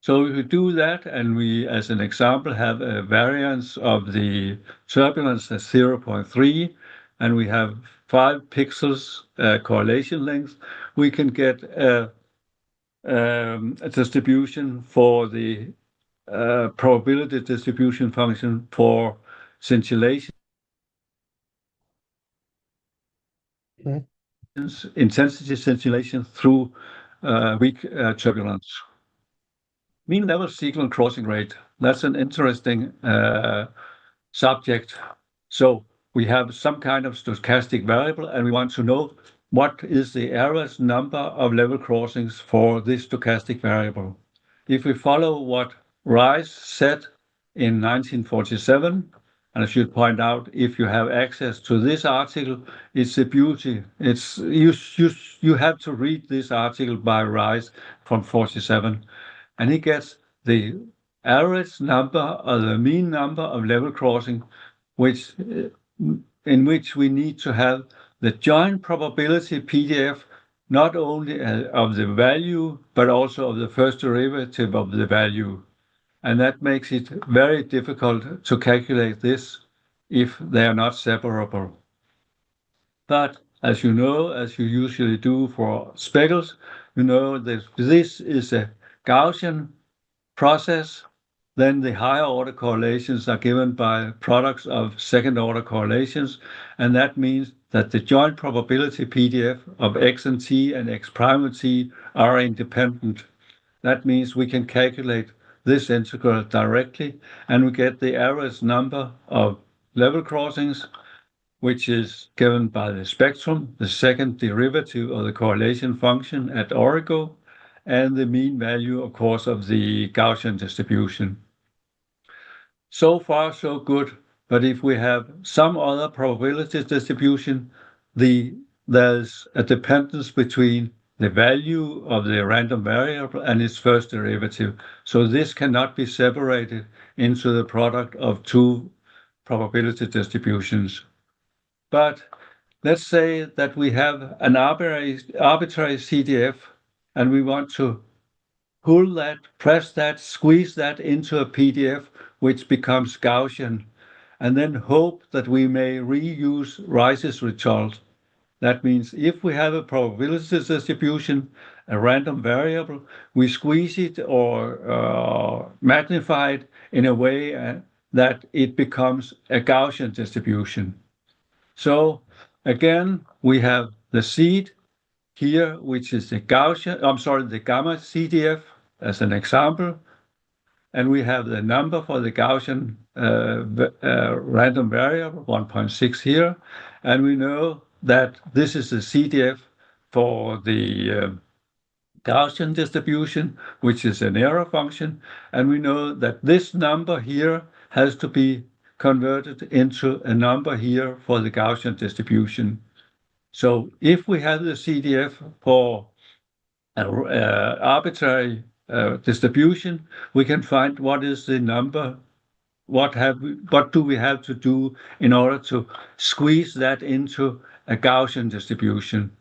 So if we do that, and we, as an example, have a variance of the turbulence at 0.3, and we have 5 pixels correlation length, we can get a distribution for the probability distribution function for scintillation, intensity scintillation through weak turbulence. Mean level signal crossing rate, that's an interesting subject. So we have some kind of stochastic variable, and we want to know what is the average number of level crossings for this stochastic variable. If we follow what Rice said in 1947, and I should point out, if you have access to this article, it's a beauty. It's you have to read this article by Rice from 47. And he gets the average number or the mean number of level crossing, in which we need to have the joint probability PDF, not only of the value, but also of the first derivative of the value. And that makes it very difficult to calculate this if they are not separable. But as you know, as you usually do for speckles, you know that this is a Gaussian process. Then the higher order correlations are given by products of second order correlations, and that means that the joint probability PDF of x and t and x prime and t are independent. That means we can calculate this integral directly, and we get the average number of level crossings, which is given by the spectrum, the second derivative of the correlation function at origo, and the mean value, of course, of the Gaussian distribution. So far, so good. But if we have some other probability distribution, there's a dependence between the value of the random variable and its first derivative. So this cannot be separated into the product of 2 probability distributions. But let's say that we have an arbitrary CDF, and we want to pull that, press that, squeeze that into a PDF, which becomes Gaussian, and then hope that we may reuse Rice's result. That means if we have a probability distribution, a random variable, we squeeze it or magnify it in a way that it becomes a Gaussian distribution. So again, we have the seed here, which is the gamma CDF as an example. and we have the number for the Gaussian random variable, 1.6 here, and we know that this is the CDF for the Gaussian distribution, which is an error function, and we know that this number here has to be converted into a number here for the Gaussian distribution. So if we have the CDF for an arbitrary distribution, we can find what is the number, what do we have to do in order to squeeze that into a Gaussian distribution.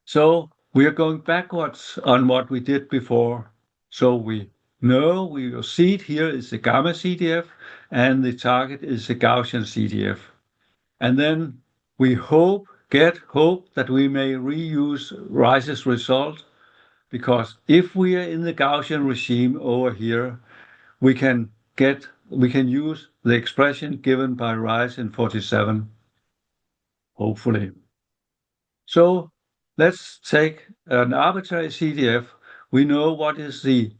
So we are going backwards on what we did before. So we know we see it here is the gamma CDF, and the target is the Gaussian CDF. And then we hope that we may reuse Rice's result, because if we are in the Gaussian regime over here, we can use the expression given by Rice in 47, hopefully. So let's take an arbitrary CDF. We know what is the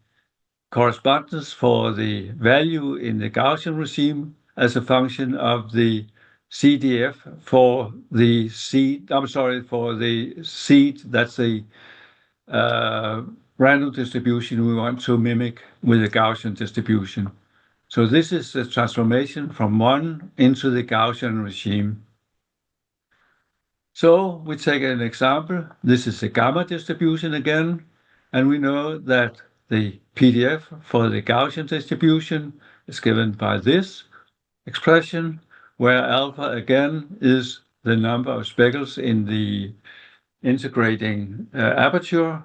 correspondence for the value in the Gaussian regime as a function of the CDF for the seed. For the seed, that's the random distribution we want to mimic with the Gaussian distribution. So this is the transformation from 1 into the Gaussian regime. So we take an example. This is the gamma distribution again, and we know that the PDF for the Gaussian distribution is given by this expression, where alpha again is the number of speckles in the integrating aperture,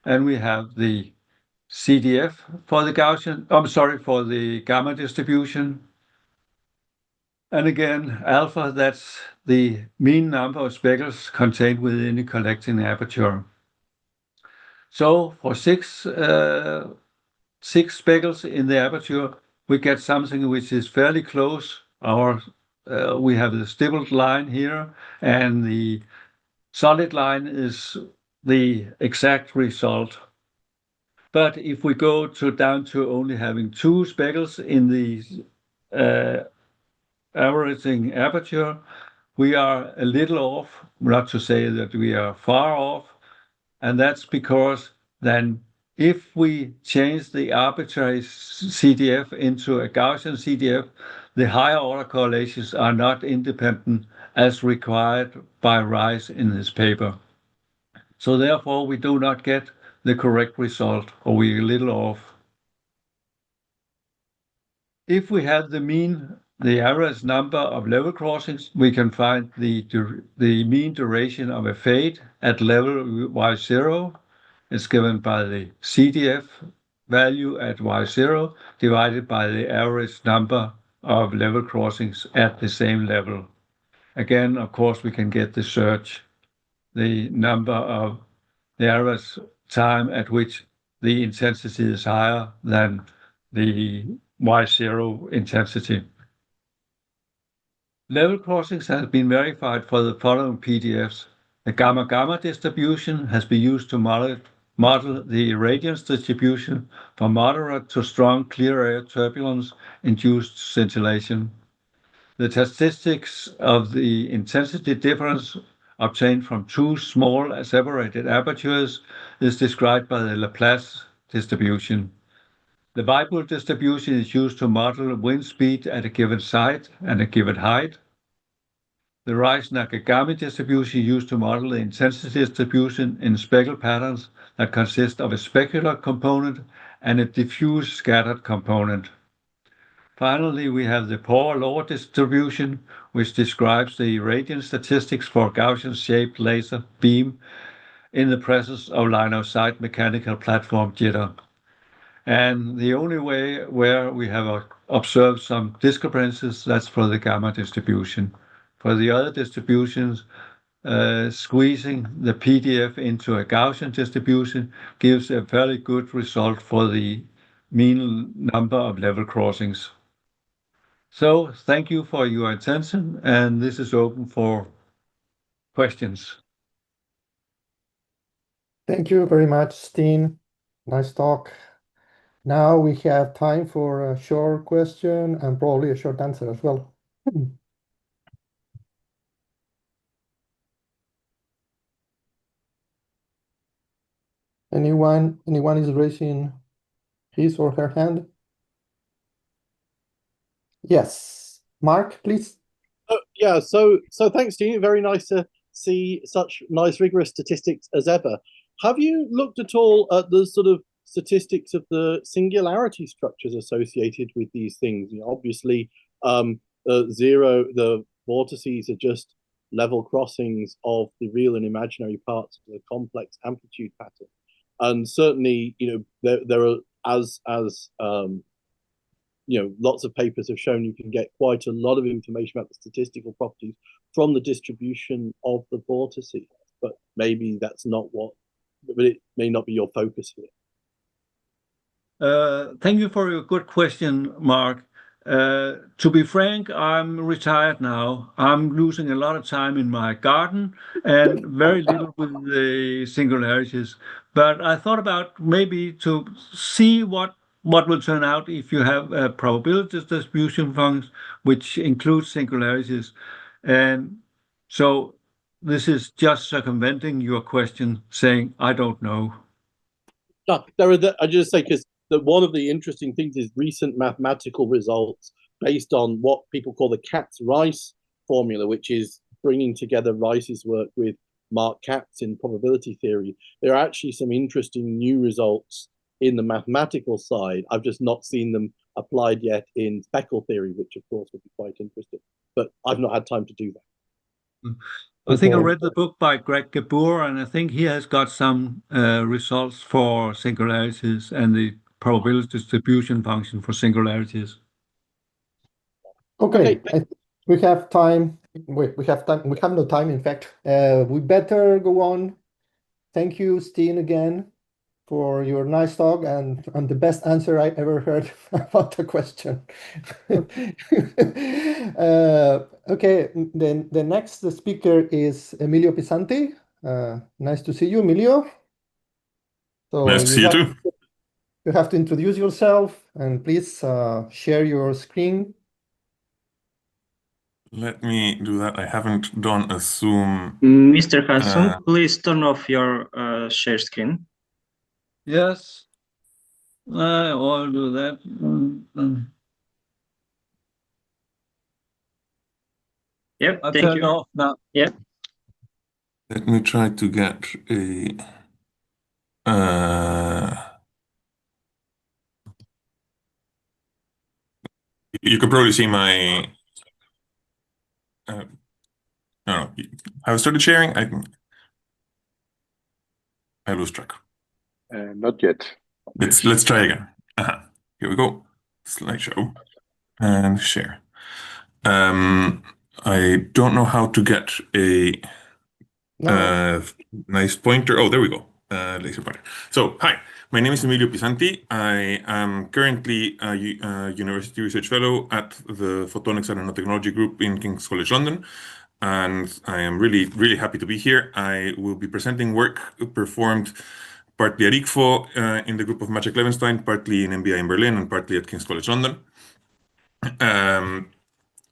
and we have the CDF for the for the gamma distribution. And again, alpha, that's the mean number of speckles contained within the collecting aperture. So for six speckles in the aperture, we get something which is fairly close. We have the stippled line here, and the solid line is the exact result. But if we go down to only having 2 speckles in the averaging aperture, we are a little off, not to say that we are far off, and that's because then if we change the arbitrary CDF into a Gaussian CDF, the higher order correlations are not independent as required by Rice in his paper. So therefore, we do not get the correct result, or we're a little off. If we have the average number of level crossings, we can find the mean duration of a fade at level y0. It's given by the CDF value at y0 divided by the average number of level crossings at the same level. Again, of course, we can get the search, the number of the average time at which the intensity is higher than the y0 intensity. Level crossings have been verified for the following PDFs. The gamma-gamma distribution has been used to model the irradiance distribution for moderate to strong clear air turbulence-induced scintillation. The statistics of the intensity difference obtained from 2 small separated apertures is described by the Laplace distribution. The Weibull distribution is used to model wind speed at a given site and a given height. The Rice-Nakagami distribution is used to model the intensity distribution in speckle patterns that consist of a specular component and a diffuse scattered component. Finally, we have the Power-Law distribution, which describes the irradiance statistics for Gaussian-shaped laser beam in the presence of line-of-sight mechanical platform jitter. And the only way where we have observed some discrepancies, that's for the gamma distribution. For the other distributions, squeezing the PDF into a Gaussian distribution gives a fairly good result for the mean number of level crossings. So thank you for your attention, and this is open for questions. Thank you very much, Steen. Nice talk. Now we have time for a short question and probably a short answer as well. Anyone is raising his or her hand? Yes. Mark, please. Yeah, so thanks to you. Very nice to see such nice rigorous statistics as ever. Have you looked at all at the sort of statistics of the singularity structures associated with these things? You know, obviously, the vortices are just level crossings of the real and imaginary parts of the complex amplitude pattern. And certainly, you know, there are you know, lots of papers have shown you can get quite a lot of information about the statistical properties from the distribution of the vortices, but maybe that's not what, but it may not be your focus here. Thank you for your good question, Mark. To be frank, I'm retired now. I'm losing a lot of time in my garden and very little with the singularities. But I thought about maybe to see what will turn out if you have a probability distribution function which includes singularities. And so this is just circumventing your question, saying, I don't know. No, I just say because one of the interesting things is recent mathematical results based on what people call the Katz-Rice formula, which is bringing together Rice's work with Mark Katz in probability theory. There are actually some interesting new results in the mathematical side. I've just not seen them applied yet in speckle theory, which of course would be quite interesting, but I've not had time to do that. I think I read the book by Greg Gabor, and I think he has got some results for singularities and the probability distribution function for singularities. Okay, we have time. We have time. We have no time, in fact. We better go on. Thank you, Steen, again, for your nice talk and the best answer I ever heard about the question. Okay, then the next speaker is Emilio Pisanty. Nice to see you, Emilio. So nice to see you too. You have to introduce yourself and please share your screen. Let me do that. I haven't done a Zoom. Mr. Hanson, please turn off your share screen. Yes, I will do that. Yep, I'll thank turn you. off now. Yep. Let me try to get a. You can probably see my. No, have I started sharing? I lose track. Not yet. Let's try again. Here we go. Slideshow and share. I don't know how to get a nice pointer. Oh, there we go. Laser pointer. So, hi, my name is Emilio Pisanty. I am currently a university research fellow at the Photonics and Nanotechnology Group in King's College London. And I am really, really happy to be here. I will be presenting work performed partly at ICFO in the group of Maciek Levenstein, partly in MBI in Berlin, and partly at King's College London,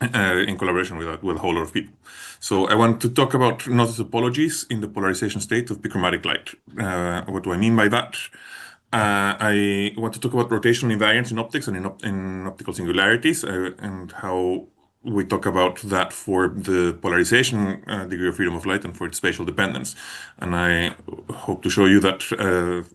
in collaboration with a whole lot of people. So I want to talk about noted topologies in the polarization state of bichromatic light. What do I mean by that? I want to talk about rotational invariance in optics and in optical singularities, and how we talk about that for the polarization degree of freedom of light and for its spatial dependence. And I hope to show you that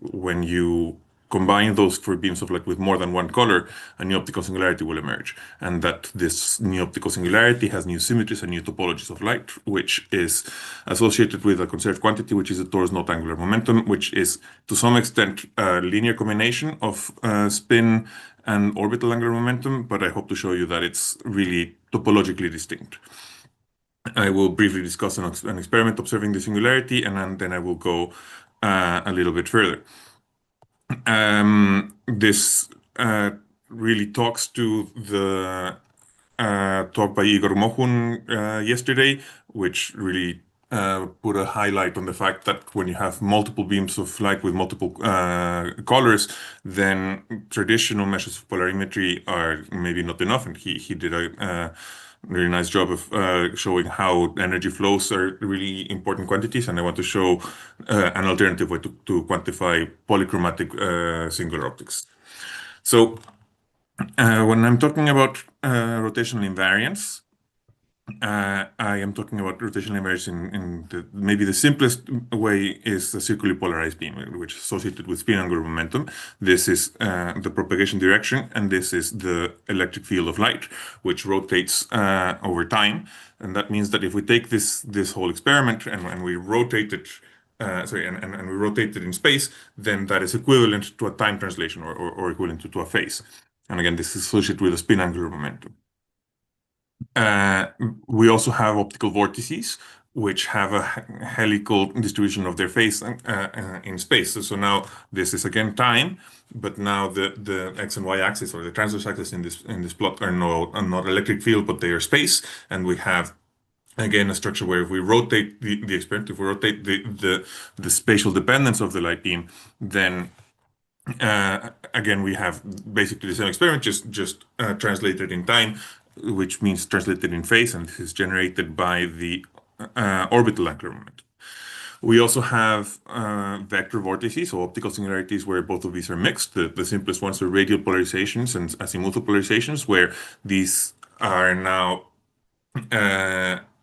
when you combine those for beams of light with more than one color, a new optical singularity will emerge. And that this new optical singularity has new symmetries and new topologies of light, which is associated with a conserved quantity, which is a torus knot angular momentum, which is to some extent a linear combination of spin and orbital angular momentum, but I hope to show you that it's really topologically distinct. I will briefly discuss an experiment observing the singularity, and then I will go a little bit further. This really talks to the talk by Igor Mohun yesterday, which really put a highlight on the fact that when you have multiple beams of light with multiple colors, then traditional measures of polarimetry are maybe not enough. And he did a really nice job of showing how energy flows are really important quantities. And I want to show an alternative way to quantify polychromatic singular optics. So when I'm talking about rotational invariance, I am talking about rotational invariance in maybe the simplest way is the circularly polarized beam, which is associated with spin angular momentum. This is the propagation direction, and this is the electric field of light, which rotates over time. And that means that if we take this whole experiment and we rotate it, and we rotate it in space, then that is equivalent to a time translation or equivalent to a phase. And again, this is associated with a spin angular momentum. We also have optical vortices, which have a helical distribution of their phase in space. So now this is again time, but now the x and y axis or the transverse axis in this plot are not electric field, but they are space. And we have again a structure where if we rotate the experiment, if we rotate the spatial dependence of the light beam, then again we have basically the same experiment, just translated in time, which means translated in phase, and this is generated by the orbital angular momentum. We also have vector vortices, or optical singularities, where both of these are mixed. The simplest ones are radial polarizations and azimuthal polarizations, where these are now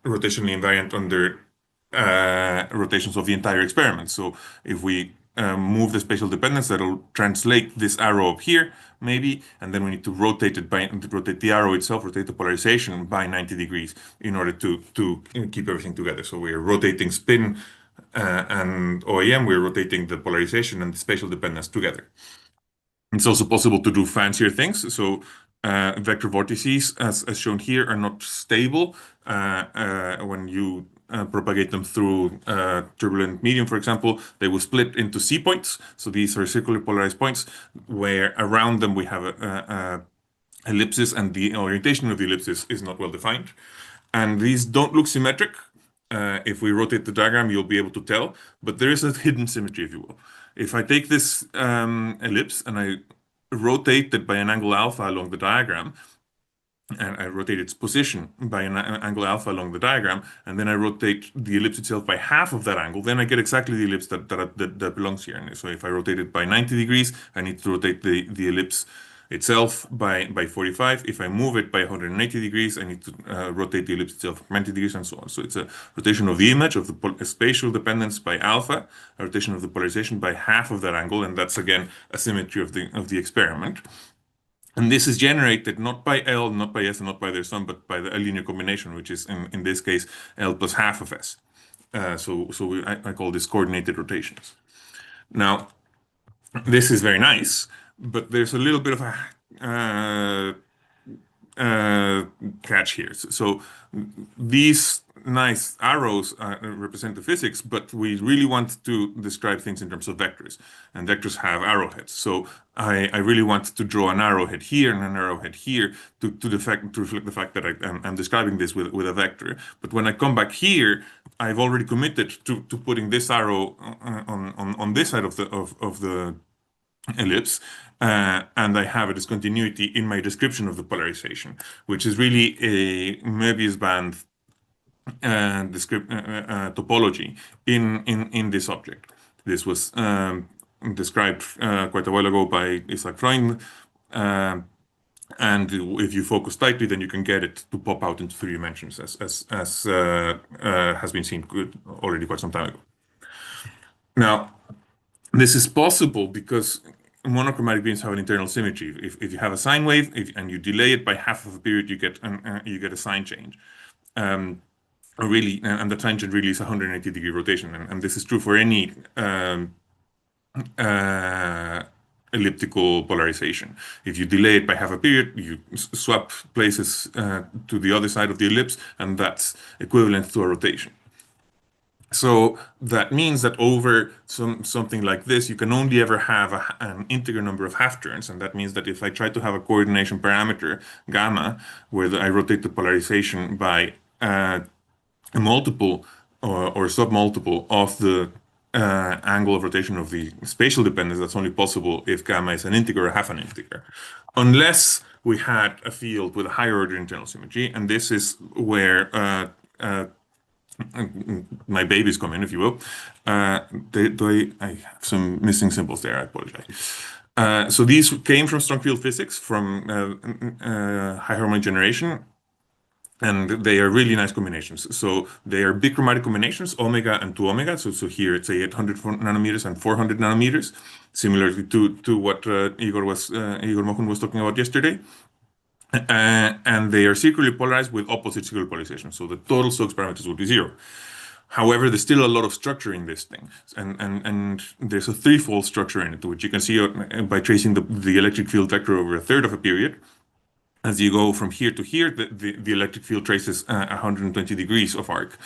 rotationally invariant under rotations of the entire experiment. So if we move the spatial dependence, that'll translate this arrow up here, maybe, and then we need to rotate it rotate the arrow itself, rotate the polarization by 90 degrees in order to keep everything together. So we're rotating spin and OAM, we're rotating the polarization and the spatial dependence together. It's also possible to do fancier things. So vector vortices, as shown here, are not stable when you propagate them through turbulent medium, for example. They will split into C points. So these are circularly polarized points where around them we have ellipses, and the orientation of the ellipses is not well defined. And these don't look symmetric. If we rotate the diagram, you'll be able to tell, but there is a hidden symmetry, if you will. If I take this ellipse and I rotate it by an angle alpha along the diagram, and I rotate its position by an angle alpha along the diagram, and then I rotate the ellipse itself by half of that angle, then I get exactly the ellipse that belongs here. And so if I rotate it by 90 degrees, I need to rotate the ellipse itself by 45. If I move it by 180 degrees, I need to rotate the ellipse itself 90 degrees, and so on. So it's a rotation of the image, of the spatial dependence by alpha, a rotation of the polarization by half of that angle, and that's again a symmetry of the experiment. And this is generated not by L, not by S, and not by their sum, but by the linear combination, which is in this case L plus half of S. I call this coordinated rotations. Now, this is very nice, but there's a little bit of a catch here. So these nice arrows represent the physics, but we really want to describe things in terms of vectors, and vectors have arrowheads. So I really want to draw an arrowhead here and an arrowhead here to reflect the fact that I'm describing this with a vector. But when I come back here, I've already committed to putting this arrow on this side of the ellipse, and I have a discontinuity in my description of the polarization, which is really a Möbius band topology in this object. This was described quite a while ago by Isaac Freund, and if you focus tightly, then you can get it to pop out into 3 dimensions, as has been seen already quite some time ago. Now, this is possible because monochromatic beams have an internal symmetry. If you have a sine wave and you delay it by half of a period, you get a sign change. And the tangent really is a 180-degree rotation, and this is true for any elliptical polarization. If you delay it by half a period, you swap places to the other side of the ellipse, and that's equivalent to a rotation. So that means that over something like this, you can only ever have an integer number of half-turns, and that means that if I try to have a coordination parameter, gamma, where I rotate the polarization by a multiple or submultiple of the angle of rotation of the spatial dependence that's only possible if gamma is an integer or half an integer, unless we had a field with a higher order internal symmetry. And this is where my babies come in, if you will. I have some missing symbols there, I apologize. So these came from strong field physics, from high harmonic generation, and they are really nice combinations. So they are bichromatic combinations, omega and 2 omega. So here it's 800 nanometers and 400 nanometers, similarly to what Igor Mohun was talking about yesterday. And they are circularly polarized with opposite circular polarization. So the total Stokes parameters will be 0. However, there's still a lot of structure in this thing. And there's a threefold structure in it, which you can see by tracing the electric field vector over a third of a period. As you go from here to here, the electric field traces 120 degrees of arc.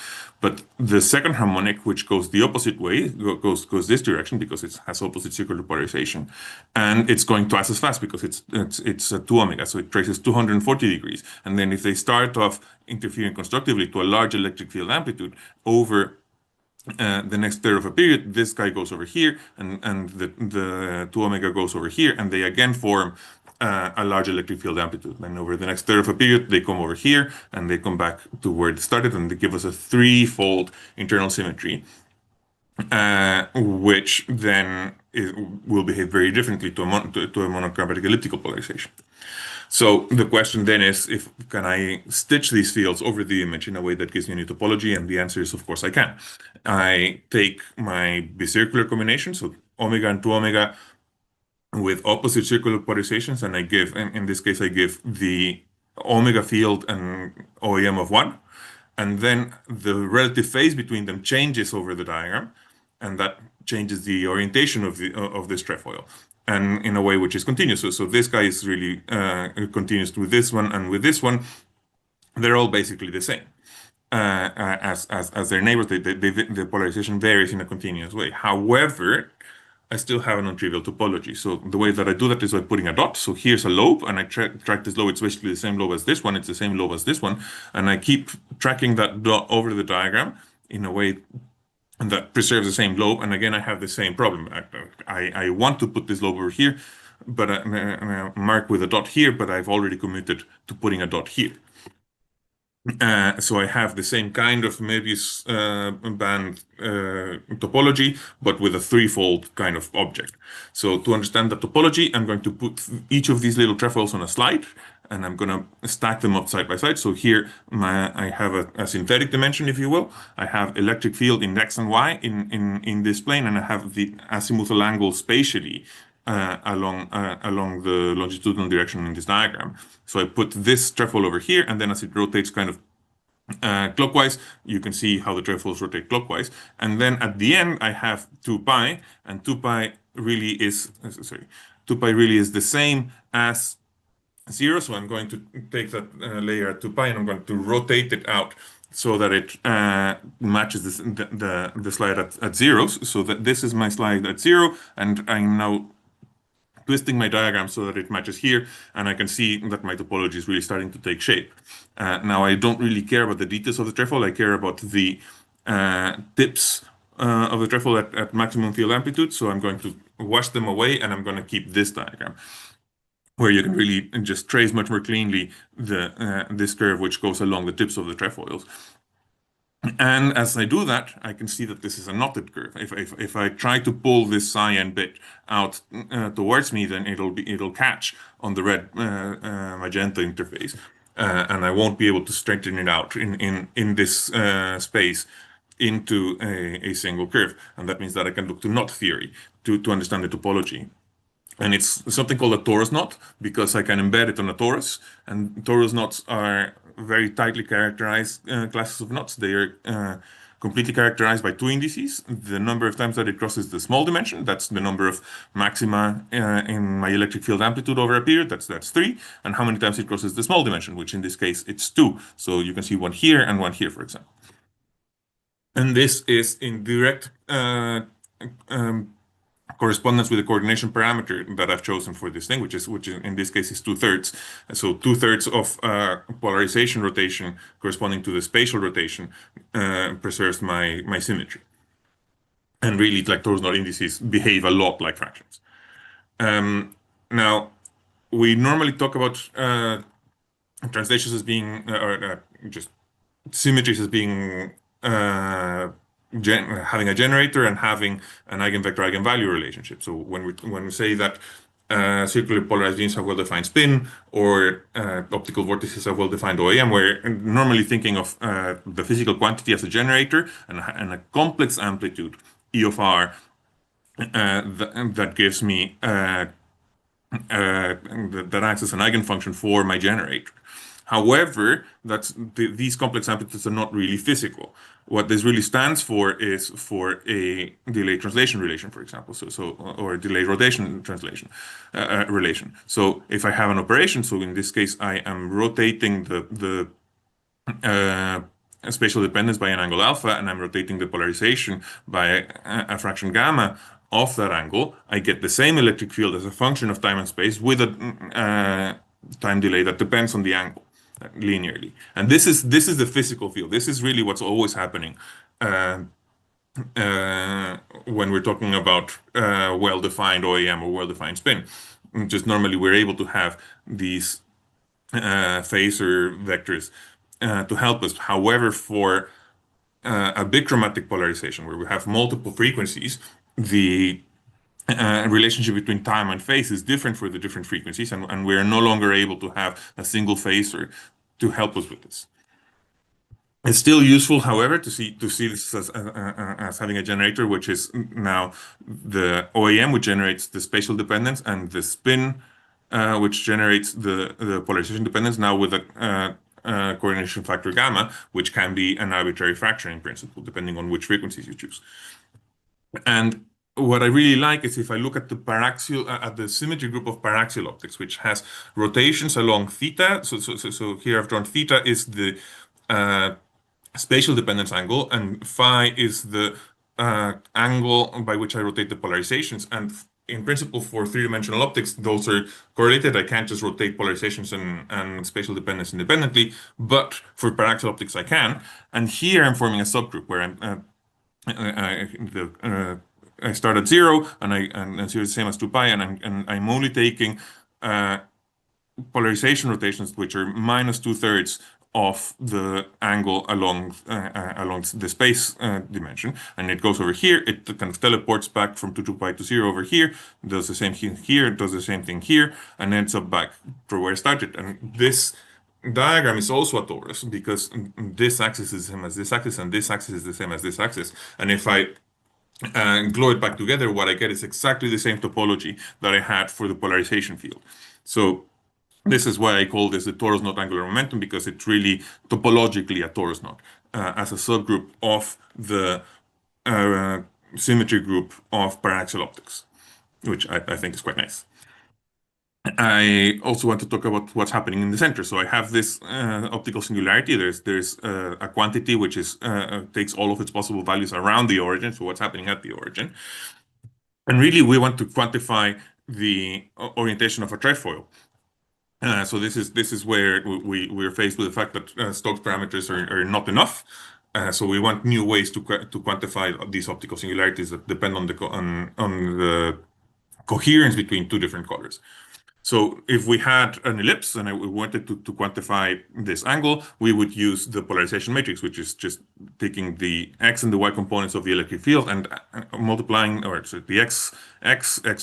But the second harmonic, which goes the opposite way, goes this direction because it has opposite circular polarization. And it's going twice as fast because it's 2 omega, so it traces 240 degrees. And then if they start off interfering constructively to a large electric field amplitude over the next third of a period, this guy goes over here, and the 2 omega goes over here, and they again form a large electric field amplitude. And over the next third of a period, they come over here and they come back to where it started, and they give us a threefold internal symmetry, which then will behave very differently to a monochromatic elliptical polarization. So the question then is, can I stitch these fields over the image in a way that gives me a new topology? And the answer is, of course, I can. I take my bicircular combination, so omega and 2 omega, with opposite circular polarizations, and I give, in this case, I give the omega field an OEM of 1, and then the relative phase between them changes over the diagram, and that changes the orientation of this trefoil, and in a way which is continuous. So this guy is really continuous with this one, and with this one, they're all basically the same. As their neighbors, the polarization varies in a continuous way. However, I still have a non-trivial topology. So the way that I do that is by putting a dot. So here's a lobe, and I track this lobe. It's basically the same lobe as this one. It's the same lobe as this one. And I keep tracking that dot over the diagram in a way that preserves the same lobe. And again, I have the same problem. I want to put this lobe over here, but I mark with a dot here, but I've already committed to putting a dot here. So I have the same kind of Möbius band topology, but with a threefold kind of object. So to understand the topology, I'm going to put each of these little trefoils on a slide, and I'm going to stack them up side by side. So here I have a synthetic dimension, if you will. I have electric field in X and Y in this plane, and I have the azimuthal angle spatially along the longitudinal direction in this diagram. So I put this trefoil over here, and then as it rotates kind of clockwise, you can see how the trefoils rotate clockwise. And then at the end, I have 2 pi, and 2 pi really is, 2 pi really is the same as 0. So I'm going to take that layer at 2 pi, and I'm going to rotate it out so that it matches the slide at 0. So that this is my slide at 0, and I'm now twisting my diagram so that it matches here, and I can see that my topology is really starting to take shape. Now, I don't really care about the details of the trefoil. I care about the tips of the trefoil at maximum field amplitude, so I'm going to wash them away, and I'm going to keep this diagram, where you can really just trace much more cleanly this curve which goes along the tips of the trefoils. And as I do that, I can see that this is a knotted curve. If I try to pull this cyan bit out towards me, then it'll catch on the red magenta interface, and I won't be able to straighten it out in this space into a single curve. And that means that I can look to knot theory to understand the topology. And it's something called a torus knot, because I can embed it on a torus, and torus knots are very tightly characterized classes of knots. They are completely characterized by 2 indices: the number of times that it crosses the small dimension, that's the number of maxima in my electric field amplitude over a period, that's 3, and how many times it crosses the small dimension, which in this case it's 2. So you can see 1 here and 1 here, for example. And this is in direct correspondence with the coordination parameter that I've chosen for this thing, which is in this case is 2/3. So 2/3 of polarization rotation corresponding to the spatial rotation preserves my symmetry. And really, like Toru's knot indices behave a lot like fractions. Now, we normally talk about translations as being, just symmetries as being having a generator and having an eigenvector-eigenvalue relationship. So when we say that circularly polarized beams have well-defined spin, or optical vortices have well-defined OAM, we're normally thinking of the physical quantity as a generator and a complex amplitude, E of R, that gives me that acts as an eigenfunction for my generator. However, these complex amplitudes are not really physical. What this really stands for is for a delay translation relation, for example, or a delay rotation translation relation. So if I have an operation, so in this case I am rotating the spatial dependence by an angle alpha, and I'm rotating the polarization by a fraction gamma of that angle, I get the same electric field as a function of time and space with a time delay that depends on the angle linearly. And this is the physical field. This is really what's always happening when we're talking about well-defined OAM or well-defined spin. Just normally we're able to have these phasor vectors to help us. However, for a bichromatic polarization where we have multiple frequencies, the relationship between time and phase is different for the different frequencies, and we're no longer able to have a single phasor to help us with this. It's still useful, however, to see this as having a generator, which is now the OAM, which generates the spatial dependence, and the spin, which generates the polarization dependence, now with a coordination factor gamma, which can be an arbitrary fraction in principle, depending on which frequencies you choose. And what I really like is if I look at the symmetry group of paraxial optics, which has rotations along theta. So here I've drawn theta is the spatial dependence angle, and phi is the angle by which I rotate the polarizations. And in principle, for three-dimensional optics, those are correlated. I can't just rotate polarizations and spatial dependence independently, but for paraxial optics, I can. And here I'm forming a subgroup where I start at 0, and 0 is the same as 2 pi, and I'm only taking polarization rotations which are minus 2/3 of the angle along the space dimension, and it goes over here. It kind of teleports back from 2 pi to 0 over here, does the same thing here, does the same thing here, and ends up back to where I started. And this diagram is also a torus because this axis is the same as this axis, and this axis is the same as this axis. And if I glue it back together, what I get is exactly the same topology that I had for the polarization field. So this is why I call this the torus knot angular momentum, because it's really topologically a torus knot as a subgroup of the symmetry group of paraxial optics, which I think is quite nice. I also want to talk about what's happening in the center. So I have this optical singularity. There's a quantity which is takes all of its possible values around the origin, so what's happening at the origin. And really, we want to quantify the orientation of a trefoil. So this is where we're faced with the fact that Stokes parameters are not enough. So we want new ways to quantify these optical singularities that depend on the coherence between two different colors. So if we had an ellipse and we wanted to quantify this angle, we would use the polarization matrix, which is just taking the x and the y components of the electric field and multiplying, or so the x,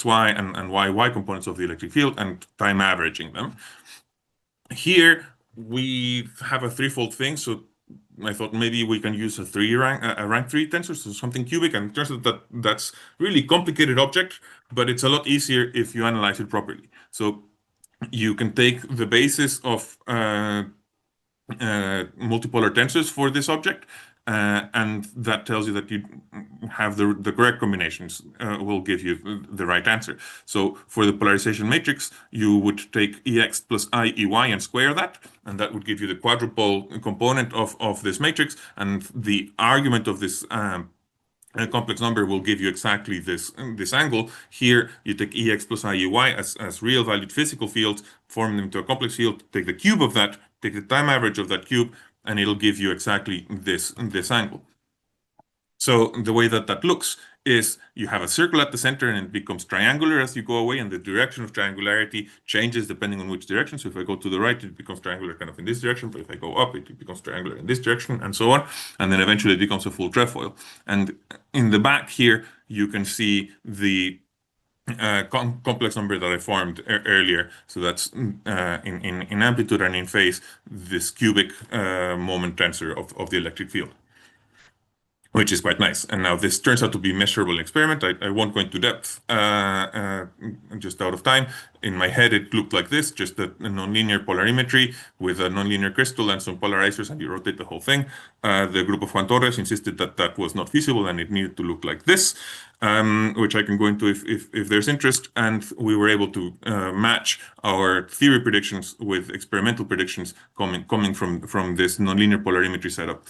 y, and y components of the electric field and time averaging them. Here we have a threefold thing. So I thought maybe we can use a rank 3 tensor, so something cubic, and it turns out that that's really complicated object, but it's a lot easier if you analyze it properly. So you can take the basis of multipolar tensors for this object, and that tells you that you have the correct combinations will give you the right answer. So for the polarization matrix, you would take EX plus I EY and square that, and that would give you the quadruple component of this matrix. And the argument of this a complex number will give you exactly this angle. Here, you take Ex plus IEY as real valued physical fields, form them into a complex field, take the cube of that, take the time average of that cube, and it'll give you exactly this angle. So the way that looks is you have a circle at the center and it becomes triangular as you go away, and the direction of triangularity changes depending on which direction. So if I go to the right, it becomes triangular kind of in this direction, but if I go up, it becomes triangular in this direction, and so on. And then eventually it becomes a full trefoil. And in the back here, you can see the complex number that I formed earlier. So that's in amplitude and in phase, this cubic moment tensor of the electric field, which is quite nice. And now this turns out to be a measurable experiment. I won't go into depth, just out of time. In my head, it looked like this, just a nonlinear polarimetry with a nonlinear crystal and some polarizers, and you rotate the whole thing. The group of Juan Torres insisted that that was not feasible and it needed to look like this, which I can go into if there's interest. And we were able to match our theory predictions with experimental predictions coming from this nonlinear polarimetry setup.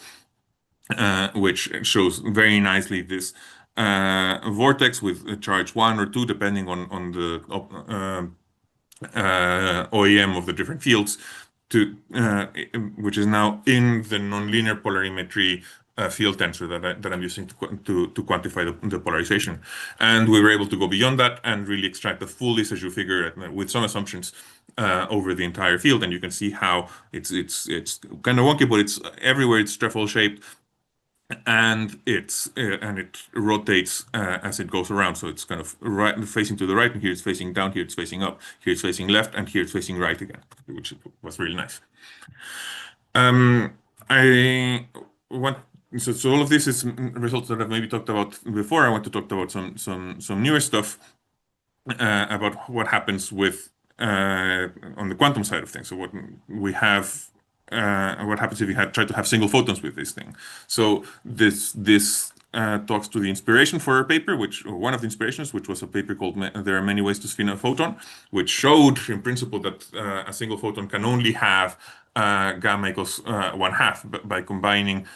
Which shows very nicely this vortex with a charge 1 or 2, depending on the OEM of the different fields, which is now in the nonlinear polarimetry field tensor that I'm using to quantify the polarization. And we were able to go beyond that and really extract the full Lissajous figure with some assumptions over the entire field. And you can see how it's kind of wonky, but it's everywhere. It's trefoil shaped. And it rotates as it goes around. So it's kind of facing to the right, and here it's facing down, here it's facing up, here it's facing left, and here it's facing right again, which was really nice. So all of this is results that I've maybe talked about before. I want to talk about some newer stuff about what happens with on the quantum side of things. So what we have. What happens if you try to have single photons with this thing? So this talks to the inspiration for our paper, or one of the inspirations, which was a paper called "There Are Many Ways to Spin a Photon," which showed in principle that a single photon can only have gamma equals 1/2 by combining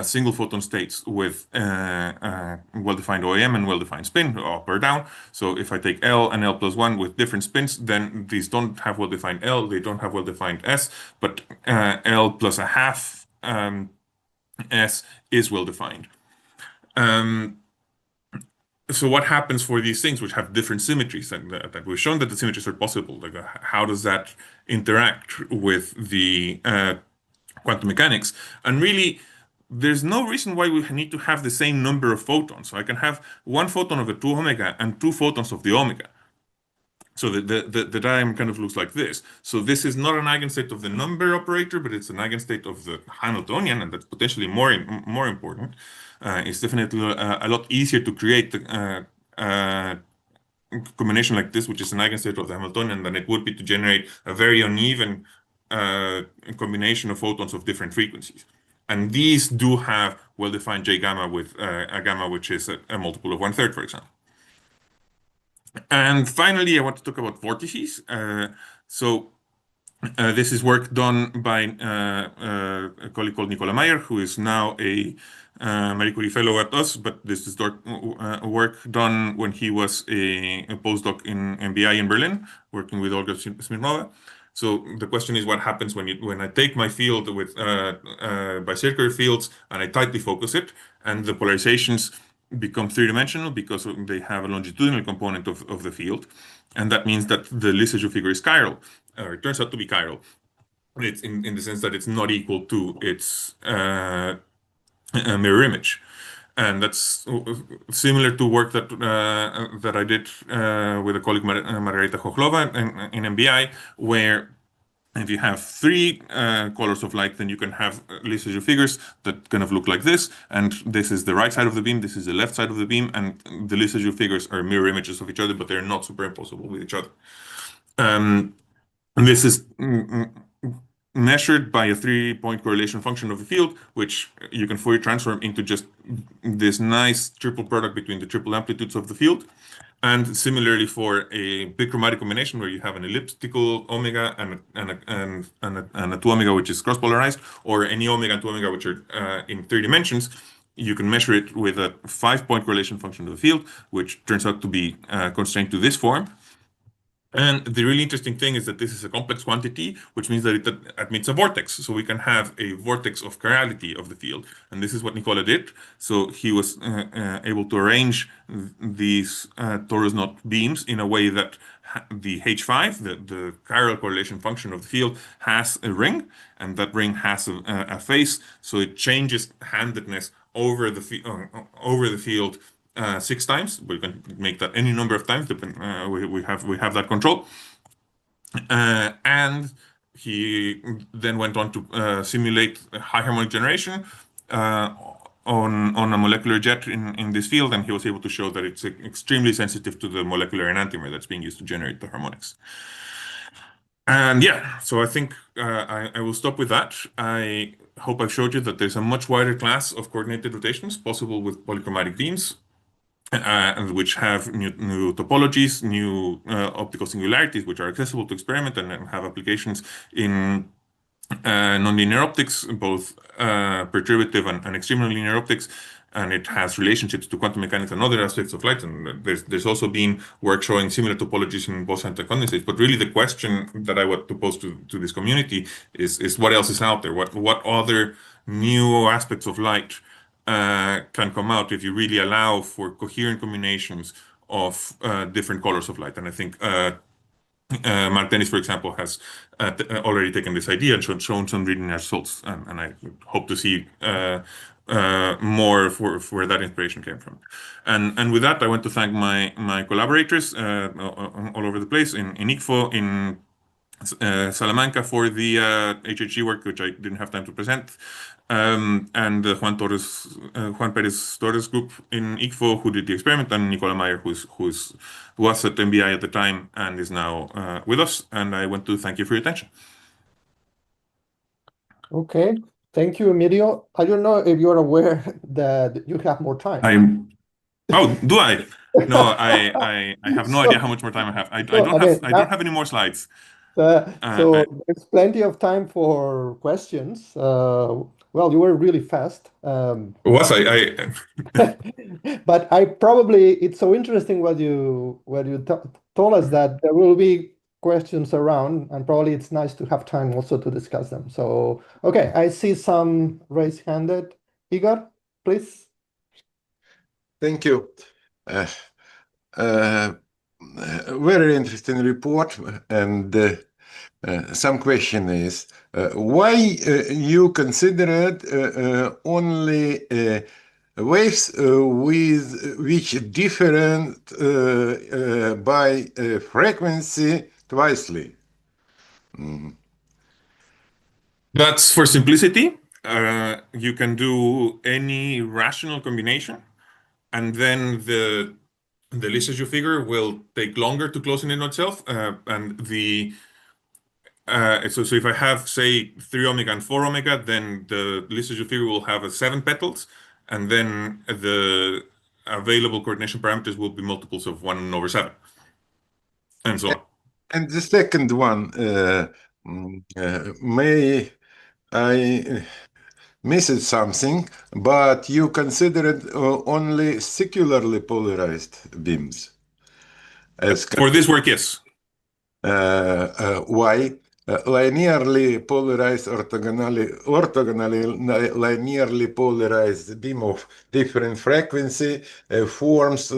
single photon states with well-defined OEM and well-defined spin, up or down. So if I take L and L plus 1 with different spins, then these don't have well-defined L, they don't have well-defined S, but L plus 1/2 S is well-defined. So what happens for these things which have different symmetries? That we've shown that the symmetries are possible. Like, how does that interact with the quantum mechanics? And really, there's no reason why we need to have the same number of photons. So I can have one photon of the 2 omega and 2 photons of the omega. So the diagram kind of looks like this. So this is not an eigenstate of the number operator, but it's an eigenstate of the Hamiltonian, and that's potentially more important. It's definitely a lot easier to create a combination like this, which is an eigenstate of the Hamiltonian, than it would be to generate a very uneven combination of photons of different frequencies. And these do have well-defined J gamma with a gamma which is a multiple of 1/3, for example. And finally, I want to talk about vortices. This is work done by a colleague called Nicola Meyer, who is now a Marie Curie Fellow at us, but this is work done when he was a postdoc in MBI in Berlin, working with Olga Smirnova. So the question is, what happens when I take my field with bicircular fields and I tightly focus it, and the polarizations become three-dimensional because they have a longitudinal component of the field, and that means that the Lissajous figure is chiral, or it turns out to be chiral. It's in the sense that it's not equal to its mirror image. And that's similar to work that I did with a colleague, Margarita Chochlova, in MBI, where if you have 3 colors of light, then you can have Lissajous figures that kind of look like this. And this is the right side of the beam, this is the left side of the beam, and the Lissajous figures are mirror images of each other, but they're not superimposable with each other. And this is measured by a 3-point correlation function of the field, which you can Fourier transform into just this nice triple product between the triple amplitudes of the field. And similarly for a bichromatic combination where you have an elliptical omega and a 2 omega which is cross-polarized, or any omega and 2 omega which are in 3 dimensions, you can measure it with a 5-point correlation function of the field, which turns out to be constrained to this form. And the really interesting thing is that this is a complex quantity, which means that it admits a vortex. So we can have a vortex of chirality of the field. And this is what Nicola did. So he was able to arrange these torus knot beams in a way that the H5, the chiral correlation function of the field, has a ring, and that ring has a face. So it changes handedness over the field 6 times. We can make that any number of times. We have that control. And he then went on to simulate high harmonic generation on a molecular jet in this field, and he was able to show that it's extremely sensitive to the molecular enantiomer that's being used to generate the harmonics. And yeah, so I think I will stop with that. I hope I've showed you that there's a much wider class of coordinated rotations possible with polychromatic beams, which have new topologies, new optical singularities, which are accessible to experiment and have applications in nonlinear optics, both perturbative and extremely nonlinear optics, and it has relationships to quantum mechanics and other aspects of light. And there's also been work showing similar topologies in Bose anticondensates. But really, the question that I want to pose to this community is what else is out there? What other new aspects of light can come out if you really allow for coherent combinations of different colors of light? And I think Mark Dennis, for example, has already taken this idea and shown some really nice results, and I hope to see more for where that inspiration came from. And with that, I want to thank my collaborators all over the place in ICFO, in Salamanca for the HHG work, which I didn't have time to present, and the Juan Perez Torres group in ICFO, who did the experiment, and Nicola Meyer, who was at MBI at the time and is now with us. And I want to thank you for your attention. Okay, thank you, Emilio. I don't know if you're aware that you have more time. Oh, do I? No, I have no idea how much more time I have. I don't have any more slides. So there's plenty of time for questions. Well, you were really fast. Was I? But it's so interesting what you told us, that there will be questions around, and probably it's nice to have time also to discuss them. So, okay, I see some raised handed. Igor, please. Thank you. Very interesting report, and some question is why you considered only waves with which different by frequency twicely? That's for simplicity. You can do any rational combination, and then the Lissajous figure will take longer to close in on itself, and so if I have, say, 3 omega and 4 omega, then the Lissajous figure will have 7 petals, and then the available coordination parameters will be multiples of 1/7, and so on. And the second one, may I missed something, but you considered only secularly polarized beams. For this work, yes. Why? Linearly polarized, orthogonally linearly polarized beam of different frequency forms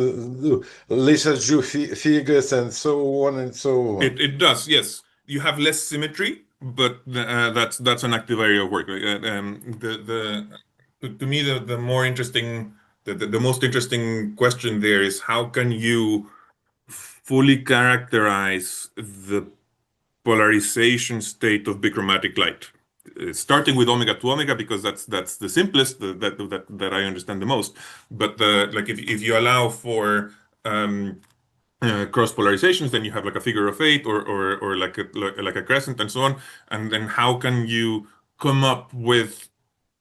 Lissajous figures and so on and so on. It does, yes. You have less symmetry, but that's an active area of work. To me, the more interesting, the most interesting question there is how can you fully characterize the polarization state of bichromatic light, starting with omega to omega, because that's the simplest that I understand the most. But like if you allow for cross polarizations, then you have like a figure of 8 or like a crescent and so on. And then how can you come up with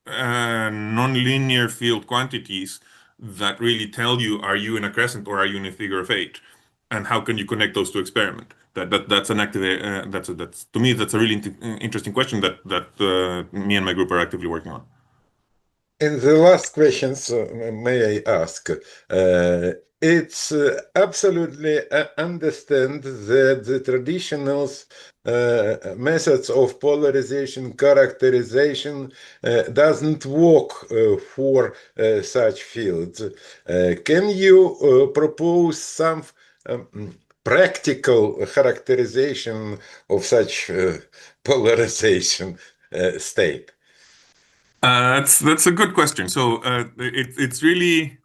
nonlinear field quantities that really tell you, are you in a crescent or are you in a figure of 8? And how can you connect those to experiment? That's an active. That's to me, that's a really interesting question that me and my group are actively working on. And the last questions, may I ask? It's absolutely understand that the traditional methods of polarization characterization doesn't work for such fields. Can you propose some practical characterization of such polarization state? That's a good question. So it's really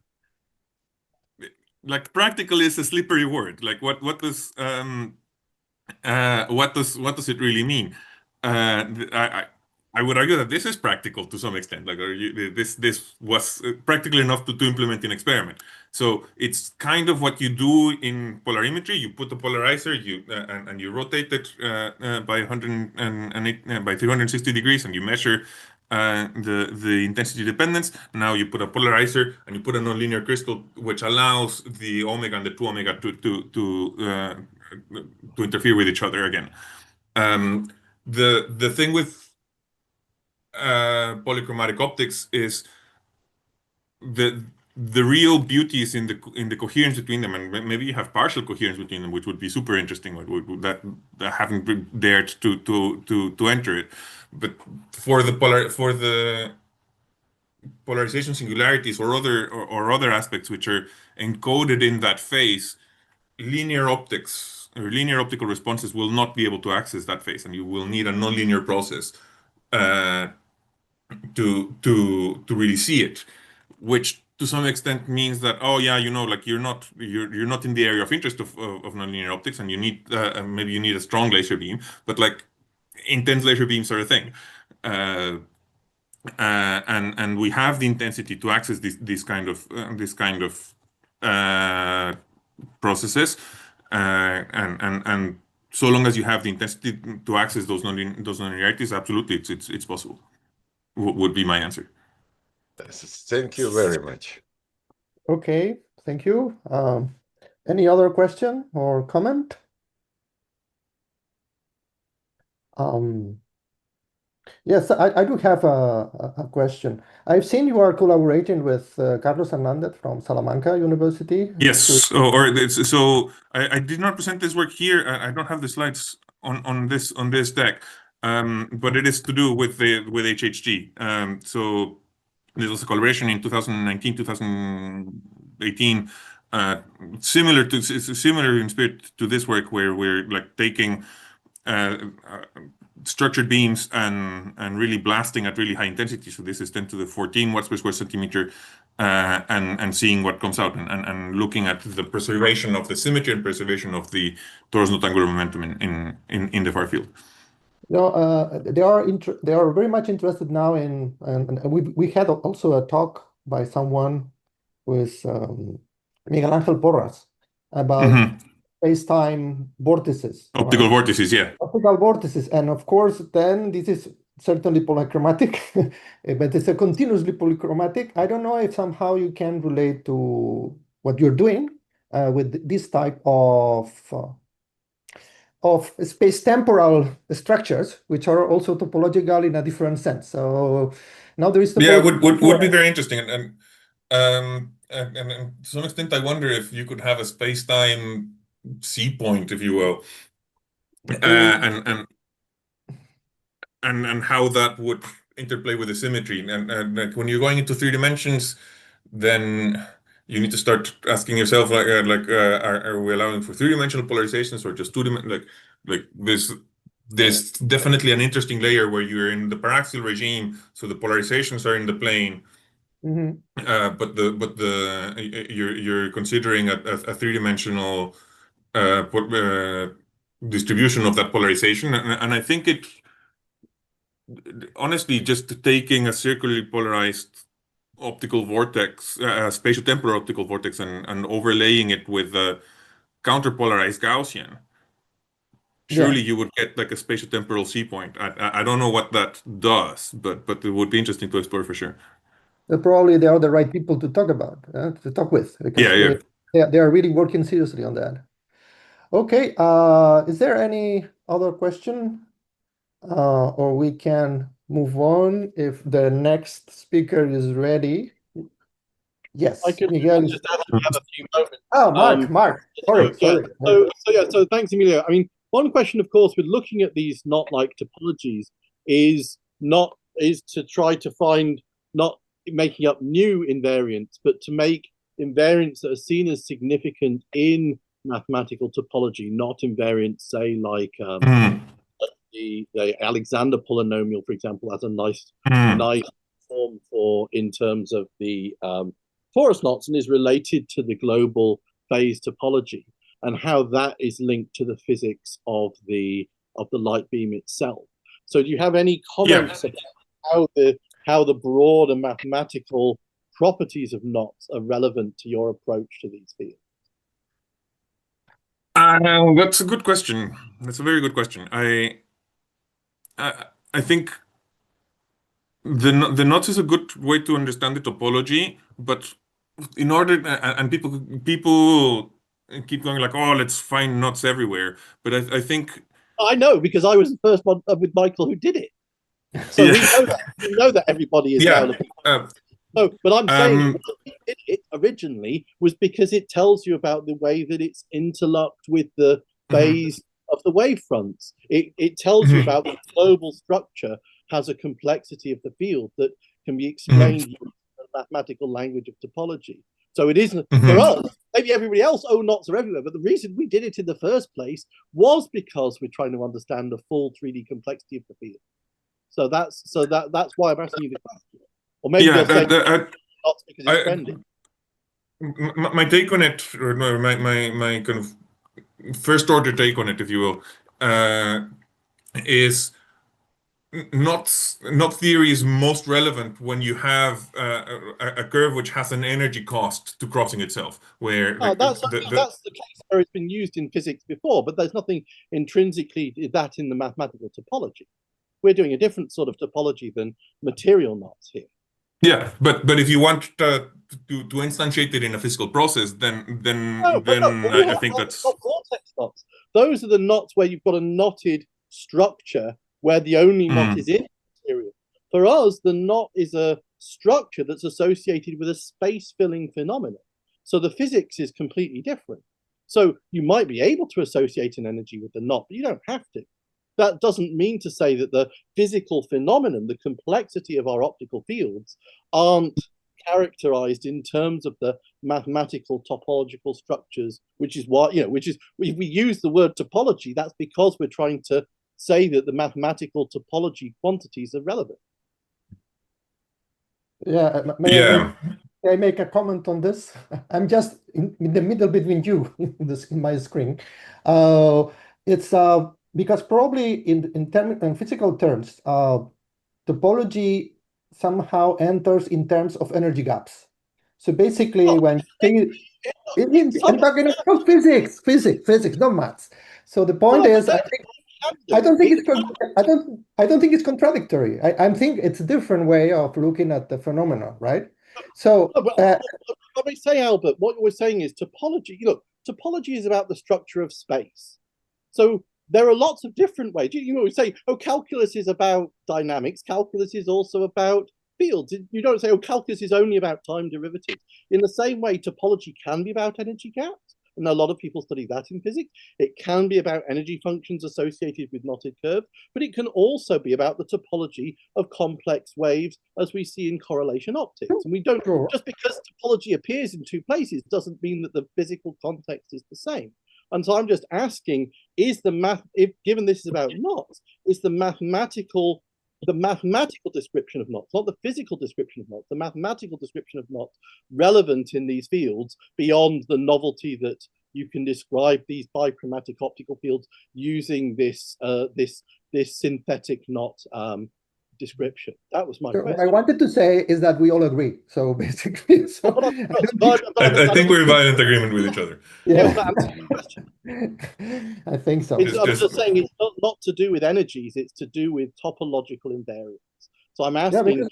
like practical is a slippery word. Like what does it really mean? I would argue that this is practical to some extent. Like this was practical enough to implement in experiment. So it's kind of what you do in polarimetry. You put the polarizer, and you rotate it by 360 degrees, and you measure the intensity dependence. Now you put a polarizer and you put a nonlinear crystal, which allows the omega and the 2 omega to interfere with each other again. The thing with polychromatic optics is the real beauty is in the coherence between them, and maybe you have partial coherence between them, which would be super interesting. That haven't been dared to enter it, but for the polarization singularities or other aspects which are encoded in that phase, linear optics or linear optical responses will not be able to access that phase, and you will need a nonlinear process to really see it, which to some extent means that, oh yeah, like you're not in the area of interest of nonlinear optics, and you need maybe you need a strong laser beam, but like intense laser beams are a thing. And we have the intensity to access this kind of processes, and so long as you have the intensity to access those nonlinearities, absolutely, it's possible. Would be my answer. Thank you very much. Okay, thank you. Any other question or comment? Yes, I do have a question. I've seen you are collaborating with Carlos Hernandez from Salamanca University. Yes, so I did not present this work here. I don't have the slides on this deck, but it is to do with HHG. So this was a collaboration in 2019, 2018, similar in spirit to this work, where we're like taking structured beams and really blasting at really high intensity. So this is 10 to the 14 watts per square centimeter, and seeing what comes out, and looking at the preservation of the symmetry and preservation of the torus knot angular momentum in the far field. They are very much interested now in, and we had also a talk by someone with Miguel Angel Porras about space-time vortices. Optical vortices, yeah. Optical vortices, and of course, then this is certainly polychromatic, but it's a continuously polychromatic. I don't know if somehow you can relate to what you're doing with this type of space-temporal structures, which are also topological in a different sense. So now there is the would be very interesting, and to some extent, I wonder if you could have a space-time C point, if you will, and how that would interplay with the symmetry. And like when you're going into 3 dimensions, then you need to start asking yourself, are we allowing for 3-dimensional polarizations or just 2-dimensional? Like there's definitely an interesting layer where you're in the paraxial regime, so the polarizations are in the plane. But you're considering a 3-dimensional distribution of that polarization, and I think it honestly just taking a circularly polarized optical vortex, spatiotemporal optical vortex, and overlaying it with a counterpolarized Gaussian. Surely you would get like a spatiotemporal C point. I don't know what that does, but it would be interesting to explore for sure. Probably they are the right people to talk about, to talk with. Because they are really working seriously on that. Okay, is there any other question? Or we can move on if the next speaker is ready. Yes, I could Miguel. just have a few moments. Oh, Mark. Sorry. So thanks, Emilio. I mean, one question, of course, with looking at these knot-like topologies is to try to find not making up new invariants, but to make invariants that are seen as significant in mathematical topology, not invariants, say, like the Alexander polynomial, for example, has a nice form for in terms of the torus knots and is related to the global phase topology and how that is linked to the physics of the light beam itself. So do you have any comments about how the broad and mathematical properties of knots are relevant to your approach to these fields? That's a good question. That's a very good question. I think the knots is a good way to understand the topology, but in order and people keep going like, oh, let's find knots everywhere. But I think I know, because I was the first one with Michael who did it. So we know that everybody is now looking. But I'm saying what did it originally was because it tells you about the way that it's interlocked with the phase of the wavefronts. It tells you about the global structure has a complexity of the field that can be explained in the mathematical language of topology. So it isn't for us. Maybe everybody else, knots are everywhere. But the reason we did it in the first place was because we're trying to understand the full 3D complexity of the field. So that's why I'm asking you the question. Or maybe you're saying knots because it's trendy. My take on it, or my kind of first order take on it, if you will, is knot theory is most relevant when you have a curve which has an energy cost to crossing itself. Where that's the case where it's been used in physics before, but there's nothing intrinsically that in the mathematical topology. We're doing a different sort of topology than material knots here. Yeah, but if you want to instantiate it in a physical process, then I think that's vortex knots. Those are the knots where you've got a knotted structure where the only knot is in material. For us, the knot is a structure that's associated with a space-filling phenomenon. So the physics is completely different. So you might be able to associate an energy with the knot, but you don't have to. That doesn't mean to say that the physical phenomenon, the complexity of our optical fields, aren't characterized in terms of the mathematical topological structures, which is why, we use the word topology. That's because we're trying to say that the mathematical topology quantities are relevant. May I make a comment on this? I'm just in the middle between you in my screen. It's because probably in physical terms, topology somehow enters in terms of energy gaps. So basically, when I'm talking about physics, not maths. So the point is, I don't think it's contradictory. I think it's a different way of looking at the phenomena, right? So, let me say, Albert, what we're saying is topology. Look, topology is about the structure of space. So there are lots of different ways. We say, calculus is about dynamics. Calculus is also about fields. You don't say, calculus is only about time derivatives. In the same way, topology can be about energy gaps. And a lot of people study that in physics. It can be about energy functions associated with knotted curves, but it can also be about the topology of complex waves as we see in correlation optics. And we don't, just because topology appears in two places doesn't mean that the physical context is the same. And so I'm just asking, given this is about knots, is the mathematical description of knots, not the physical description of knots, the mathematical description of knots relevant in these fields beyond the novelty that you can describe these bichromatic optical fields using this synthetic knot description? That was my question. What I wanted to say is that we all agree. So basically, I think we're in violent agreement with each other. I think so. I'm just saying it's not to do with energies, it's to do with topological invariants. So I'm asking, you're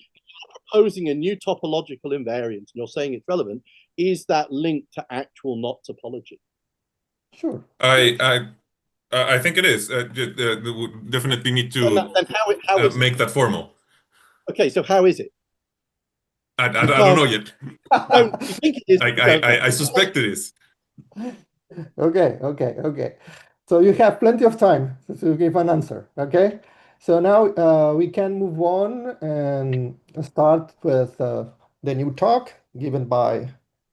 proposing a new topological invariant, and you're saying it's relevant. Is that linked to actual knot topology? Sure. I think it is. Definitely need to make that formal. Okay, so how is it? I don't know yet. No, you think it is. I suspect it is. Okay. So you have plenty of time to give an answer, okay? So now we can move on and start with the new talk given by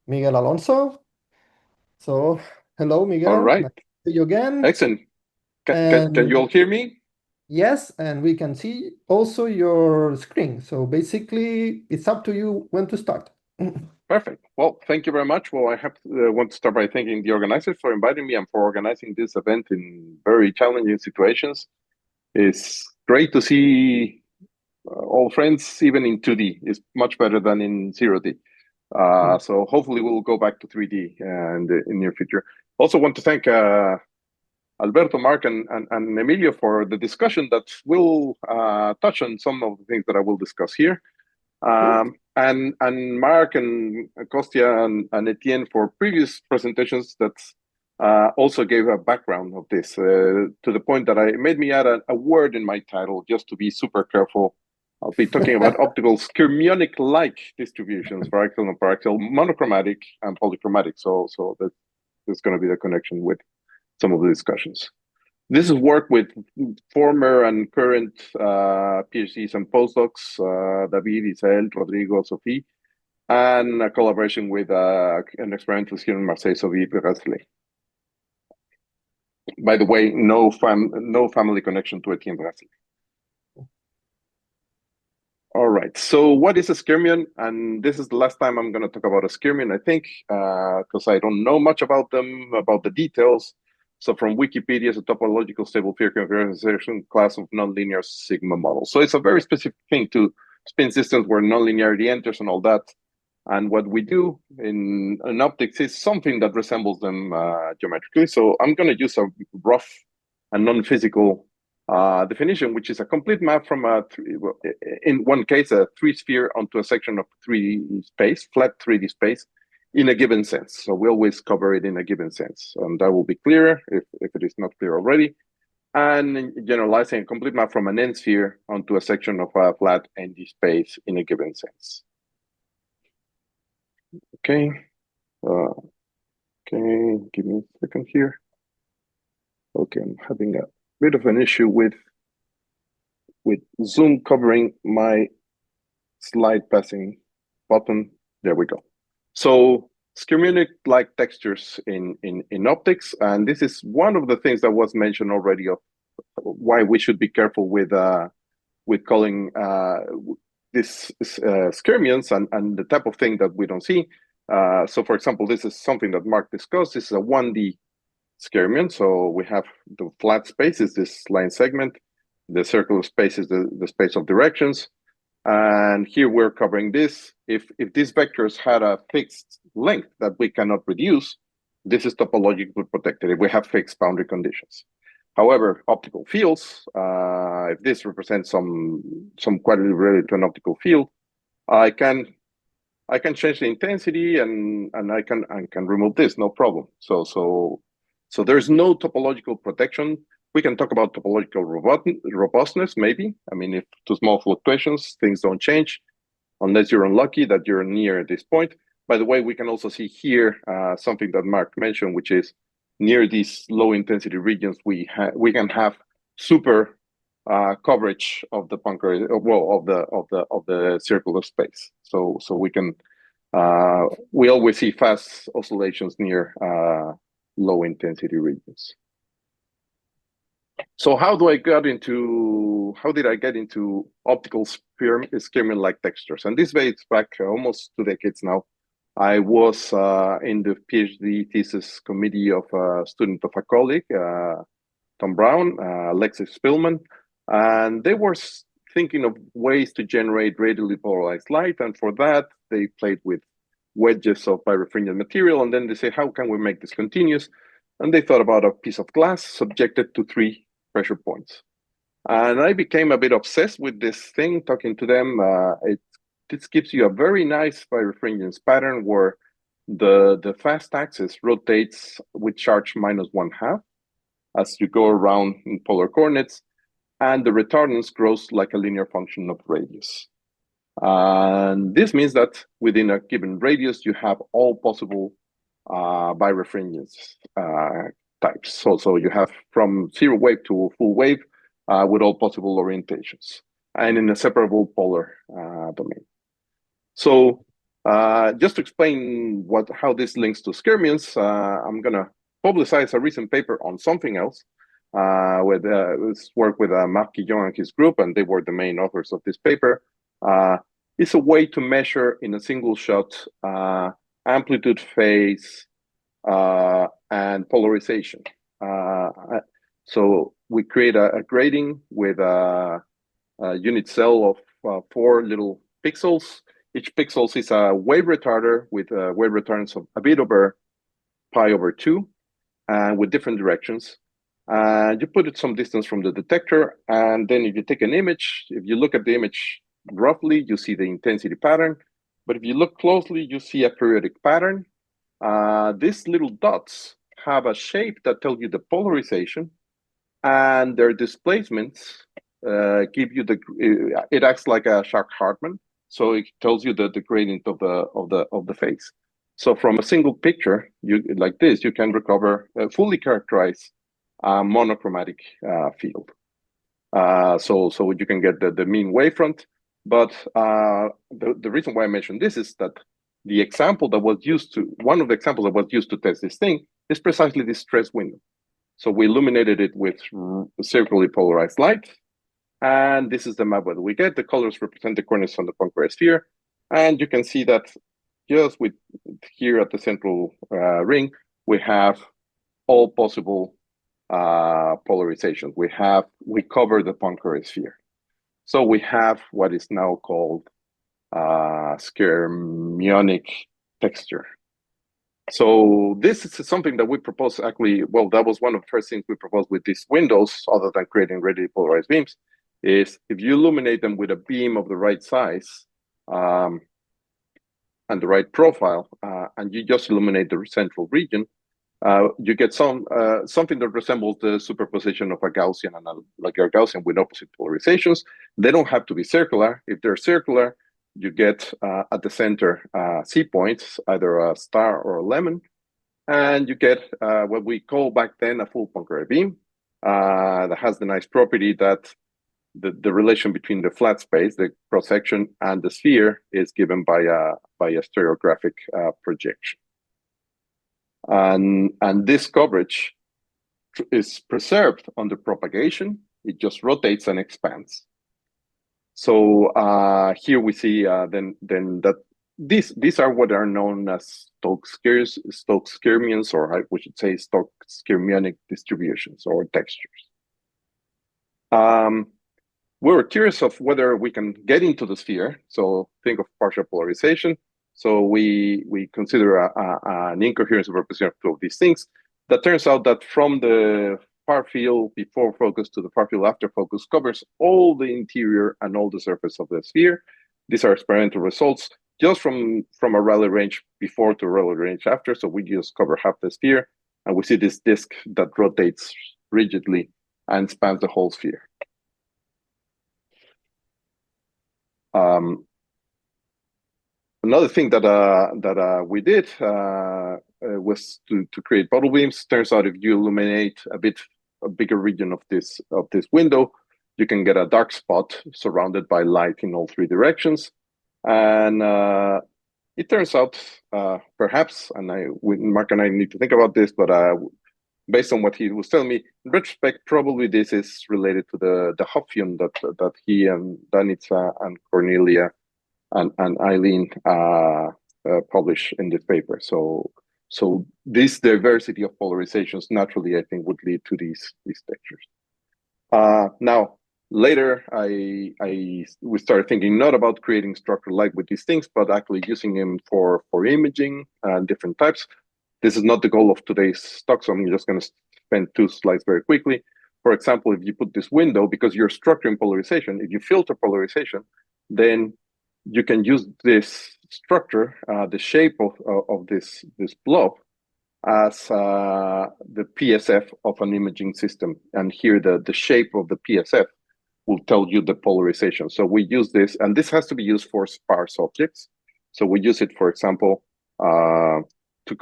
Miguel Alonso. So, hello, Miguel. All right. Nice to see you again. Excellent. Can you all hear me? Yes, and we can see also your screen. So basically, it's up to you when to start. Perfect. Well, thank you very much. Well, I want to start by thanking the organizers for inviting me and for organizing this event in very challenging situations. It's great to see all friends, even in 2D. It's much better than in 0D. So hopefully we'll go back to 3D in the near future. Also want to thank Alberto, Mark, and Emilio for the discussion that will touch on some of the things that I will discuss here. And Mark and Kostya and Etienne for previous presentations that also gave a background of this to the point that it made me add a word in my title just to be super careful. I'll be talking about optical skyrmionic-like distributions for axial and paraxial, monochromatic and polychromatic. So there's going to be the connection with some of the discussions. This is work with former and current PhDs and postdocs, David, Isel, Rodrigo, Sophie, and a collaboration with an experimentalist here in Marseille, Sophie Petersen. By the way, no family connection to Etienne Petersen. All right, so what is a skyrmion? And this is the last time I'm going to talk about a skyrmion, I think, because I don't know much about them, about the details. So from Wikipedia, it's a topological stable field configuration class of nonlinear sigma models. So it's a very specific thing to spin systems where nonlinearity enters and all that. And what we do in optics is something that resembles them geometrically. So I'm going to use a rough and non-physical definition, which is a complete map from in one case, a 3-sphere onto a section of 3D space, flat 3D space, in a given sense. So we always cover it in a given sense. And that will be clearer if it is not clear already. And generalizing a complete map from an n-sphere onto a section of a flat ND space in a given sense. Okay. Okay, give me a second here. Okay, I'm having a bit of an issue with Zoom covering my slide passing button. There we go. So skyrmionic-like textures in optics, and this is one of the things that was mentioned already of why we should be careful with calling this skyrmions and the type of thing that we don't see. So for example, this is something that Mark discussed. This is a 1D skyrmion. So we have the flat space is this line segment. The circular space is the space of directions. And here we're covering this. If these vectors had a fixed length that we cannot reduce, this is topologically protected if we have fixed boundary conditions. However, optical fields, if this represents some quantity related to an optical field, I can change the intensity and I can remove this, no problem. So there's no topological protection. We can talk about topological robustness, maybe. I mean, if to small fluctuations, things don't change, unless you're unlucky that you're near this point. By the way, we can also see here something that Mark mentioned, which is near these low intensity regions, we can have super coverage of the of the circular space. So we can we always see fast oscillations near low intensity regions. So how did I get into optical skyrmion-like textures? And this dates back almost 2 decades now. I was in the PhD thesis committee of a student of a colleague, Tom Brown, Alexis Spillman, and they were thinking of ways to generate radially polarized light. And for that, they played with wedges of birefringent material. And then they say, how can we make this continuous? And they thought about a piece of glass subjected to 3 pressure points. And I became a bit obsessed with this thing, talking to them. This gives you a very nice birefringence pattern where the fast axis rotates with charge -1/2 as you go around in polar coordinates, and the retardance grows like a linear function of radius. And this means that within a given radius, you have all possible birefringence types. So you have from zero wave to full wave with all possible orientations and in a separable polar domain. So just to explain how this links to skyrmions, I'm going to publicize a recent paper on something else with work with Marc Guillon and his group, and they were the main authors of this paper. It's a way to measure in a single shot amplitude, phase, and polarization. So we create a grating with a unit cell of 4 little pixels. Each pixel is a wave retarder with wave retardance of a bit over pi/2 and with different directions. You put it some distance from the detector, and then if you take an image, if you look at the image roughly, you see the intensity pattern. But if you look closely, you see a periodic pattern. These little dots have a shape that tells you the polarization, and their displacements give you it acts like a Sharp-Hartman, so it tells you the gradient of the phase. So from a single picture, like this, you can recover fully characterize monochromatic field. So you can get the mean wavefront. But the reason why I mentioned this is that the example that was used one of the examples that was used to test this thing is precisely this stress window. So we illuminated it with circularly polarized light. And this is the map that we get. The colors represent the corners on the Poincare sphere. And you can see that just with here at the central ring, we have all possible polarizations. We cover the Poincare sphere. So we have what is now called skyrmionic texture. So this is something that we proposed actually, well, that was one of the first things we proposed with these windows, other than creating radially polarized beams, is if you illuminate them with a beam of the right size and the right profile, and you just illuminate the central region, you get something that resembles the superposition of a Gaussian and like a Gaussian with opposite polarizations. They don't have to be circular. If they're circular, you get at the center C points, either a star or a lemon, and you get what we call back then a full Poincare beam that has the nice property that the relation between the flat space, the cross section, and the sphere is given by a stereographic projection. And this coverage is preserved under propagation. It just rotates and expands. So here we see then that these are what are known as Stokes skyrmions, or we should say Stokes skyrmionic distributions or textures. We were curious of whether we can get into the sphere. So think of partial polarization. So we consider an incoherence representative of these things. That turns out that from the far field before focus to the far field after focus covers all the interior and all the surface of the sphere. These are experimental results just from a Rayleigh range before to Rayleigh range after. So we just cover half the sphere, and we see this disk that rotates rigidly and spans the whole sphere. Another thing that we did was to create bottle beams. Turns out if you illuminate a bigger region of this window, you can get a dark spot surrounded by light in all 3 directions. And it turns out, perhaps, and Mark and I need to think about this, but based on what he was telling me, in retrospect, probably this is related to the Huffman that he and Danica and Cornelia and Eileen publish in this paper. So this diversity of polarizations naturally, I think, would lead to these textures. Now, later, we started thinking not about creating structural light with these things, but actually using them for imaging and different types. This is not the goal of today's talk, so I'm just going to spend 2 slides very quickly. For example, if you put this window, because you're structuring polarization, if you filter polarization, then you can use this structure, the shape of this blob, as the PSF of an imaging system. And here the shape of the PSF will tell you the polarization. So we use this, and this has to be used for sparse objects. So we use it, for example, to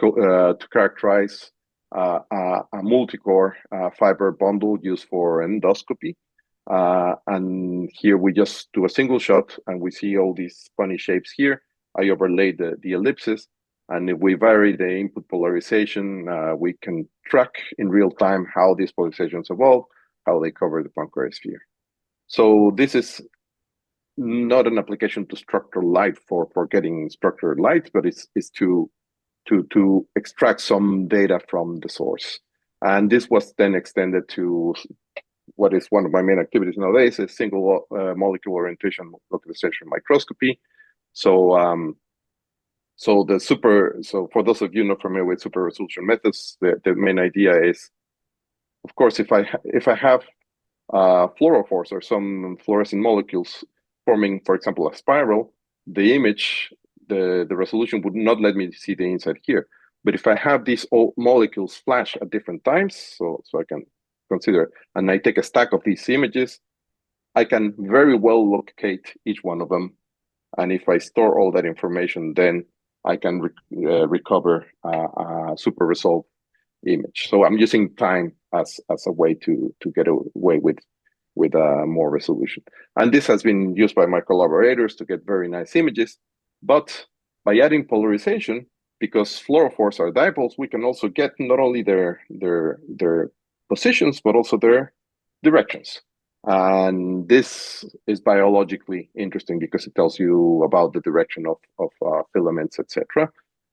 characterize a multi-core fiber bundle used for endoscopy. And here we just do a single shot, and we see all these funny shapes here. I overlay the ellipses, and if we vary the input polarization, we can track in real time how these polarizations evolve, how they cover the Poincare sphere. So this is not an application to structure light for getting structured light, but it's to extract some data from the source. And this was then extended to what is one of my main activities nowadays, is single molecule orientation localization microscopy. So for those of you not familiar with super resolution methods, the main idea is, of course, if I have fluorophores or some fluorescent molecules forming, for example, a spiral, the image, the resolution would not let me see the inside here. But if I have these molecules flash at different times, so I can consider, and I take a stack of these images, I can very well locate each one of them. And if I store all that information, then I can recover a super resolved image. So I'm using time as a way to get away with more resolution. And this has been used by my collaborators to get very nice images. But by adding polarization, because fluorophores are dipoles, we can also get not only their positions, but also their directions. And this is biologically interesting because it tells you about the direction of filaments, etc.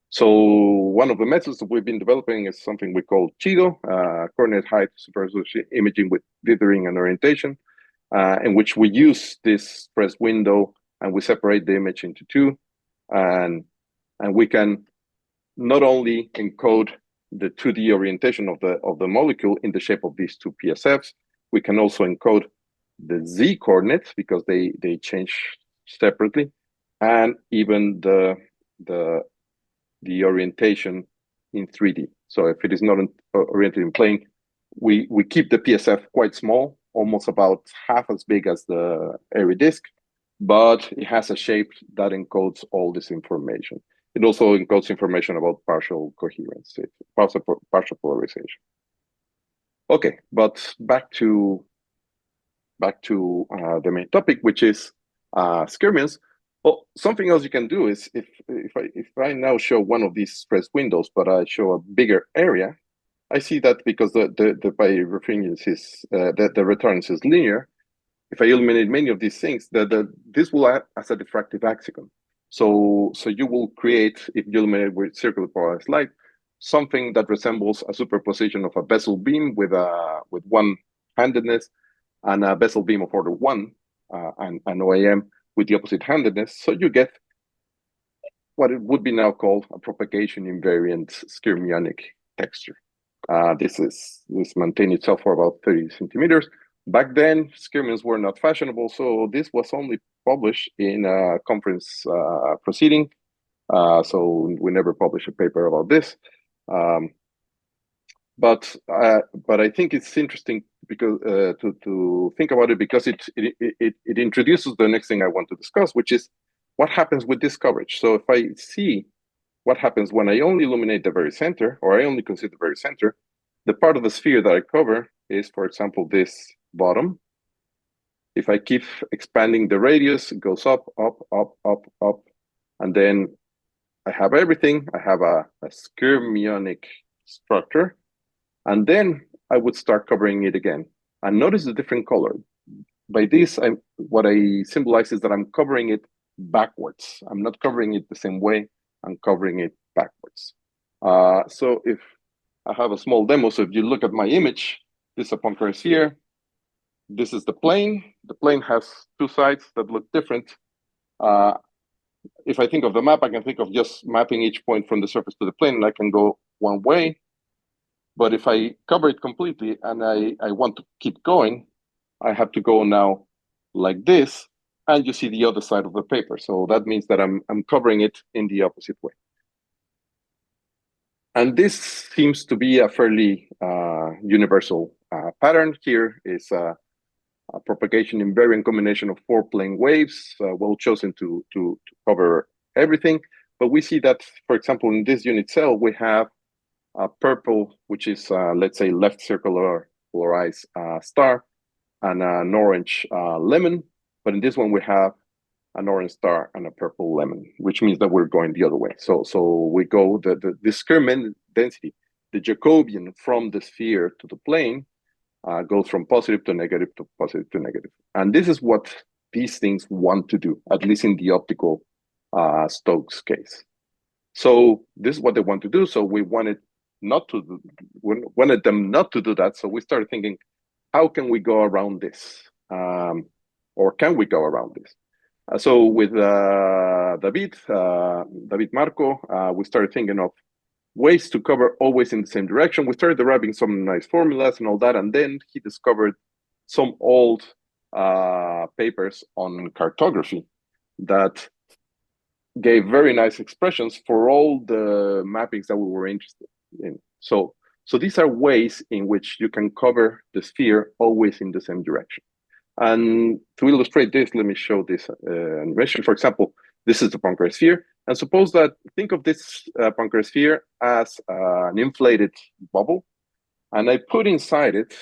So one of the methods that we've been developing is something we call CHIDO, coordinate height super resolution imaging with dithering and orientation, in which we use this press window and we separate the image into two, and we can not only encode the 2D orientation of the molecule in the shape of these two PSFs, we can also encode the Z coordinates because they change separately, and even the orientation in 3D. So if it is not oriented in plane, we keep the PSF quite small, almost about half as big as the airy disk, but it has a shape that encodes all this information. It also encodes information about partial coherence, partial polarization. Okay, but back to the main topic, which is skyrmions. Well, something else you can do is if I now show one of these press windows, but I show a bigger area, I see that because the birefringence is the recurrence is linear. If I illuminate many of these things, this will act as a diffractive hexagon. So you will create, if you illuminate with circular polarized light, something that resembles a superposition of a bezel beam with one-handedness and a bezel beam of order 1 and OAM with the opposite handedness. So you get what it would be now called a propagation invariant skyrmionic texture. This maintained itself for about 30 centimeters. Back then, skyrmions were not fashionable, so this was only published in a conference proceeding. So we never published a paper about this. But I think it's interesting because to think about it, because it introduces the next thing I want to discuss, which is what happens with this coverage. So if I see what happens when I only illuminate the very center, or I only consider the very center, the part of the sphere that I cover is, for example, this bottom. If I keep expanding the radius, it goes up, up, up, up, up, and then I have everything. I have a skyrmionic structure, and then I would start covering it again. And notice the different color. By this, what I symbolize is that I'm covering it backwards. I'm not covering it the same way. I'm covering it backwards. So if I have a small demo, so if you look at my image, this is a Poincare sphere. This is the plane. The plane has two sides that look different. If I think of the map, I can think of just mapping each point from the surface to the plane, and I can go one way. But if I cover it completely and I want to keep going, I have to go now like this, and you see the other side of the paper. So that means that I'm covering it in the opposite way. And this seems to be a fairly universal pattern. Here is propagation invariant combination of 4 plane waves, well chosen to cover everything. But we see that, for example, in this unit cell, we have a purple, which is, let's say, left circular polarized star, and an orange lemon. But in this one, we have an orange star and a purple lemon, which means that we're going the other way. So we go, the Skyrman density, the Jacobian from the sphere to the plane, goes from positive to negative to positive to negative. And this is what these things want to do, at least in the optical Stokes case. So this is what they want to do. So we wanted them not to do that. So we started thinking, how can we go around this? Or can we go around this? So with David Marco, we started thinking of ways to cover always in the same direction. We started deriving some nice formulas and all that, and then he discovered some old papers on cartography that gave very nice expressions for all the mappings that we were interested in. So these are ways in which you can cover the sphere always in the same direction. And to illustrate this, let me show this animation. For example, this is the Poincare sphere. And suppose that, think of this Poincare sphere as an inflated bubble. And I put inside it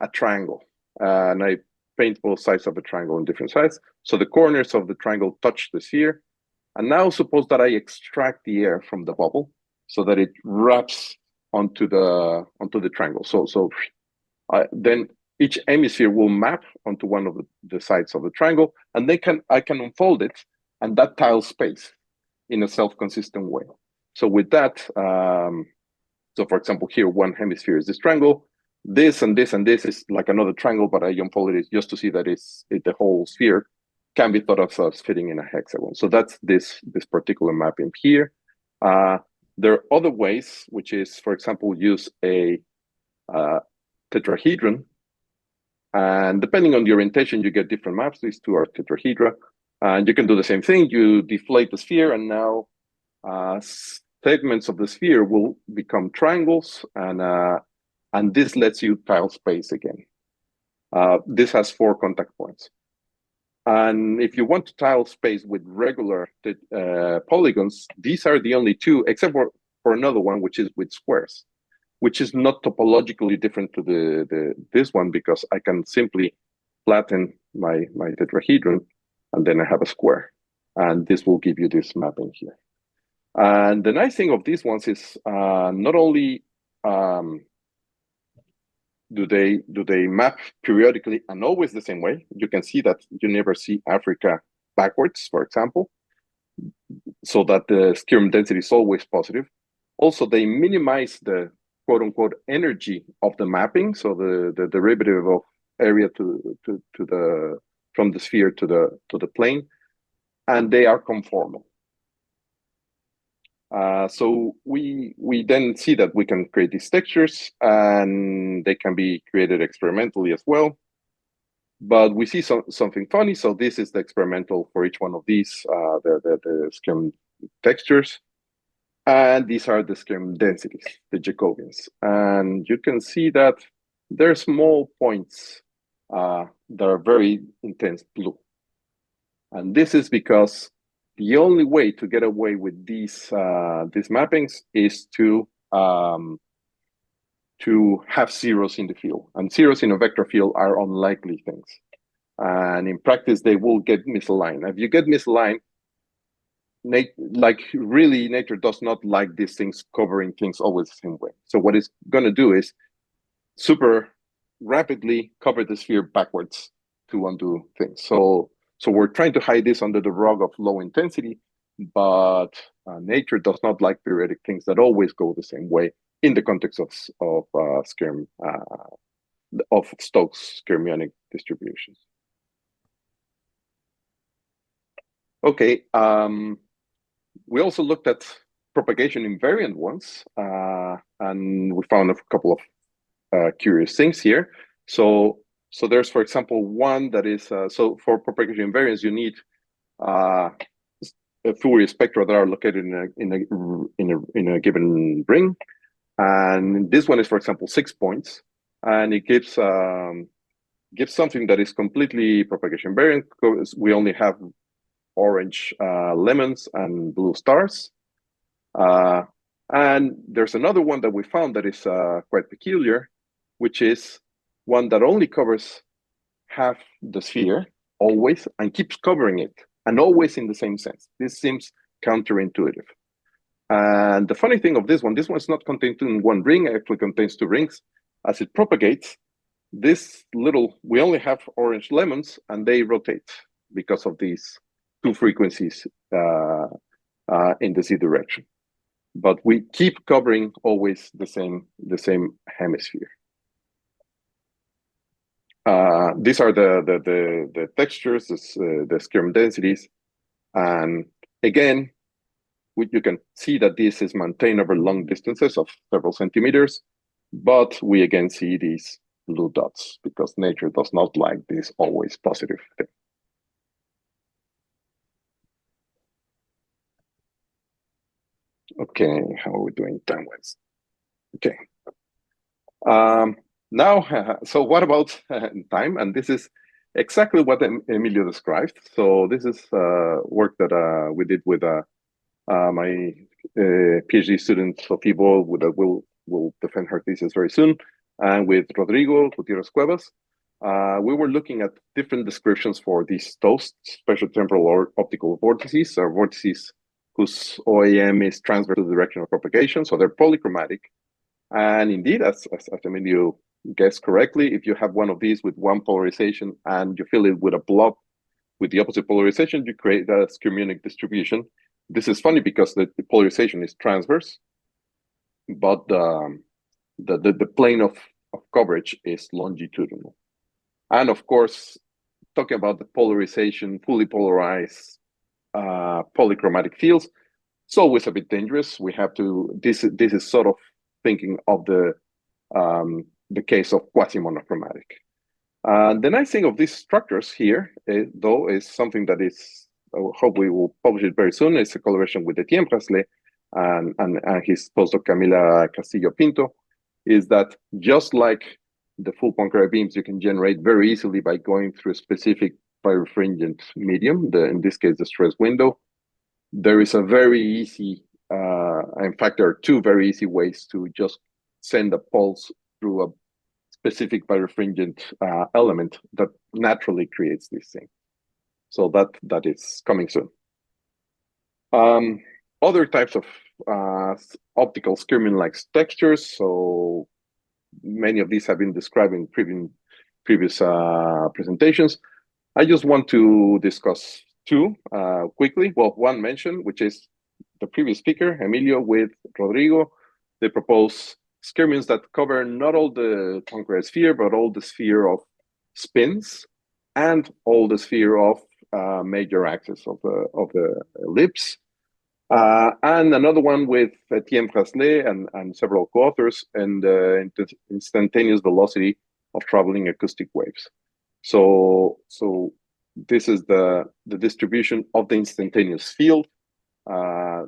a triangle. And I paint both sides of the triangle in different sides. So the corners of the triangle touch the sphere. And now suppose that I extract the air from the bubble so that it wraps onto the triangle. So then each hemisphere will map onto one of the sides of the triangle, and I can unfold it, and that tiles space in a self-consistent way. So with that, so for example, here one hemisphere is this triangle, this and this and this is like another triangle, but I unfolded it just to see that the whole sphere can be thought of as fitting in a hexagon. So that's this particular mapping here. There are other ways, which is, for example, use a tetrahedron. And depending on the orientation, you get different maps. These two are tetrahedra. And you can do the same thing. You deflate the sphere, and now segments of the sphere will become triangles, and this lets you tile space again. This has 4 contact points. And if you want to tile space with regular polygons, these are the only 2, except for another one, which is with squares, which is not topologically different to this one, because I can simply flatten my tetrahedron, and then I have a square. And this will give you this mapping here. And the nice thing of these ones is not only do they map periodically and always the same way. You can see that you never see Africa backwards, for example, so that the Skyrm density is always positive. Also, they minimize the quote-unquote energy of the mapping, so the derivative of area from the sphere to the plane, and they are conformal. So we then see that we can create these textures, and they can be created experimentally as well. But we see something funny. So this is the experimental for each one of these, the Skyrm textures. And these are the Skyrm densities, the Jacobians. And you can see that there are small points that are very intense blue. And this is because the only way to get away with these mappings is to have zeros in the field. And zeros in a vector field are unlikely things. And in practice, they will get misaligned. If you get misaligned, nature does not like these things covering things always the same way. So what it's going to do is super rapidly cover the sphere backwards to undo things. So we're trying to hide this under the rug of low intensity, but nature does not like periodic things that always go the same way in the context of Skyrm, of Stokes skyrmionic distributions. Okay, we also looked at propagation invariant ones, and we found a couple of curious things here. So there's, for example, one that is, so for propagation invariance, you need Fourier spectra that are located in a given ring. And this one is, for example, 6 points, and it gives gives something that is completely propagation variant, because we only have orange lemons and blue stars. And there's another one that we found that is quite peculiar, which is one that only covers half the sphere always and keeps covering it, and always in the same sense. This seems counterintuitive. And the funny thing of this one's not contained in one ring, it actually contains two rings. As it propagates, we only have orange lemons, and they rotate because of these two frequencies in the Z direction. But we keep covering always the same hemisphere. These are the textures, the skirm densities, and again, you can see that this is maintained over long distances of several centimeters, but we again see these blue dots because nature does not like this always positive thing. Okay, how are we doing time-wise? Okay. Now, so what about time? And this is exactly what Emilio described. So this is work that we did with my PhD student, Sophie Boll, that will defend her thesis very soon, and with Rodrigo Gutierrez Cuevas. We were looking at different descriptions for these TOAST, special temporal or optical vortices, or vortices whose OAM is transverse to the direction of propagation, so they're polychromatic. And indeed, as Emilio guessed correctly, if you have one of these with one polarization and you fill it with a blob with the opposite polarization, you create a skyrmionic distribution. This is funny because the polarization is transverse, but the plane of coverage is longitudinal. And of course, talking about the polarization, fully polarized polychromatic fields, it's always a bit dangerous. We have to, this is sort of thinking of the case of quasi-monochromatic. The nice thing of these structures here, though, is something that is, I hope we will publish it very soon. It's a collaboration with Etienne Bracelet and his postdoc Camila Castillo Pinto, is that just like the full Poincare beams, you can generate very easily by going through a specific birefringent medium, in this case, the stress window. There is a very easy, in fact, there are two very easy ways to just send a pulse through a specific birefringent element that naturally creates this thing. So that is coming soon. Other types of optical skyrmion-like textures. So many of these have been described in previous presentations. I just want to discuss two quickly. Well, one mentioned, which is the previous speaker, Emilio, with Rodrigo. They propose skyrmions that cover not all the Poincare sphere, but all the sphere of spins and all the sphere of major axis of the ellipse. And another one with Etienne Bracelet and several co-authors, and the instantaneous velocity of traveling acoustic waves. So this is the distribution of the instantaneous field.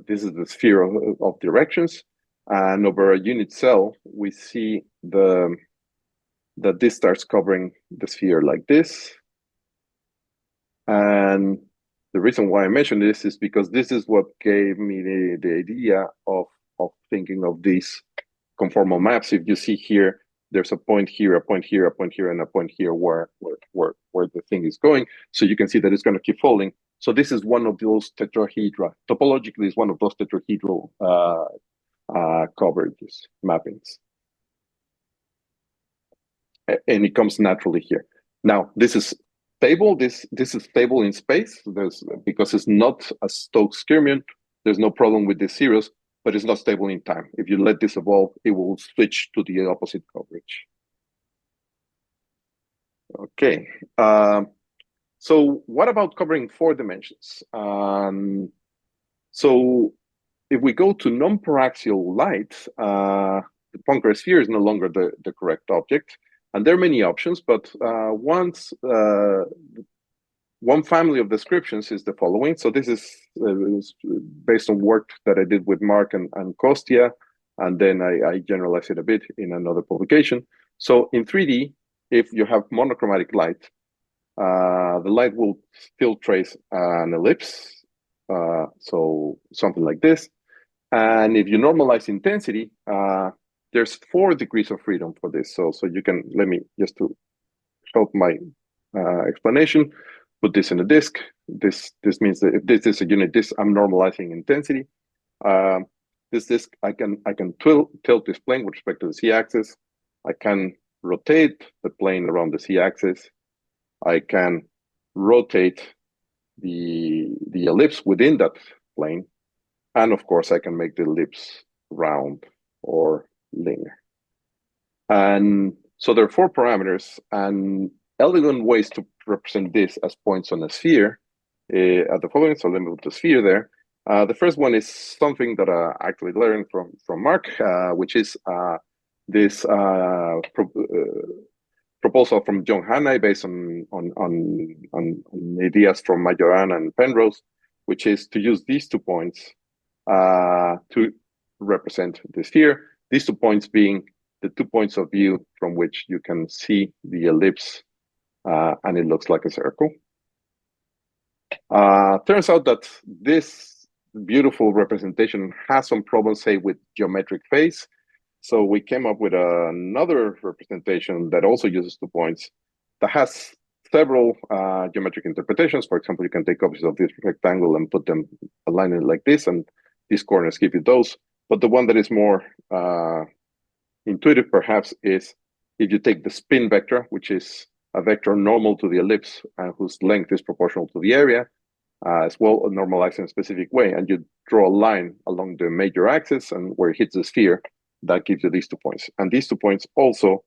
This is the sphere of directions. And over a unit cell, we see that this starts covering the sphere like this. And the reason why I mention this is because this is what gave me the idea of thinking of these conformal maps. If you see here, there's a point here, a point here, a point here, and a point here where the thing is going. So you can see that it's going to keep falling. So this is one of those tetrahedra. Topologically, it's one of those tetrahedral coverages, mappings. And it comes naturally here. Now, this is stable. This is stable in space. Because it's not a Stokes skyrmion, there's no problem with the zeros, but it's not stable in time. If you let this evolve, it will switch to the opposite coverage. Okay. So what about covering 4 dimensions? So if we go to non-paraxial light, the Poincare sphere is no longer the correct object. And there are many options, but one family of descriptions is the following. So this is based on work that I did with Mark and Kostya, and then I generalized it a bit in another publication. So in 3D, if you have monochromatic light, the light will still trace an ellipse, so something like this. And if you normalize intensity, there's 4 degrees of freedom for this. So you can, let me just to help my explanation, put this in a disk. This means that if this is a unit disk, I'm normalizing intensity. This disk, I can tilt this plane with respect to the z-axis. I can rotate the plane around the z-axis. I can rotate the ellipse within that plane. And of course, I can make the ellipse round or linear. And so there are 4 parameters, and elegant ways to represent this as points on a sphere are the following. So let me put the sphere there. The first one is something that I actually learned from Mark, which is this proposal from John Hannay based on ideas from Majoran and Penrose, which is to use these 2 points to represent the sphere. These 2 points being the 2 points of view from which you can see the ellipse, and it looks like a circle. Turns out that this beautiful representation has some problems, say, with geometric phase. So we came up with another representation that also uses 2 points that has several geometric interpretations. For example, you can take copies of this rectangle and put them aligned like this, and these corners give you those. But the one that is more intuitive, perhaps, is if you take the spin vector, which is a vector normal to the ellipse and whose length is proportional to the area, as well normalized in a specific way, and you draw a line along the major axis and where it hits the sphere, that gives you these 2 points. And these 2 points also,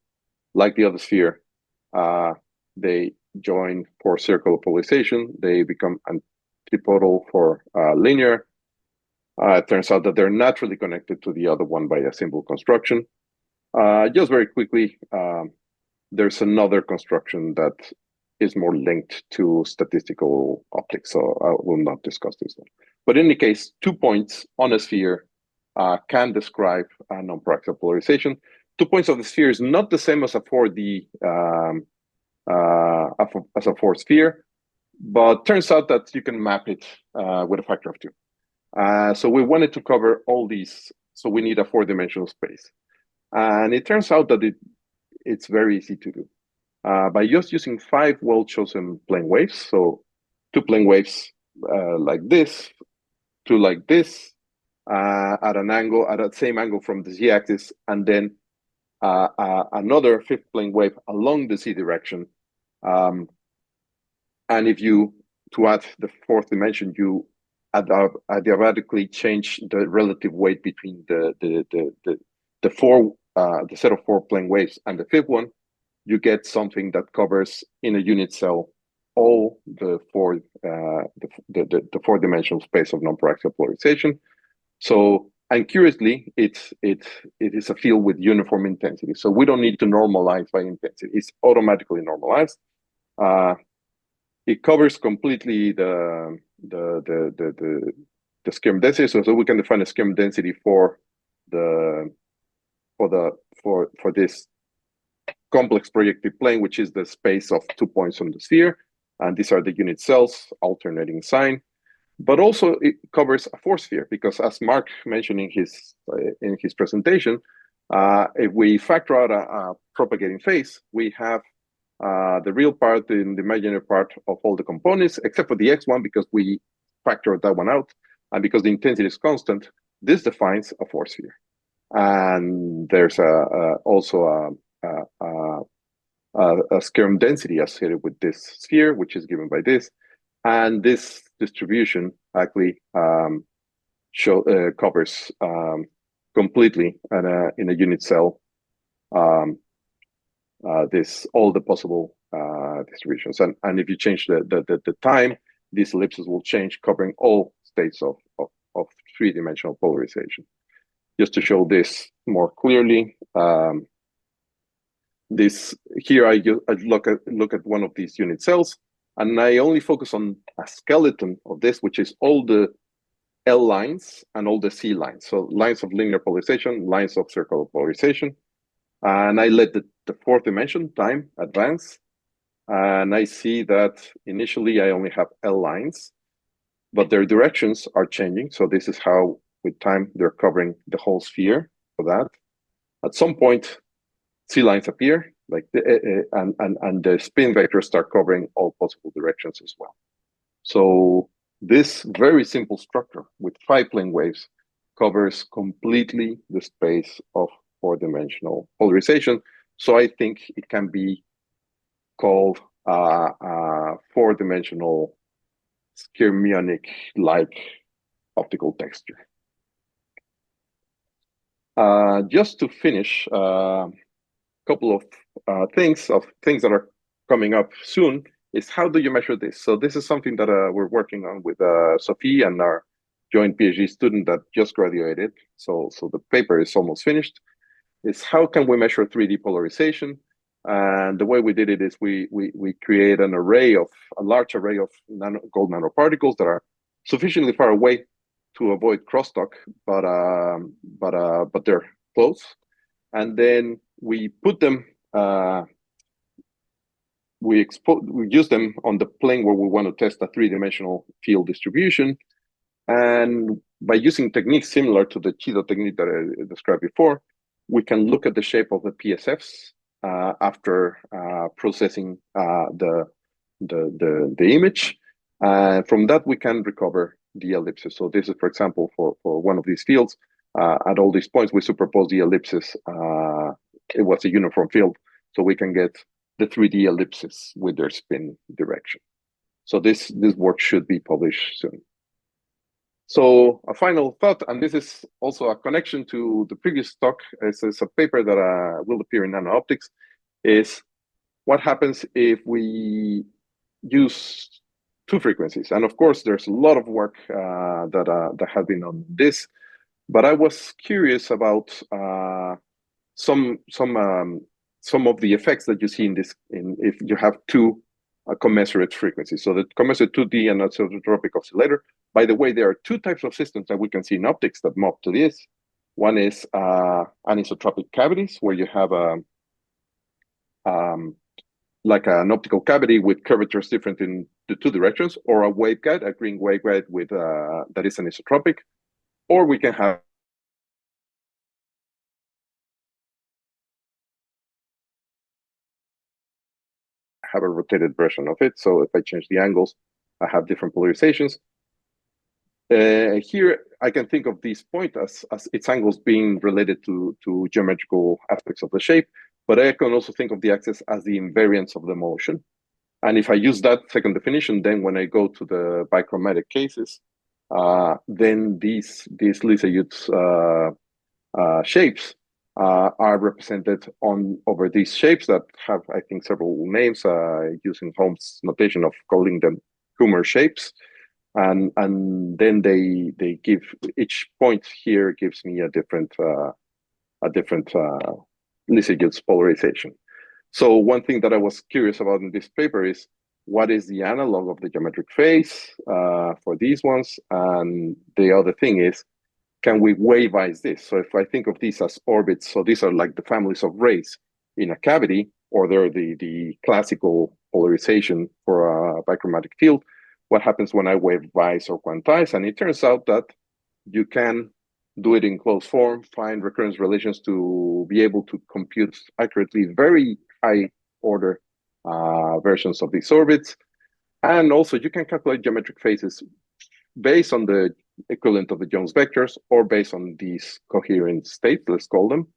like the other sphere, they join for circular polarization. They become antipodal for linear. It turns out that they're naturally connected to the other one by a simple construction. Just very quickly, there's another construction that is more linked to statistical optics, so I will not discuss this one. But in any case, 2 points on a sphere can describe a non-paraxial polarization. 2 points of the sphere is not the same as a 4D, as a 4 sphere, but turns out that you can map it with a factor of 2. So we wanted to cover all these, so we need a 4-dimensional space. And it turns out that it's very easy to do. By just using 5 well-chosen plane waves, so 2 plane waves like this, 2 like this, at an angle, at the same angle from the z-axis, and then another 5th plane wave along the z direction. And if you, to add the 4th dimension, you adiabatically change the relative weight between the set of 4 plane waves and the 5th one, you get something that covers in a unit cell all the 4-dimensional space of non-paraxial polarization. So, and curiously, it is a field with uniform intensity. So we don't need to normalize by intensity. It's automatically normalized. It covers completely the schirm density. So we can define a schirm density for this complex projective plane, which is the space of 2 points on the sphere. And these are the unit cells, alternating sign. But also it covers a 4 sphere, because as Mark mentioned in his presentation, if we factor out a propagating phase, we have the real part and the imaginary part of all the components, except for the X one, because we factored that one out. And because the intensity is constant, this defines a 4 sphere. And there's also a schirm density associated with this sphere, which is given by this. And this distribution actually covers completely in a unit cell all the possible distributions. And if you change the time, these ellipses will change, covering all states of 3-dimensional polarization. Just to show this more clearly, here I look at one of these unit cells, and I only focus on a skeleton of this, which is all the L lines and all the C lines. So lines of linear polarization, lines of circular polarization. And I let the the fourth dimension, time, advance. And I see that initially I only have L lines, but their directions are changing. So this is how, with time, they're covering the whole sphere for that. At some point, C lines appear, like and the spin vectors start covering all possible directions as well. So this very simple structure with 5 plane waves covers completely the space of 4-dimensional polarization. So I think it can be called 4-dimensional skyrmionic-like optical texture. Just to finish, a couple of things that are coming up soon is how do you measure this? So this is something that we're working on with Sophie and our joint PhD student that just graduated. So the paper is almost finished. Is how can we measure 3D polarization? And the way we did it is we create a large array of gold nanoparticles that are sufficiently far away to avoid crosstalk, but they're close. And then we put them, we use them on the plane where we want to test a 3-dimensional field distribution. And by using techniques similar to the Chido technique that I described before, we can look at the shape of the PSFs after processing the image. And from that, we can recover the ellipses. So this is, for example, for one of these fields, at all these points, we superpose the ellipses. It was a uniform field, so we can get the 3D ellipses with their spin direction. So this work should be published soon. So a final thought, and this is also a connection to the previous talk, it's a paper that will appear in Nano Optics, is what happens if we use 2 frequencies. And of course, there's a lot of work that has been on this, but I was curious about some of the effects that you see in this, if you have 2 commensurate frequencies. So the commensurate 2D and anisotropic oscillator. By the way, there are 2 types of systems that we can see in optics that map to this. One is anisotropic cavities, where you have like an optical cavity with curvatures different in the 2 directions, or a waveguide, a green waveguide with that is anisotropic, or we can have a rotated version of it. So if I change the angles, I have different polarizations. Here, I can think of this point as its angles being related to geometrical aspects of the shape, but I can also think of the axis as the invariance of the motion. And if I use that second definition, then when I go to the bichromatic cases, then these Lissajut's shapes are represented over these shapes that have, I think, several names, using Holmes' notation of calling them Kummer shapes. And then they give, each point here gives me a different Lissajut's polarization. So one thing that I was curious about in this paper is what is the analog of the geometric phase for these ones? And the other thing is, can we waveize this? So if I think of these as orbits, so these are like the families of rays in a cavity, or they're the classical polarization for a bichromatic field. What happens when I waveize or quantize? And it turns out that you can do it in closed form, find recurrence relations to be able to compute accurately very high order versions of these orbits. And also you can calculate geometric phases based on the equivalent of the Jones vectors or based on these coherent states, let's call them.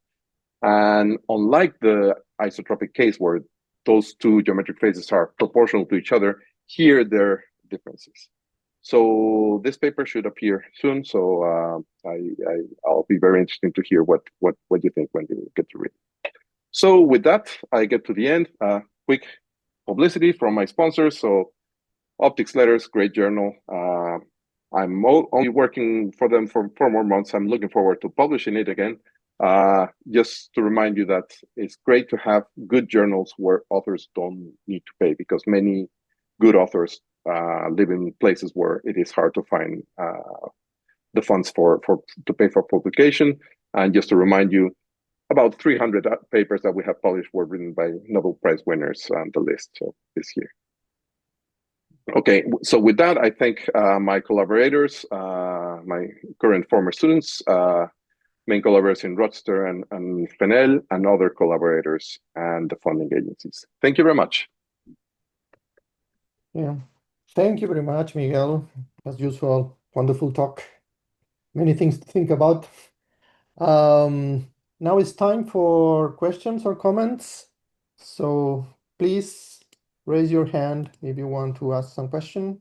And unlike the isotropic case where those 2 geometric phases are proportional to each other, here they're differences. So this paper should appear soon. So I'll be very interested to hear what you think when you get to read. So with that, I get to the end. Quick publicity from my sponsors. So Optics Letters, great journal. I'm only working for them for 4 more months. I'm looking forward to publishing it again. Just to remind you that it's great to have good journals where authors don't need to pay, because many good authors live in places where it is hard to find the funds to pay for publication. And just to remind you, about 300 papers that we have published were written by Nobel Prize winners on the list of this year. Okay, so with that, I thank my collaborators, my current former students, main collaborators in Rochester and FENEL, and other collaborators and the funding agencies. Thank you very much. Yeah, thank you very much, Miguel. As usual, wonderful talk. Many things to think about. Now it's time for questions or comments. So please raise your hand if you want to ask some question.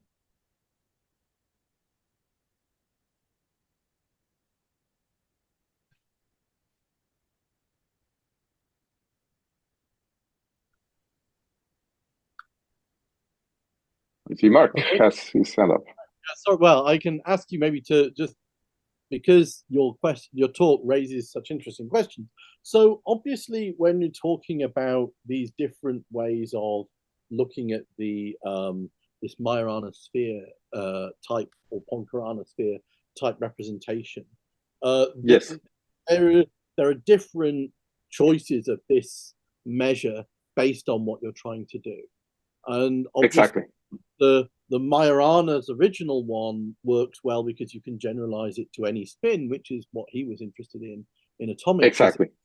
I see Mark has his hand up. So, well, I can ask you maybe to just, because your talk raises such interesting questions. So obviously, when you're talking about these different ways of looking at the this Majorana sphere type or Poincaré sphere type representation, yes, there are different choices of this measure based on what you're trying to do, and exactly. The Majorana's original one works well because you can generalize it to any spin, which is what he was interested in atomic exactly physics.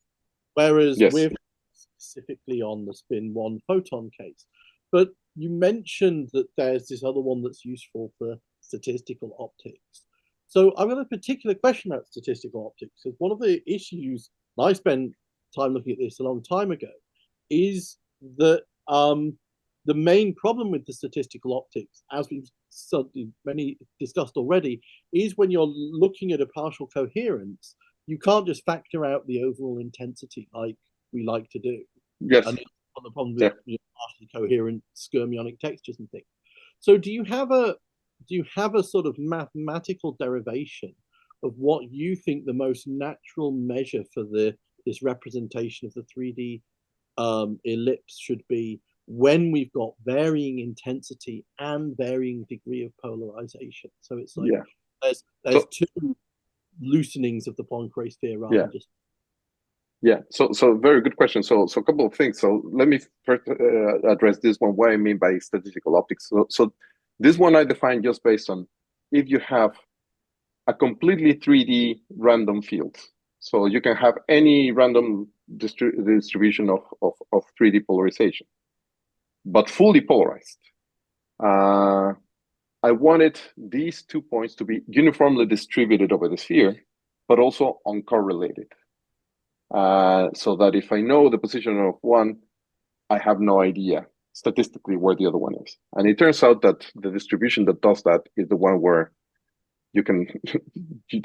Whereas yes. we're specifically on the spin 1 photon case. But you mentioned that there's this other one that's useful for statistical optics. So I've got a particular question about statistical optics, because one of the issues, I spent time looking at this a long time ago, is that the main problem with the statistical optics, as we've discussed already, is when you're looking at a partial coherence, you can't just factor out the overall intensity like we like to do. Yes. And the problem with partially coherent skyrmionic textures and things. So do you have a sort of mathematical derivation of what you think the most natural measure for this representation of the 3D ellipse should be, when we've got varying intensity and varying degree of polarization? So it's like there's two loosenings of the Poincaré sphere rather than just. Yeah, so very good question. So a couple of things. So let me first address this one, what I mean by statistical optics. So this one I define just based on if you have a completely 3D random field. So you can have any random distribution of 3D polarization, but fully polarized. I wanted these 2 points to be uniformly distributed over the sphere, but also uncorrelated. So that if I know the position of one, I have no idea statistically where the other one is. And it turns out that the distribution that does that is the one where you can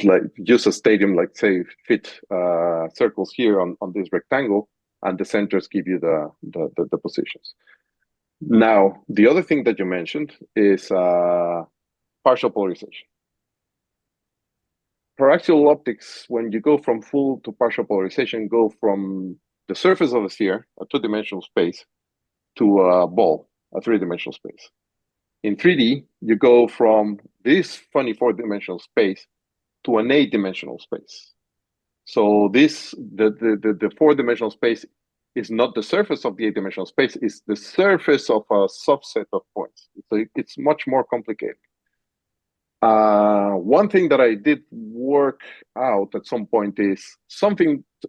like use a stadium, like say fit circles here on this rectangle, and the centers give you the positions. Now, the other thing that you mentioned is partial polarization. For axial optics, when you go from full to partial polarization, go from the surface of a sphere, a 2-dimensional space, to a ball, a 3-dimensional space. In 3D, you go from this funny 4-dimensional space to an 8-dimensional space. So the 4-dimensional space is not the surface of the 8-dimensional space, it's the surface of a subset of points. So it's much more complicated. One thing that I did work out at some point is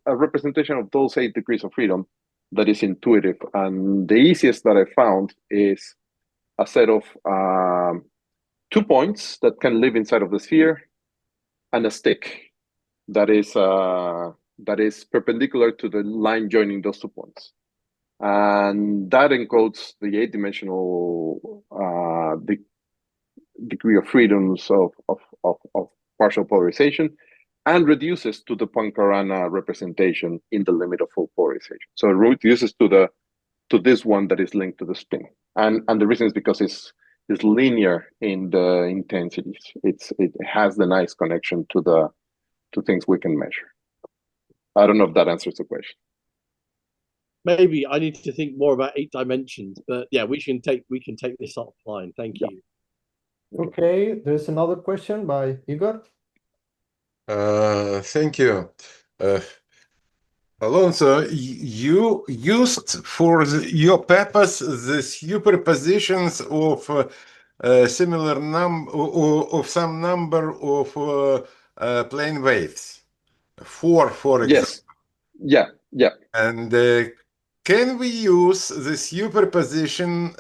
a representation of those 8 degrees of freedom that is intuitive. And the easiest that I found is a set of 2 points that can live inside of the sphere and a stick that is perpendicular to the line joining those 2 points. And that encodes the 8-dimensional degree of freedoms of partial polarization and reduces to the Poincaré representation in the limit of full polarization. So it reduces to this one that is linked to the spin. And the reason is because it's linear in the intensities. It has the nice connection to things we can measure. I don't know if that answers the question. Maybe I need to think more about 8 dimensions, but yeah, we can take this offline. Thank you. Okay, there's another question by Igor. Thank you. Alonso, you used for your purpose the superpositions of similar number of some number of plane waves, for example. Yes. Yeah. And can we use the superposition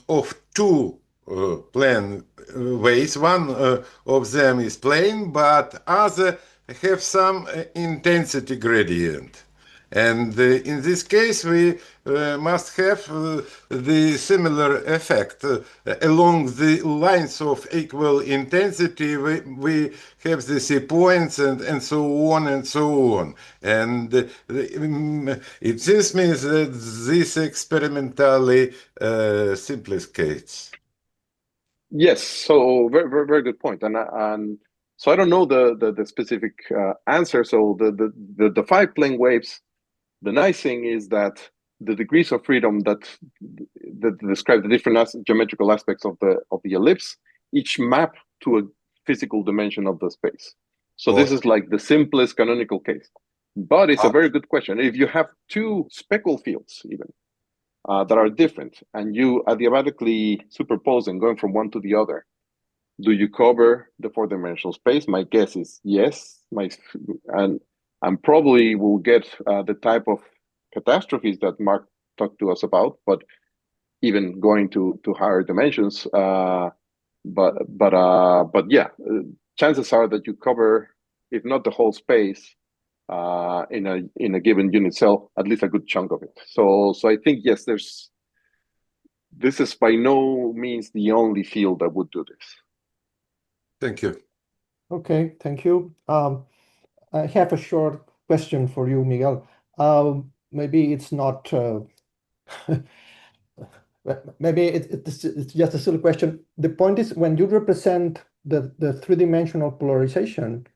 of two plane waves? One of them is plane, but other have some intensity gradient. And in this case, we must have the similar effect. Along the lines of equal intensity, we have the C points and so on and so on. And it just means that this experimentally simplest case. Yes, so very good point. And so I don't know the specific answer. So the 5 plane waves, the nice thing is that the degrees of freedom that describe the different geometrical aspects of the ellipse each map to a physical dimension of the space. So this is like the simplest canonical case. But it's a very good question. If you have 2 speckle fields even that are different, and you adiabatically superpose them going from one to the other, do you cover the 4-dimensional space? My guess is yes. And probably we'll get the type of catastrophes that Mark talked to us about, but even going to higher dimensions. But yeah, chances are that you cover, if not the whole space, in a given unit cell, at least a good chunk of it. So I think yes, this is by no means the only field that would do this. Thank you. Okay, thank you. I have a short question for you, Miguel. Maybe it's not, maybe it's just a silly question. The point is, when you represent the 3-dimensional polarization,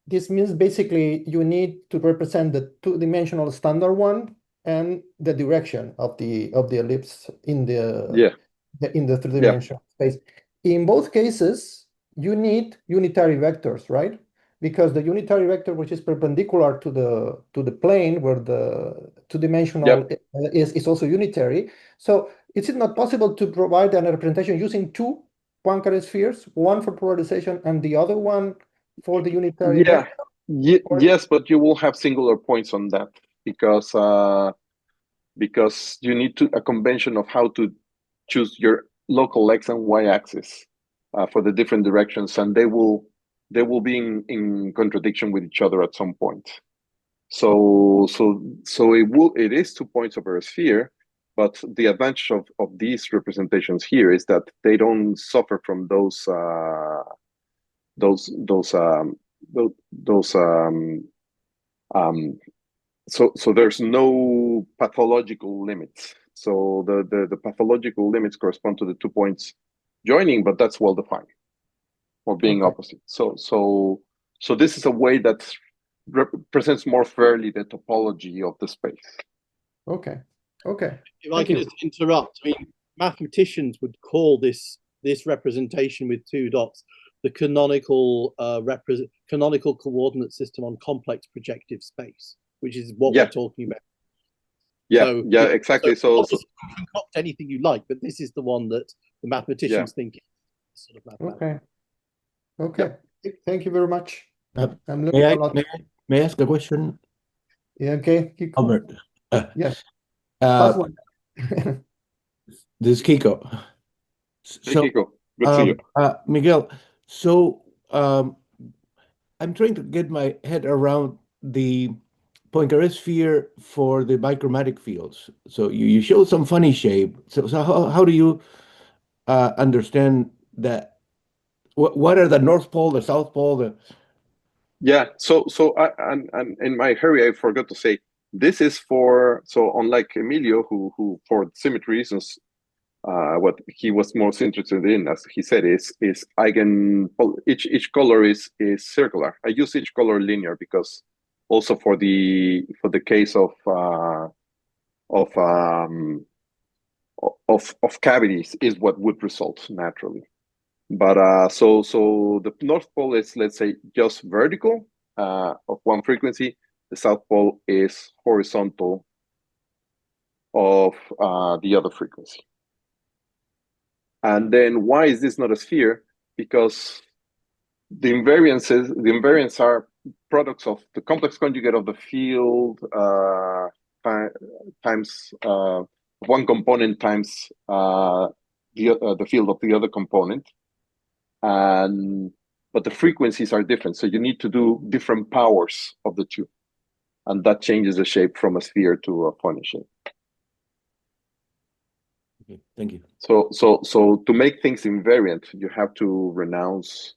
this means basically you need to represent the 2-dimensional standard one and the direction of the ellipse in the 3-dimensional space. In both cases, you need unitary vectors, right? Because the unitary vector, which is perpendicular to the plane where the 2-dimensional is also unitary. So is it not possible to provide a representation using 2 Poincare spheres, one for polarization and the other one for the unitary vector? Yes, but you will have singular points on that because you need a convention of how to choose your local X and Y axis for the different directions, and they will be in contradiction with each other at some point. So it is 2 points over a sphere, but the advantage of these representations here is that they don't suffer from those so there's no pathological limits. So the pathological limits correspond to the 2 points joining, but that's well defined or being opposite. So this is a way that represents more fairly the topology of the space. Okay. If I can just interrupt, I mean, mathematicians would call this representation with 2 dots the canonical coordinate system on complex projective space, which is what we're talking about. Exactly. So you can concoct anything you like, but this is the one that the mathematicians think is sort of mathematical. Okay. Thank you very much. I'm May learning I a lot. may I ask a question? Yeah, okay. Albert. Yes. This is Kiko. Hey, Kiko. Good to see you. Miguel, so I'm trying to get my head around the Poincare sphere for the bichromatic fields. So you show some funny shape. So how do you understand that? What are the North Pole, the South Pole? So and in my hurry, I forgot to say this is for, so unlike Emilio, who for symmetry reasons, what he was most interested in, as he said, is each color is circular. I use each color linear because also for the case of cavities is what would result naturally. But so the North Pole is, let's say, just vertical of one frequency. the south pole is horizontal of the other frequency. And then why is this not a sphere? Because the invariants are products of the complex conjugate of the field times one component times the field of the other component. But the frequencies are different, so you need to do different powers of the two, and that changes the shape from a sphere to a funny shape. Okay, thank you. So to make things invariant, you have to renounce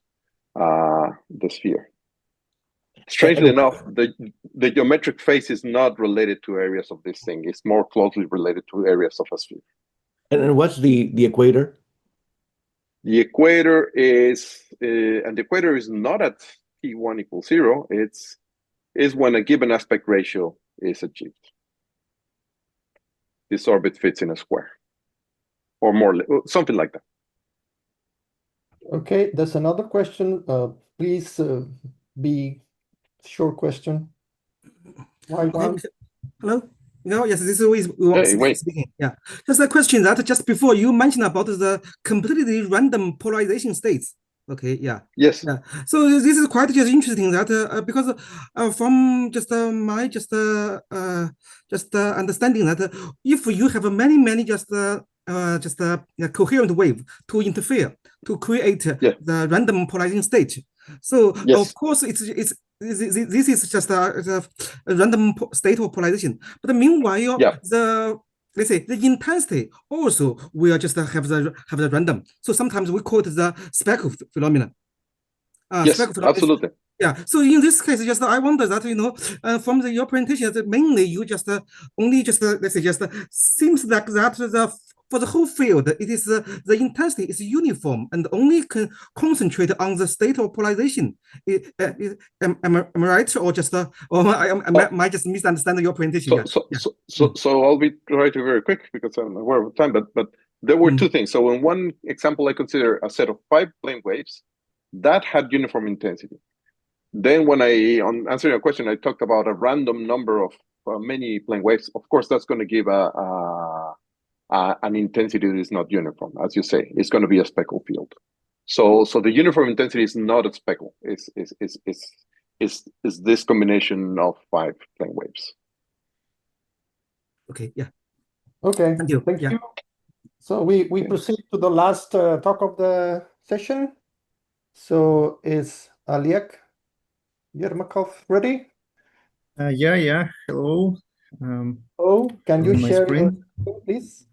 the sphere. Strangely enough, the geometric face is not related to areas of this thing. It's more closely related to areas of a sphere. And what's the equator? The equator is, and the equator is not at T1 equals 0. It's when a given aspect ratio is achieved. This orbit fits in a square, or more, something like that. Okay, there's another question. Please be short question. Hello. No, yes, this is Luis speaking. Yeah, just a question that just before you mentioned about the completely random polarization states. Okay, yeah. Yes. Yeah. So this is quite just interesting that because from just my understanding that if you have many just coherent wave to interfere to create the random polarizing state. So of course this is just a random state of polarization. But meanwhile, let's say the intensity also will just have the random. So sometimes we call it the speckle phenomenon. Yes, absolutely. Yeah. So in this case, just I wonder that from your presentation, that mainly you just only just let's say just seems like that for the whole field, it is the intensity is uniform and only can concentrate on the state of polarization. Am I right, or just or am I just misunderstanding your presentation? So I'll be trying to very quick because I'm aware of time. But there were two things. So in one example, I consider a set of 5 plane waves that had uniform intensity. Then when on answering your question, I talked about a random number of many plane waves. Of course, that's going to give an intensity that is not uniform, as you say. It's going to be a speckle field. So the uniform intensity is not a speckle. It's this combination of 5 plane waves. Okay. Yeah. Okay. Thank you. Thank you. So we proceed to the last talk of the session. So is Oleg Yermakov ready? Yeah. Hello. Can you share your screen, please?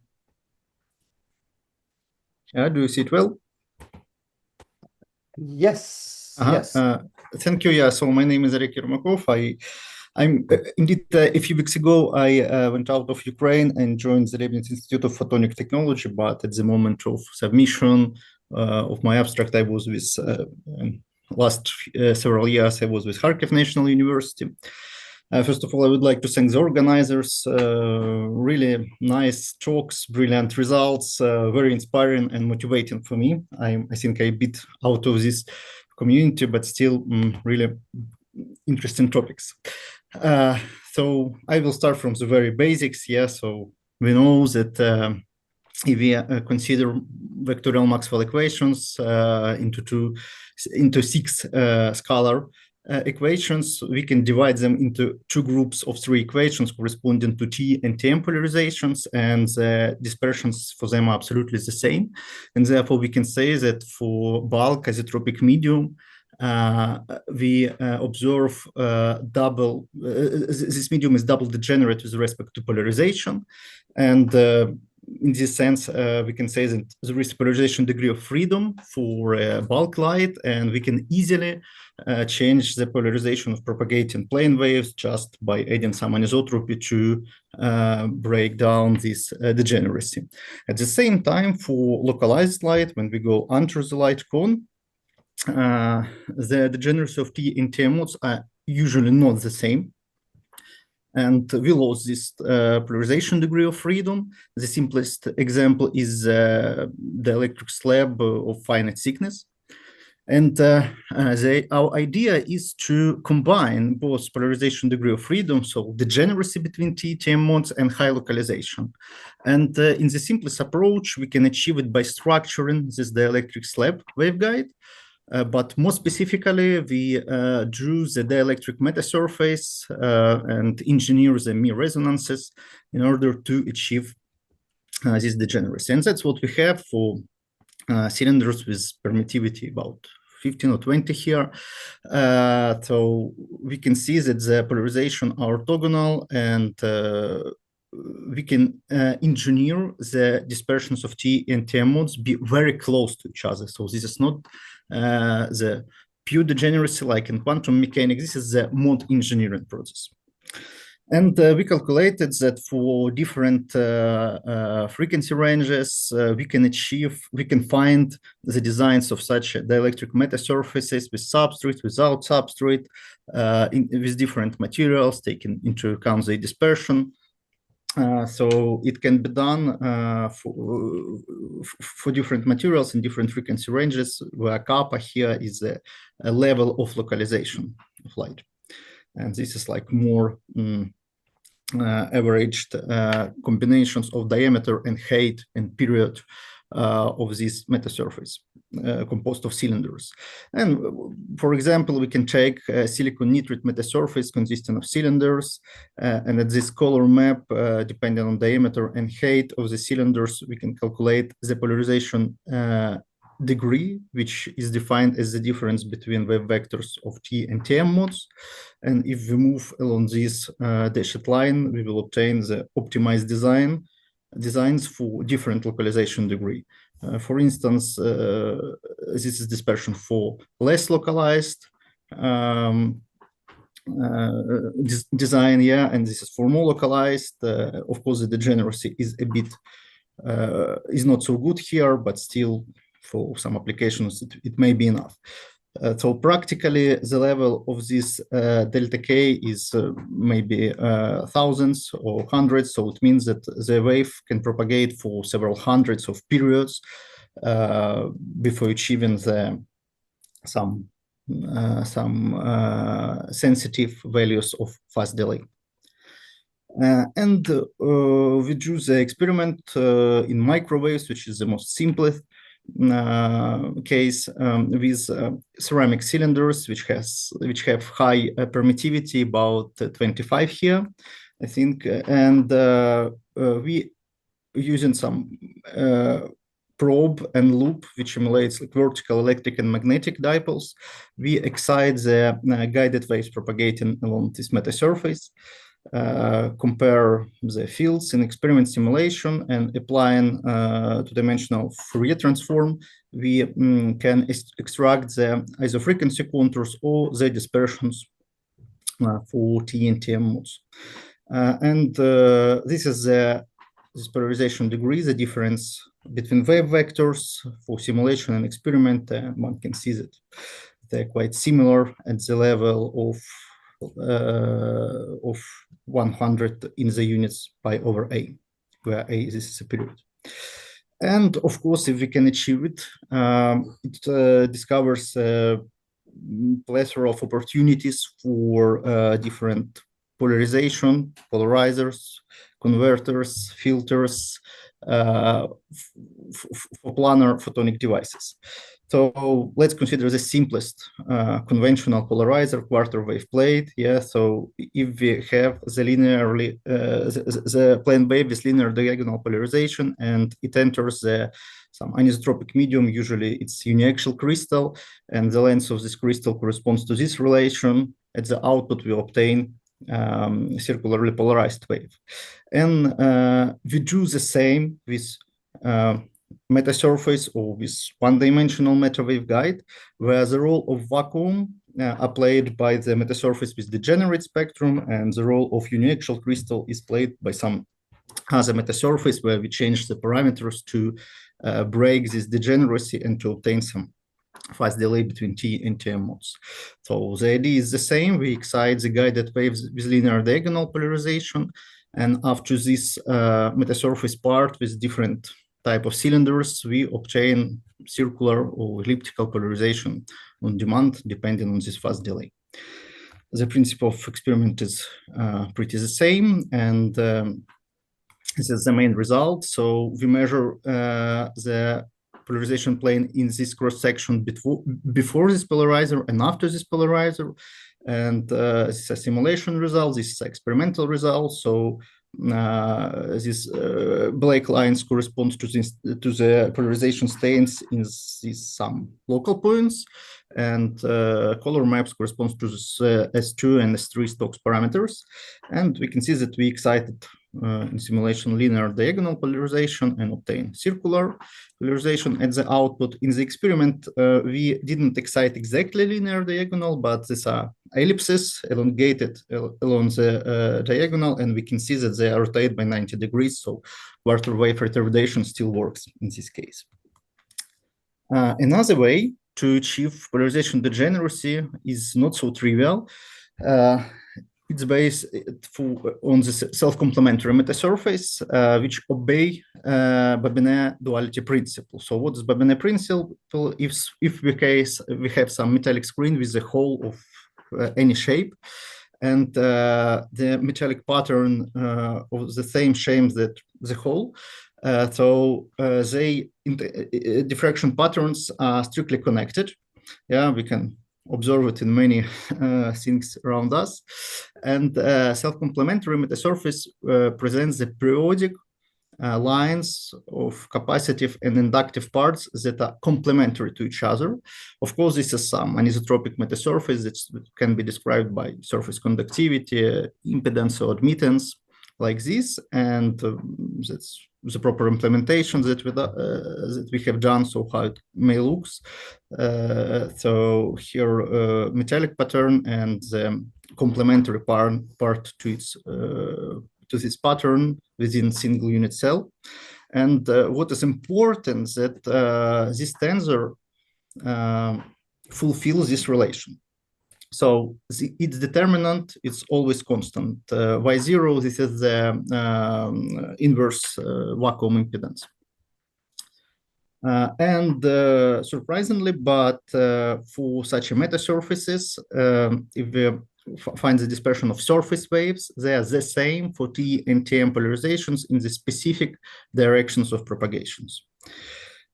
Do you see it well? Yes. Yes. Thank you. Yeah. So my name is Oleg Yermakov. I'm indeed a few weeks ago I went out of Ukraine and joined the Leibniz Institute of Photonic Technology. But at the moment of submission of my abstract, I was with last several years I was with Kharkiv National University. First of all, I would like to thank the organizers. Really nice talks, brilliant results, very inspiring and motivating for me. I think I bit out of this community, but still really interesting topics. So I will start from the very basics. Yeah, so we know that if we consider vectorial Maxwell equations into 6 scalar equations, we can divide them into 2 groups of 3 equations corresponding to T and Tm polarizations, and the dispersions for them are absolutely the same. And therefore, we can say that for bulk isotropic medium, we observe this medium is double degenerate with respect to polarization. And in this sense, we can say that there is polarization degree of freedom for bulk light, and we can easily change the polarization of propagating plane waves just by adding some anisotropy to break down this degeneracy. At the same time, for localized light, when we go under the light cone, the degeneracy of T and Tm modes are usually not the same. And we lose this polarization degree of freedom. The simplest example is the electric slab of finite thickness. And our idea is to combine both polarization degree of freedom, so degeneracy between TM modes, and high localization. And in the simplest approach, we can achieve it by structuring this dielectric slab waveguide. But more specifically, we drew the dielectric metasurface and engineer the mirror resonances in order to achieve this degeneracy. And that's what we have for cylinders with permittivity about 15 or 20 here. So we can see that the polarization are orthogonal, and we can engineer the dispersions of T and TM modes be very close to each other. So this is not the pure degeneracy like in quantum mechanics. This is the mode engineering process. And we calculated that for different frequency ranges, we can find the designs of such dielectric metasurfaces with substrate, without substrate, with different materials, taking into account the dispersion. So it can be done for different materials in different frequency ranges, where kappa here is a level of localization of light. And this is like more averaged combinations of diameter and height and period of this metasurface composed of cylinders. And for example, we can take a silicon nitride metasurface consisting of cylinders, and at this color map, depending on diameter and height of the cylinders, we can calculate the polarization degree, which is defined as the difference between wave vectors of T and TM modes. And if we move along this dashed line, we will obtain the optimized designs for different localization degree. For instance, this is dispersion for less localized design, yeah, and this is for more localized. Of course, the degeneracy is a bit is not so good here, but still, for some applications, it may be enough. So practically, the level of this delta K is maybe thousands or hundreds. So it means that the wave can propagate for several hundreds of periods before achieving some sensitive values of fast delay. And we do the experiment in microwaves, which is the most simplest case, with ceramic cylinders, which have high permittivity, about 25 here, I think, and we using some probe and loop, which emulates like vertical electric and magnetic dipoles. We excite the guided waves propagating along this metasurface. Compare the fields in experiment simulation, and applying two-dimensional Fourier transform, we can extract the isofrequency contours or the dispersions for T and TM modes. And this is the polarization degree, the difference between wave vectors for simulation and experiment. One can see that they're quite similar at the level of 100 in the units pi over A, where A this is a period. And of course, if we can achieve it, it discovers a plethora of opportunities for different polarization, polarizers, converters, filters, for planar photonic devices. So let's consider the simplest conventional polarizer, quarter wave plate. Yeah, so if we have the linearly the plane wave with linear diagonal polarization, and it enters some anisotropic medium, usually it's uniaxial crystal, and the length of this crystal corresponds to this relation. At the output, we obtain circularly polarized wave. And we do the same with metasurface or with one-dimensional meta waveguide, where the role of vacuum are played by the metasurface with degenerate spectrum, and the role of uniaxial crystal is played by some other metasurface, where we change the parameters to break this degeneracy and to obtain some fast delay between T and TM modes. So the idea is the same. We excite the guided waves with linear diagonal polarization, and after this metasurface part with different type of cylinders, we obtain circular or elliptical polarization on demand, depending on this fast delay. The principle of experiment is pretty the same, and this is the main result. So we measure the polarization plane in this cross-section before this polarizer and after this polarizer. And this is a simulation result, this is experimental result. So these black lines correspond to the polarization stains in some local points, and color maps corresponds to this S2 and S3 Stokes parameters. And we can see that we excited in simulation linear diagonal polarization and obtain circular polarization at the output. In the experiment, we didn't excite exactly linear diagonal, but these are ellipses elongated along the diagonal, and we can see that they are rotated by 90 degrees, so quarter wave retardation still works in this case. Another way to achieve polarization degeneracy is not so trivial. It's based on the self-complementary metasurface, which obey Babinets duality principle. So what is Babinets principle? If we have some metallic screen with a hole of any shape, and the metallic pattern of the same shape that the hole, diffraction patterns are strictly connected. Yeah, we can observe it in many things around us. And self-complementary metasurface presents the periodic lines of capacitive and inductive parts that are complementary to each other. Of course, this is some anisotropic metasurface that can be described by surface conductivity, impedance, or admittance, like this, and that's the proper implementation that we have done, so how it may look. So here, metallic pattern and the complementary part to its to this pattern within single unit cell. And what is important that this tensor fulfills this relation. So its determinant is always constant. Y0, this is the inverse vacuum impedance. Surprisingly, but for such a metasurfaces, if we find the dispersion of surface waves, they are the same for T and TM polarizations in the specific directions of propagations.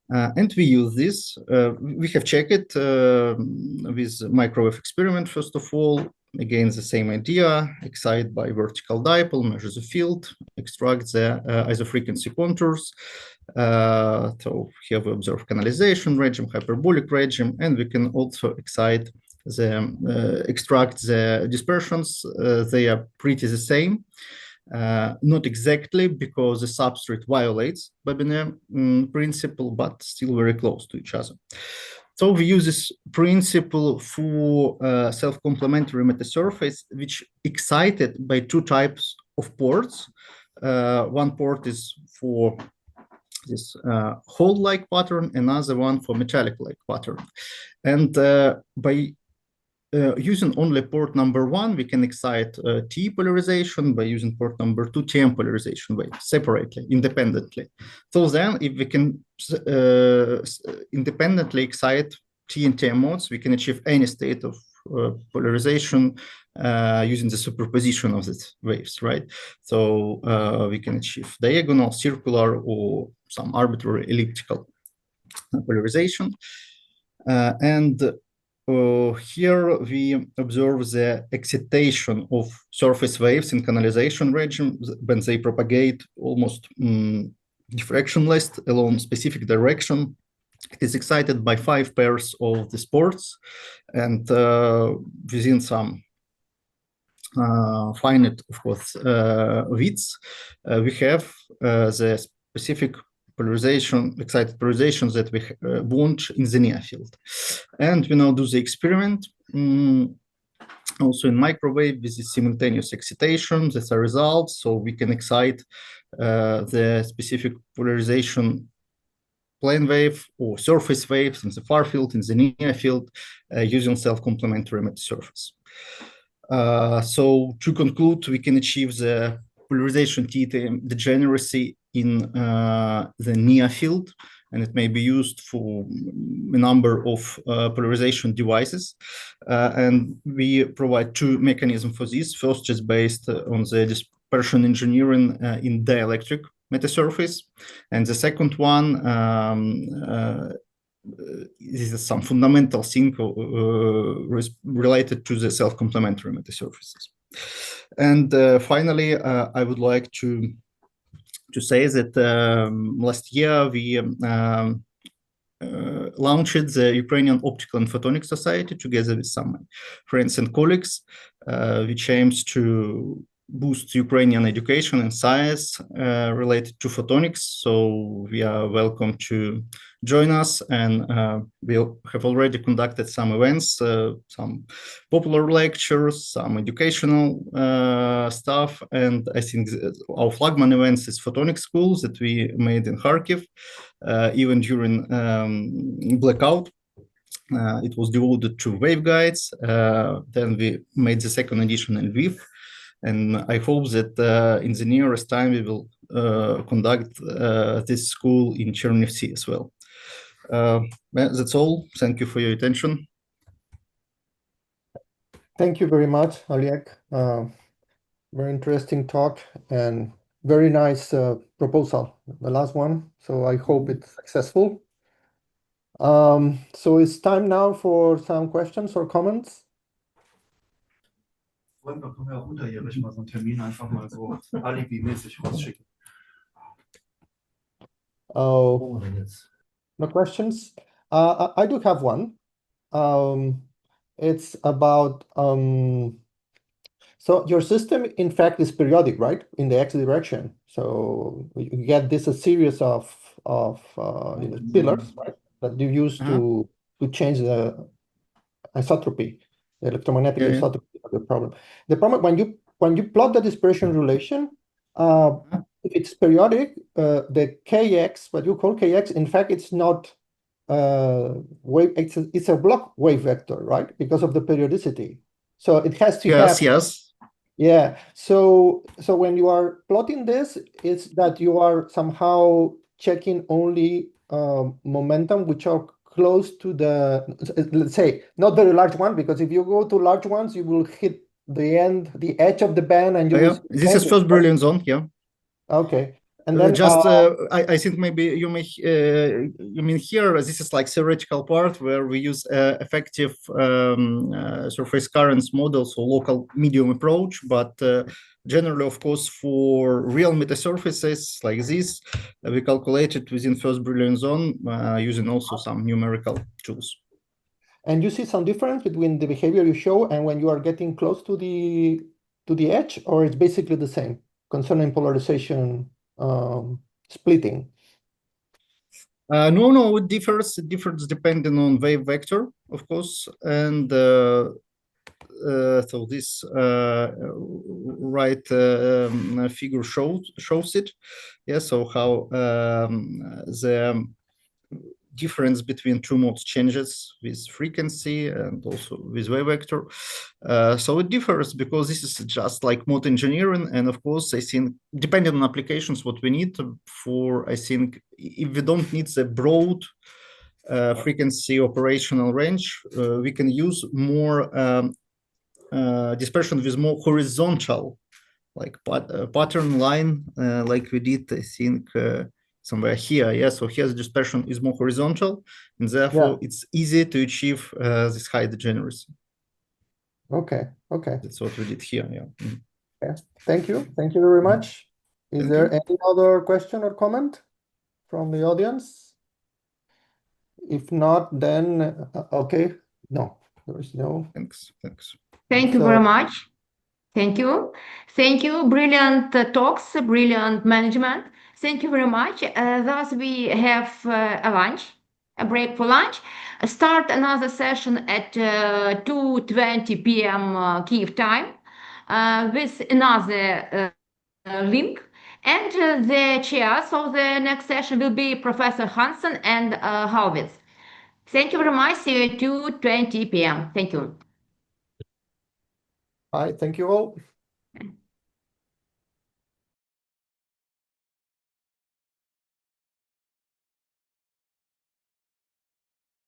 And we use this. We have checked it with microwave experiment, first of all. Again, the same idea, excite by vertical dipole, measure the field, extract the isofrequency contours. So here we observe canalization regime, hyperbolic regime, and we can also excite extract the dispersions. They are pretty the same. Not exactly, because the substrate violates Babinets principle, but still very close to each other. So we use this principle for self-complementary metasurface, which excited by two types of ports. One port is for this hole-like pattern, another one for metallic-like pattern. And by using only port number 1, we can excite T polarization. By using port number 2, TM polarization wave separately, independently. So then, if we can independently excite T and TM modes, we can achieve any state of polarization using the superposition of these waves, right? So we can achieve diagonal, circular, or some arbitrary elliptical polarization. Here we observe the excitation of surface waves in canalization regime when they propagate almost diffractionless along specific direction. It is excited by 5 pairs of the ports, and within some finite, of course, widths, we have the specific polarization, excited polarizations that we want in the near field. And we now do the experiment also in microwave with the simultaneous excitation. That's a result. So we can excite the specific polarization plane wave or surface waves in the far field, in the near field, using self-complementary metasurface. So to conclude, we can achieve the polarization theta degeneracy in the near field, and it may be used for a number of polarization devices. And we provide two mechanisms for this. First is based on the dispersion engineering in dielectric metasurface, and the second one this is some fundamental thing related to the self-complementary metasurfaces. And finally, I would like to say that last year we launched the Ukrainian Optical and Photonic Society together with some friends and colleagues, which aims to boost Ukrainian education and science related to photonics. So we are welcome to join us, and we have already conducted some events, some popular lectures, some educational stuff, and I think our flagman events is photonic schools that we made in Kharkiv, even during blackout. It was devoted to waveguides. Then we made the second edition in Lviv. And I hope that in the nearest time we will conduct this school in Chernivtsi as well. That's all. Thank you for your attention. Thank you very much, Oleg. Very interesting talk and very nice proposal, the last one. So I hope it's successful. So it's time now for some questions or comments. Können wir auch unterjährig mal so einen Termin einfach mal so alibi-mäßig rausschicken. Oh, no questions? I do have one. It's about, so your system, in fact, is periodic, right? In the X direction. So you get this a series of pillars, right? That you use to change the isotropy, the electromagnetic isotropy of the problem. The problem when you plot the dispersion relation, if it's periodic, the Kx, what you call Kx, in fact, it's not wave. It's a block wave vector, right? Because of the periodicity. So it has to have. Yes. Yeah. So when you are plotting this, it's that you are somehow checking only momentum which are close to the, let's say, not very large one, because if you go to large ones, you will hit the edge of the band, and you will this is first Brilliant zone, yeah. Okay. And then just I think maybe you mean here this is like theoretical part where we use effective surface currents models or local medium approach, but generally, of course, for real metasurfaces like this, we calculated within first Brilliant zone using also some numerical tools. And you see some difference between the behavior you show and when you are getting close to the edge, or it's basically the same concerning polarization splitting? No, it differs. It differs depending on wave vector, of course, and so this right figure shows it. Yeah, so how the difference between two modes changes with frequency and also with wave vector. So it differs because this is just like mode engineering. And of course, I think depending on applications, what we need for, I think if we don't need the broad frequency operational range, we can use more dispersion with more horizontal, like pattern line, like we did, I think, somewhere here. Yeah, so here the dispersion is more horizontal, and therefore it's easy to achieve this high degeneracy. Okay. That's what we did here. Yeah. Yeah. Thank you very much. Is there any other question or comment from the audience? If not, then okay. No, there is no. Thanks. Thank you very much. Thank you. Brilliant talks, brilliant management. Thank you very much. Thus, we have a break for lunch. Start another session at 2:20 p.m. Kiev time with another link. And the chairs of the next session will be Professor Hanson and Howitz. Thank you very much. See you at 2:20 p.m. Thank you. Hi, thank you all.